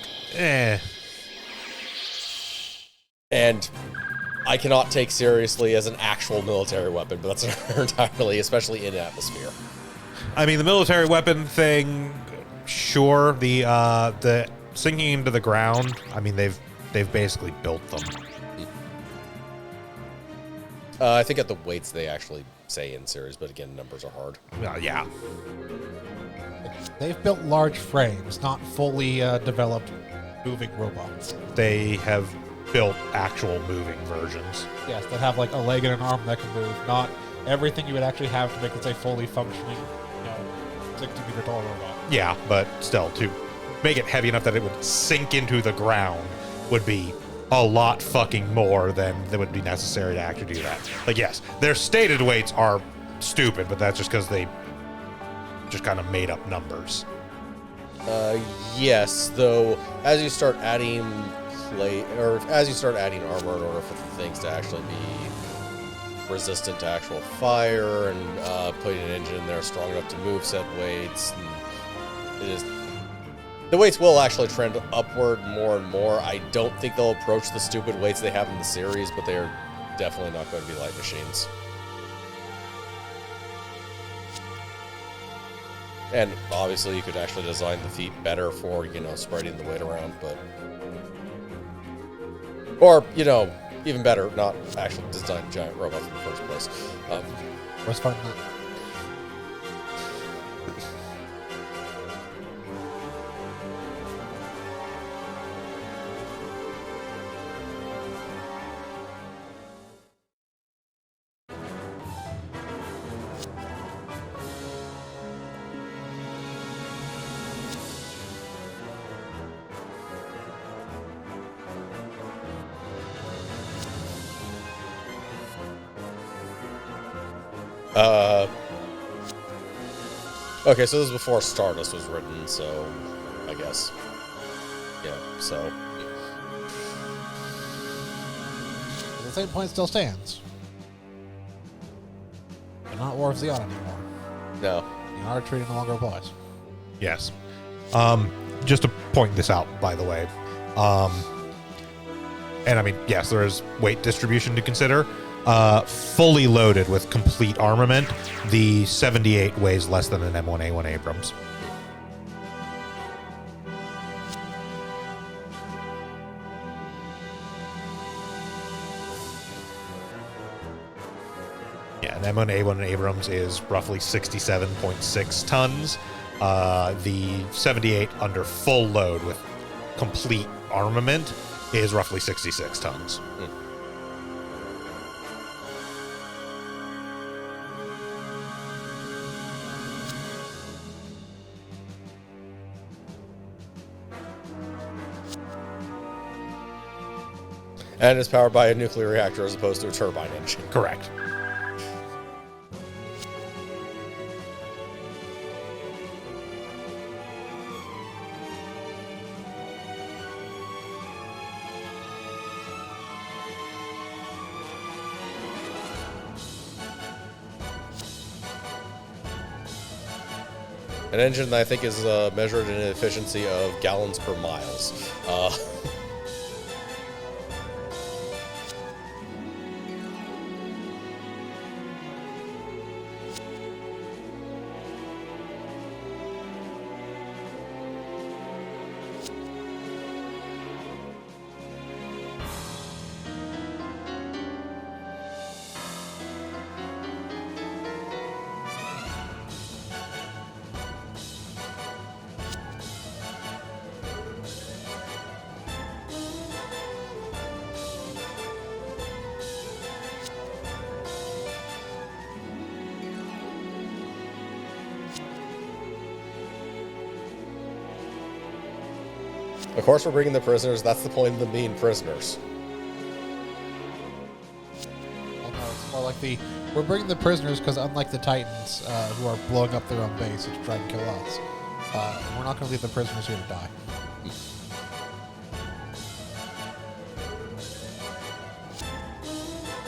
[SPEAKER 4] And I cannot take seriously as an actual military weapon, but that's entirely, especially in atmosphere.
[SPEAKER 1] I mean, the military weapon thing, sure. The sinking into the ground. I mean, they've basically built them.
[SPEAKER 4] I think at the weights they actually say in series, but again, numbers are hard.
[SPEAKER 1] Yeah.
[SPEAKER 3] They've built large frames, not fully developed moving robots.
[SPEAKER 1] They have built actual moving versions.
[SPEAKER 3] Yes, that have like a leg and an arm that can move, not everything you would actually have to make this a fully functioning, 60-meter tall robot.
[SPEAKER 1] Yeah, but still, to make it heavy enough that it would sink into the ground would be a lot fucking more than that would be necessary to actually do that. Like, yes, their stated weights are stupid, but that's just because they just kind of made up numbers.
[SPEAKER 4] Yes, though, as you start adding armor in order for the things to actually be resistant to actual fire, and putting an engine in there strong enough to move said weights, the weights will actually trend upward more and more. I don't think they'll approach the stupid weights they have in the series, but they are definitely not going to be light machines. And obviously, you could actually design the feet better for, spreading the weight around, but... Or, even better, not actually design giant robots in the first place.
[SPEAKER 3] What's fun that?
[SPEAKER 4] Okay, so this is before Stardust was written, so I guess. Yeah, so.
[SPEAKER 3] The same point still stands. They're not War of Zeon anymore.
[SPEAKER 4] No.
[SPEAKER 3] You are treating no longer boys.
[SPEAKER 1] Yes. Just to point this out, by the way. And I mean, yes, there is weight distribution to consider. Fully loaded with complete armament, the 78 weighs less than an M1A1 Abrams. Yeah, an M1A1 Abrams is roughly 67.6 tons. The 78 under full load with complete armament is roughly 66 tons.
[SPEAKER 4] And it's powered by a nuclear reactor as opposed to a turbine engine.
[SPEAKER 1] Correct.
[SPEAKER 4] An engine that I think is measured in efficiency of gallons per miles. Of course, we're bringing the prisoners. That's the point of them being prisoners.
[SPEAKER 3] Well, no, it's more like we're bringing the prisoners because unlike the Titans, who are blowing up their own base to try and kill us, we're not going to leave the prisoners here to die.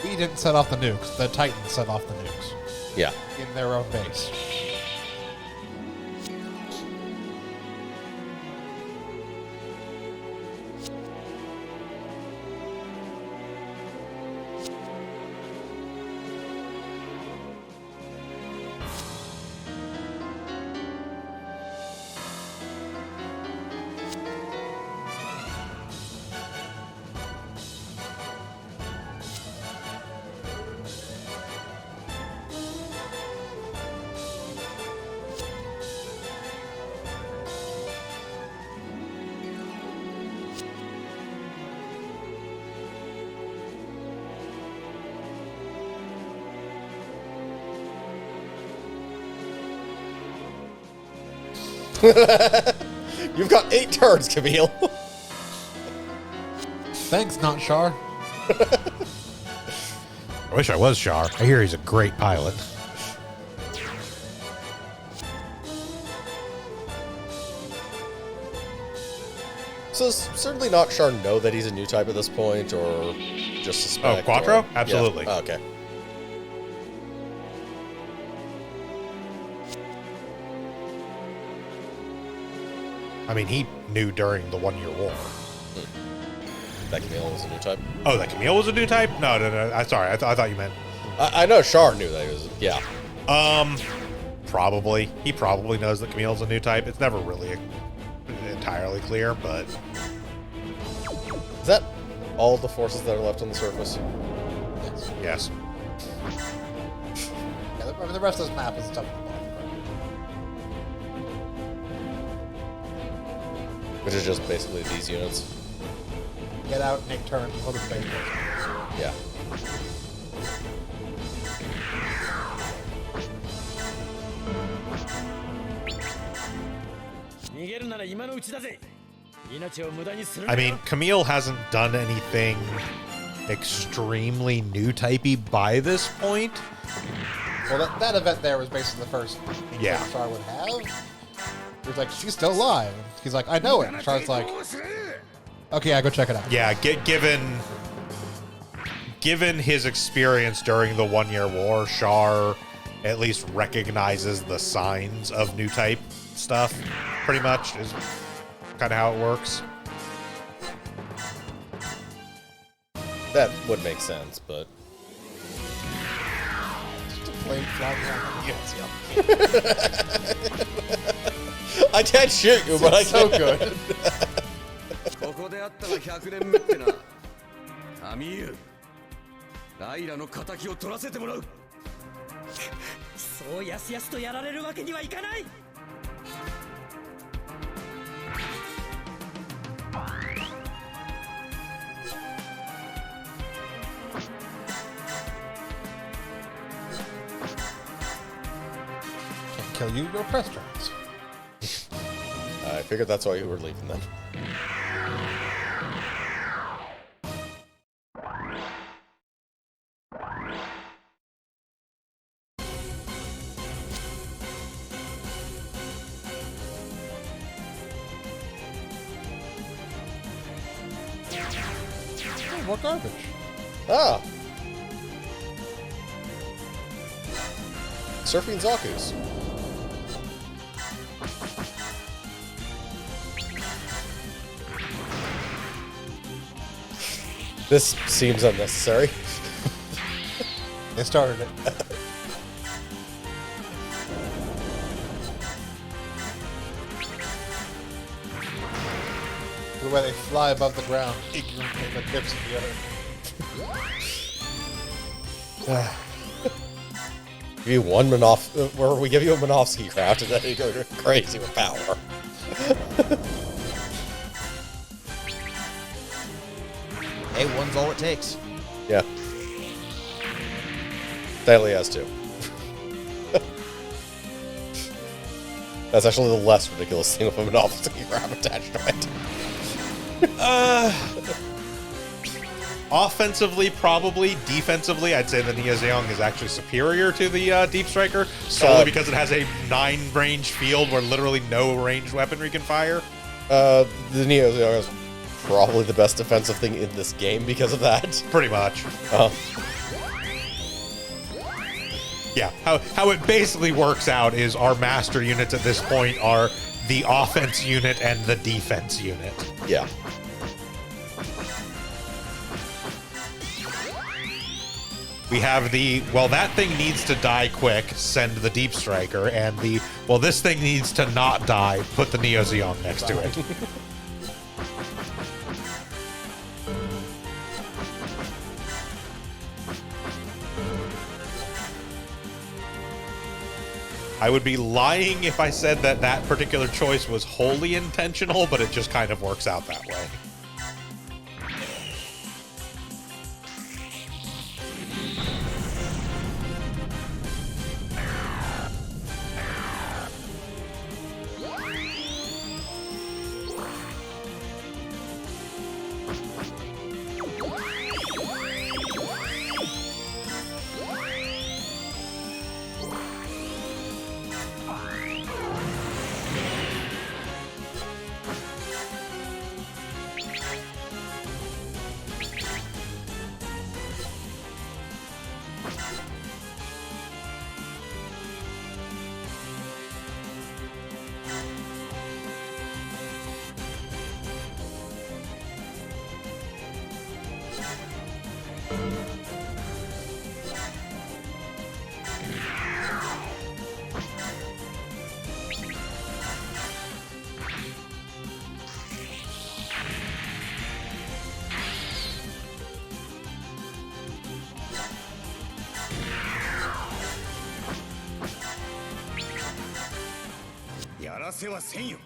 [SPEAKER 3] We didn't set off the nukes. The Titans set off the nukes.
[SPEAKER 4] Yeah.
[SPEAKER 3] In their own base.
[SPEAKER 4] You've got 8 turns, Camille.
[SPEAKER 3] Thanks, not Char.
[SPEAKER 1] I wish I was Char. I hear he's a great pilot.
[SPEAKER 4] So does certainly not Char know that he's a new type at this point, or just suspect?
[SPEAKER 1] Oh, Quattro?
[SPEAKER 4] or-
[SPEAKER 1] Absolutely.
[SPEAKER 4] Yeah. Oh, okay.
[SPEAKER 1] I mean, he knew during the 1 Year War.
[SPEAKER 4] That Camille was a new type?
[SPEAKER 1] Oh, that Camille was a new type? No. I'm sorry. I thought you meant.
[SPEAKER 4] I know Char knew that he was. Yeah.
[SPEAKER 1] Probably. He probably knows that Camille's a new type. It's never really entirely clear, but.
[SPEAKER 4] Is that all the forces that are left on the surface?
[SPEAKER 1] Yes.
[SPEAKER 3] Yeah, I mean, the rest of this map is stuff.
[SPEAKER 4] Which is just basically these units.
[SPEAKER 3] Get out, make turns, hold the space.
[SPEAKER 4] Yeah.
[SPEAKER 1] I mean, Camille hasn't done anything extremely new typey by this point.
[SPEAKER 3] Well, that event there was basically the first
[SPEAKER 1] Yeah.
[SPEAKER 3] thing Char would have. He was like, she's still alive. He's like, I know it. And Char's like, okay, I go check it out.
[SPEAKER 1] Yeah, given his experience during the 1 Year War, Char at least recognizes the signs of new type stuff, pretty much, is kind of how it works.
[SPEAKER 4] That would make sense, but...
[SPEAKER 3] Just a plane flying around.
[SPEAKER 4] Yes, yeah. I can't shoot you, but I can.
[SPEAKER 3] So good.
[SPEAKER 9] ここであったら100年目ってな。タミユ、ライラの仇を取らせてもらう。
[SPEAKER 14] そうやすやすとやられるわけにはいかない。
[SPEAKER 3] Can't kill you, you'll press turns.
[SPEAKER 4] I figured that's why you were leaving them.
[SPEAKER 3] Oh, more garbage.
[SPEAKER 4] Ah! Surfing Zaku's. This seems unnecessary.
[SPEAKER 3] They started it. The way they fly above the ground, ignorant of the dips of the other.
[SPEAKER 4] Give you one where we give you a Minovsky craft and then you go crazy with power.
[SPEAKER 2] Hey, one's all it takes.
[SPEAKER 4] Yeah. Daily has two. That's actually the less ridiculous thing with a Minovsky craft attached to it.
[SPEAKER 1] Offensively, probably. Defensively, I'd say the Neo Zeong is actually superior to the Deep Striker, solely because it has a 9-range field where literally no ranged weaponry can fire.
[SPEAKER 4] The Neo Zeong is probably the best defensive thing in this game because of that.
[SPEAKER 1] Pretty much. Yeah, how it basically works out is our master units at this point are the offense unit and the defense unit.
[SPEAKER 4] Yeah.
[SPEAKER 1] We have the, well, that thing needs to die quick, send the Deep Striker, and the, well, this thing needs to not die, put the Neo Zeong next to it. I would be lying if I said that that particular choice was wholly intentional, but it just kind of works out that way.
[SPEAKER 12] らせはせんよ。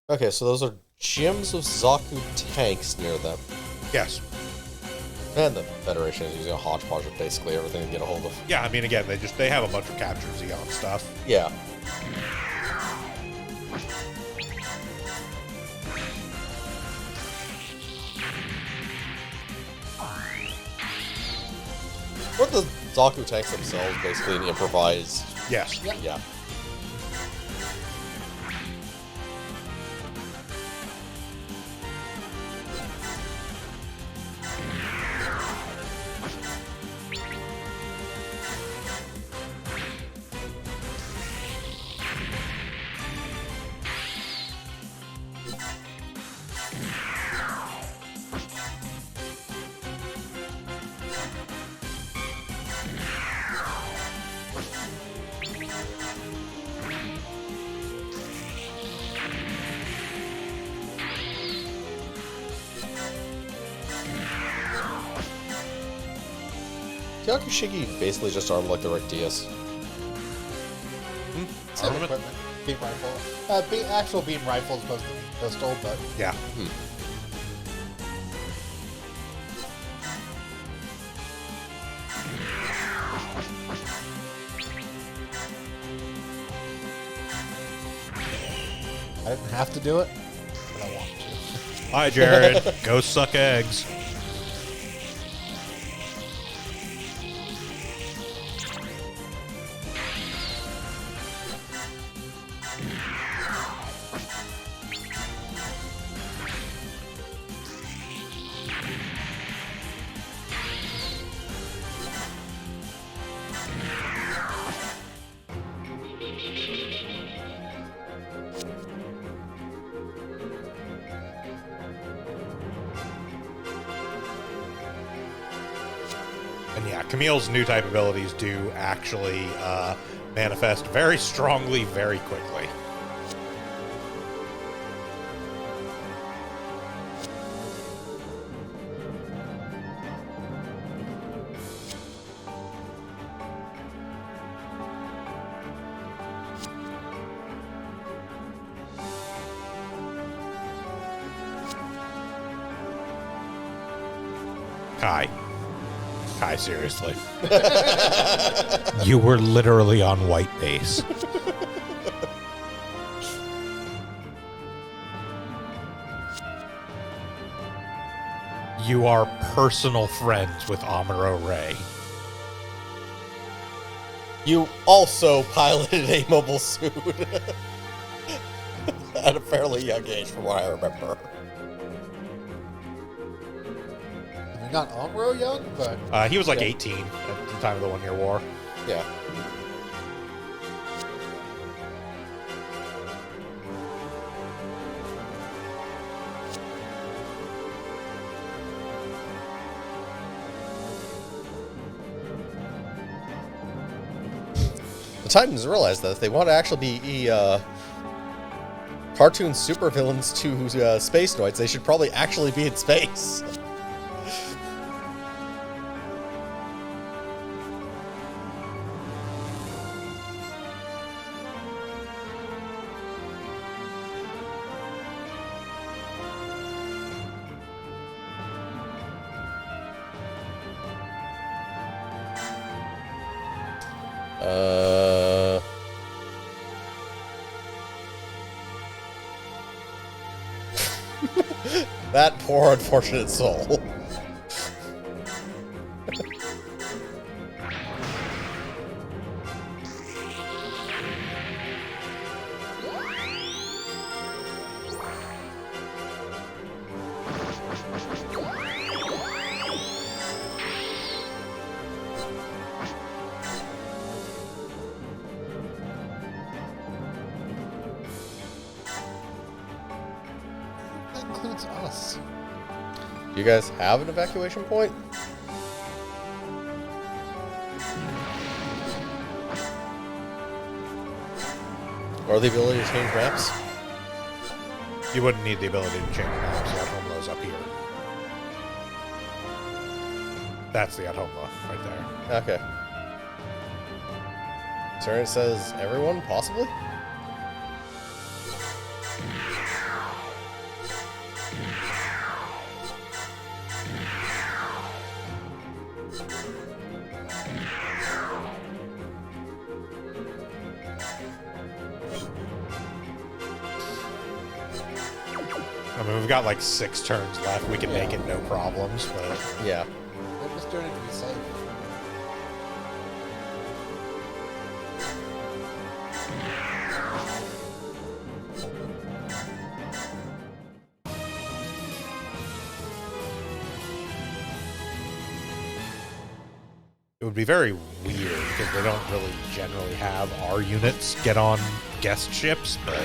[SPEAKER 4] Okay, so those are gems of Zaku tanks near them.
[SPEAKER 1] Yes.
[SPEAKER 4] And the Federation is using a hodgepodge of basically everything to get a hold of.
[SPEAKER 1] Yeah, I mean, again, they have a bunch of captured Xeon stuff.
[SPEAKER 4] Yeah. What the Zaku tanks themselves basically an improvised.
[SPEAKER 1] Yes.
[SPEAKER 4] Yeah. Kyakushigi basically just armed like the Rick Diaz.
[SPEAKER 3] Same equipment. Beam rifle. Actual beam rifle as opposed to pistol, but...
[SPEAKER 1] Yeah.
[SPEAKER 3] I didn't have to do it, but I want to.
[SPEAKER 1] Hi, Jared. Go suck eggs. And yeah, Camille's new type abilities do actually manifest very strongly, very quickly. Kai, seriously. You were literally on white base. You are personal friends with Amuro Ray.
[SPEAKER 4] You also piloted a mobile suit at a fairly young age, from what I remember.
[SPEAKER 3] Not Amuro young, but...
[SPEAKER 1] he was like 18 at the time of the 1 Year War.
[SPEAKER 4] Yeah. Titans realize that if they want to actually be cartoon supervillains to space noids, they should probably actually be in space. That poor unfortunate soul.
[SPEAKER 3] That includes us.
[SPEAKER 4] Do you guys have an evacuation point? Or the ability to change maps?
[SPEAKER 1] You wouldn't need the ability to change maps. The Atomla's up here. That's the Atomla right there.
[SPEAKER 4] Okay. So it says everyone, possibly?
[SPEAKER 1] I mean, we've got like 6 turns left. We can make it no problems, but
[SPEAKER 4] yeah.
[SPEAKER 3] We're just doing it to be safe.
[SPEAKER 1] it would be very weird because they don't really generally have our units get on guest ships, but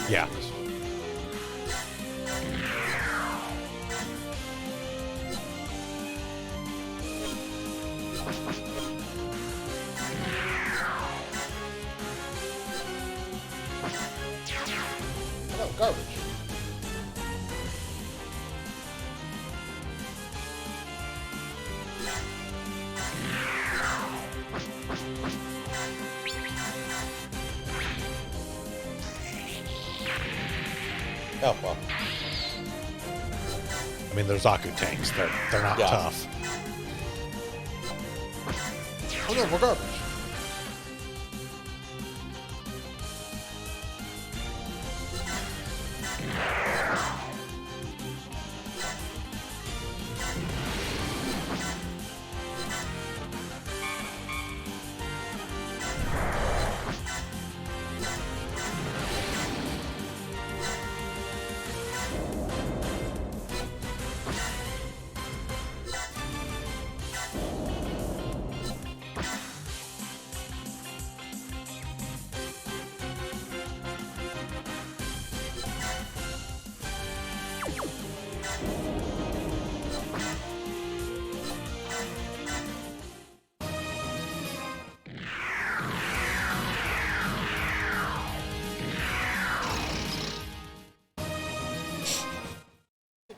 [SPEAKER 1] yeah.
[SPEAKER 3] Oh, garbage.
[SPEAKER 4] Oh, well.
[SPEAKER 1] I mean, they're Zaku tanks. They're not tough.
[SPEAKER 3] Oh no, we're garbage.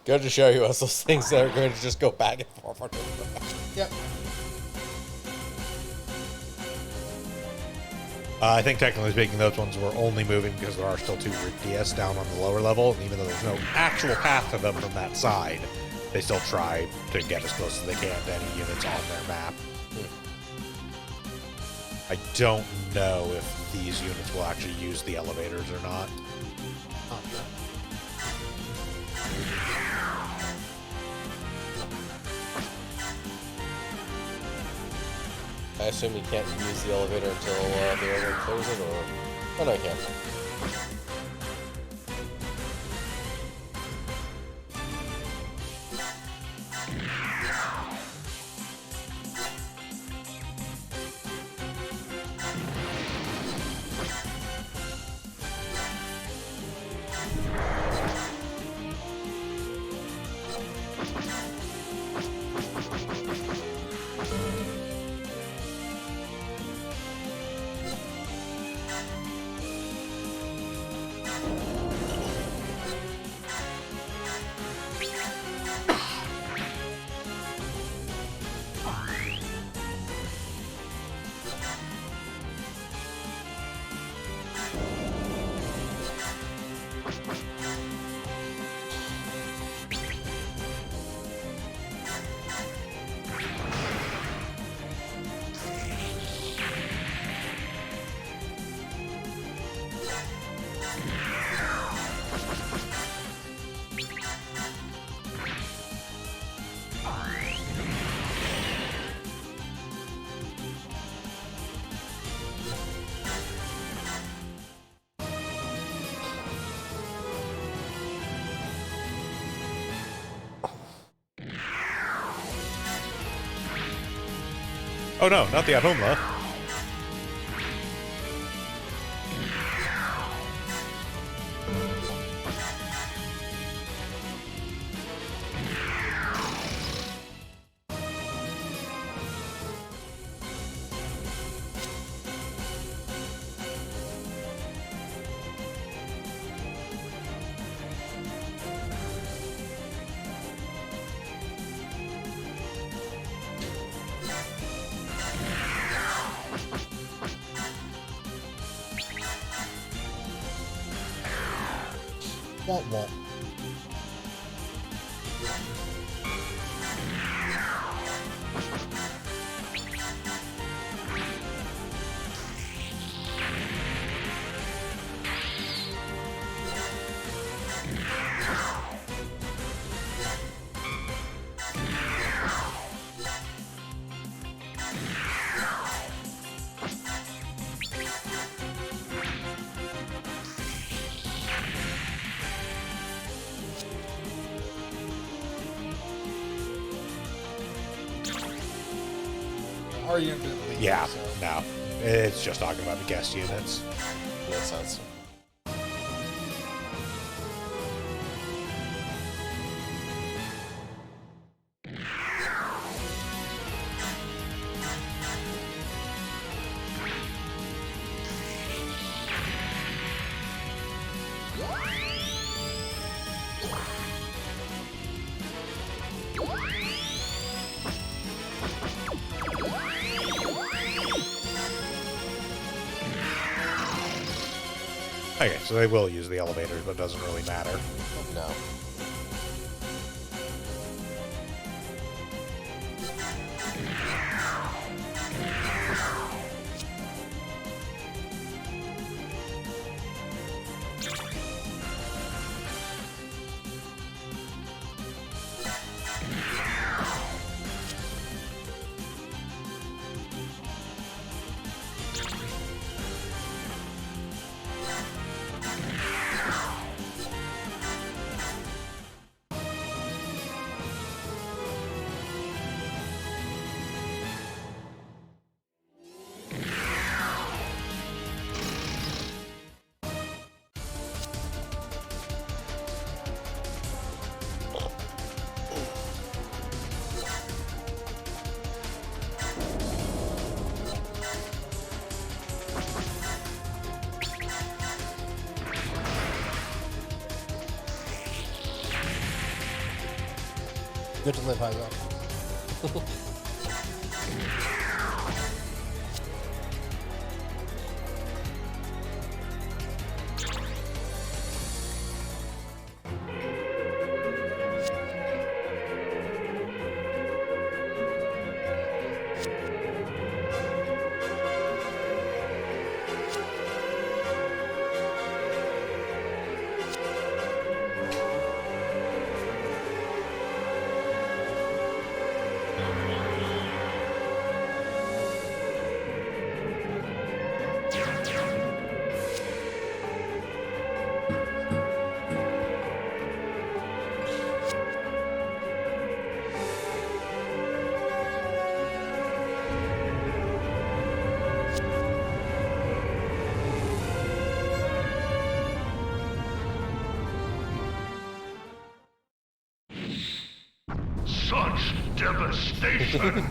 [SPEAKER 4] Go to show you us those things that are going to just go back and forth.
[SPEAKER 3] Yep.
[SPEAKER 1] I think technically speaking, those ones were only moving because there are still 2 DS down on the lower level, and even though there's no actual path to them from that side, they still try to get as close as they can to any units on their map. I don't know if these units will actually use the elevators or not.
[SPEAKER 4] I assume you can't use the elevator until the elevator clears it, or... Oh, no, you can.
[SPEAKER 1] Oh no, not the Ahumla.
[SPEAKER 3] Womp womp. Our unit didn't leave,
[SPEAKER 1] Yeah,
[SPEAKER 3] so.
[SPEAKER 1] no. It's just talking about the guest units.
[SPEAKER 4] Makes sense.
[SPEAKER 1] Okay, so they will use the elevators, but it doesn't really matter.
[SPEAKER 4] No.
[SPEAKER 3] Good to live high though.
[SPEAKER 11] Such devastation!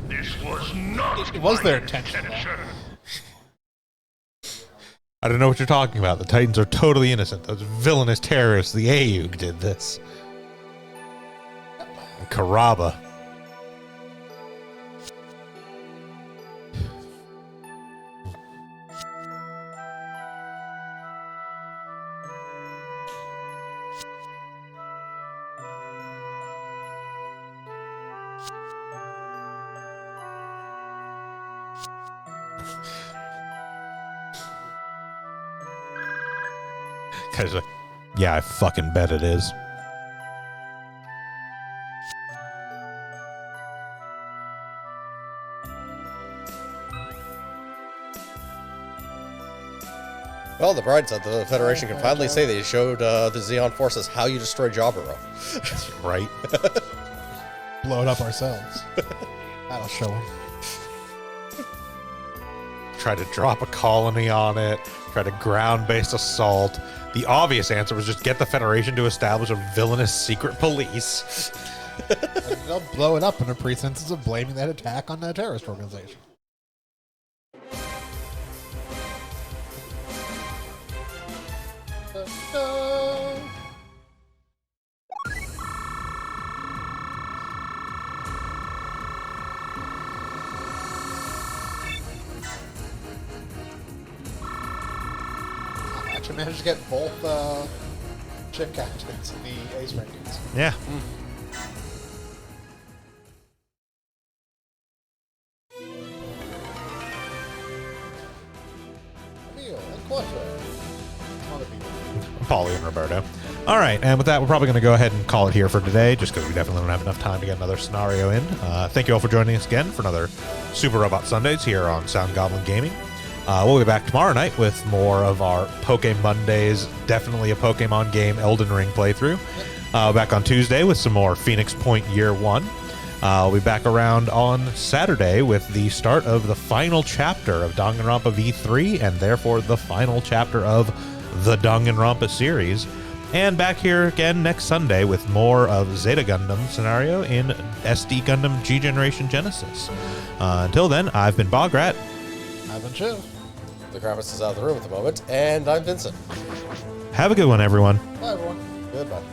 [SPEAKER 11] This was not
[SPEAKER 3] It was their intention.
[SPEAKER 1] I don't know what you're talking about. The Titans are totally innocent. Those villainous terrorists, the Ayug, did this. And Karaba. Guy's like, yeah, I fucking bet it is.
[SPEAKER 4] Well, the bright side, the Federation can finally say they showed the Xeon forces how you destroy Jaburo.
[SPEAKER 1] Right.
[SPEAKER 3] Blow it up ourselves. That'll show them.
[SPEAKER 1] Try to drop a colony on it. Try to ground-based assault. The obvious answer was just get the Federation to establish a villainous secret police.
[SPEAKER 3] And they'll blow it up under pretenses of blaming that attack on a terrorist organization. I managed to get both ship captains in the ace rankings.
[SPEAKER 1] Yeah. Polly and Roberto. All right, and with that, we're probably going to go ahead and call it here for today, just because we definitely don't have enough time to get another scenario in. Thank you all for joining us again for another Super Robot Sundays here on Sound Goblin Gaming. We'll be back tomorrow night with more of our Poke Mondays, definitely a Pokemon game Elden Ring playthrough. Back on Tuesday with some more Phoenix Point Year 1. We'll be back around on Saturday with the start of the final chapter of Danganronpa V3, and therefore the final chapter of the Danganronpa series. And back here again next Sunday with more of Zeta Gundam scenario in SD Gundam G Generation Genesis. Until then, I've been Bograt.
[SPEAKER 3] I've been Shiv.
[SPEAKER 4] The Krampus is out of the room at the moment, and I'm Vincent.
[SPEAKER 1] Have a good one, everyone.
[SPEAKER 3] Bye, everyone.
[SPEAKER 4] Goodbye.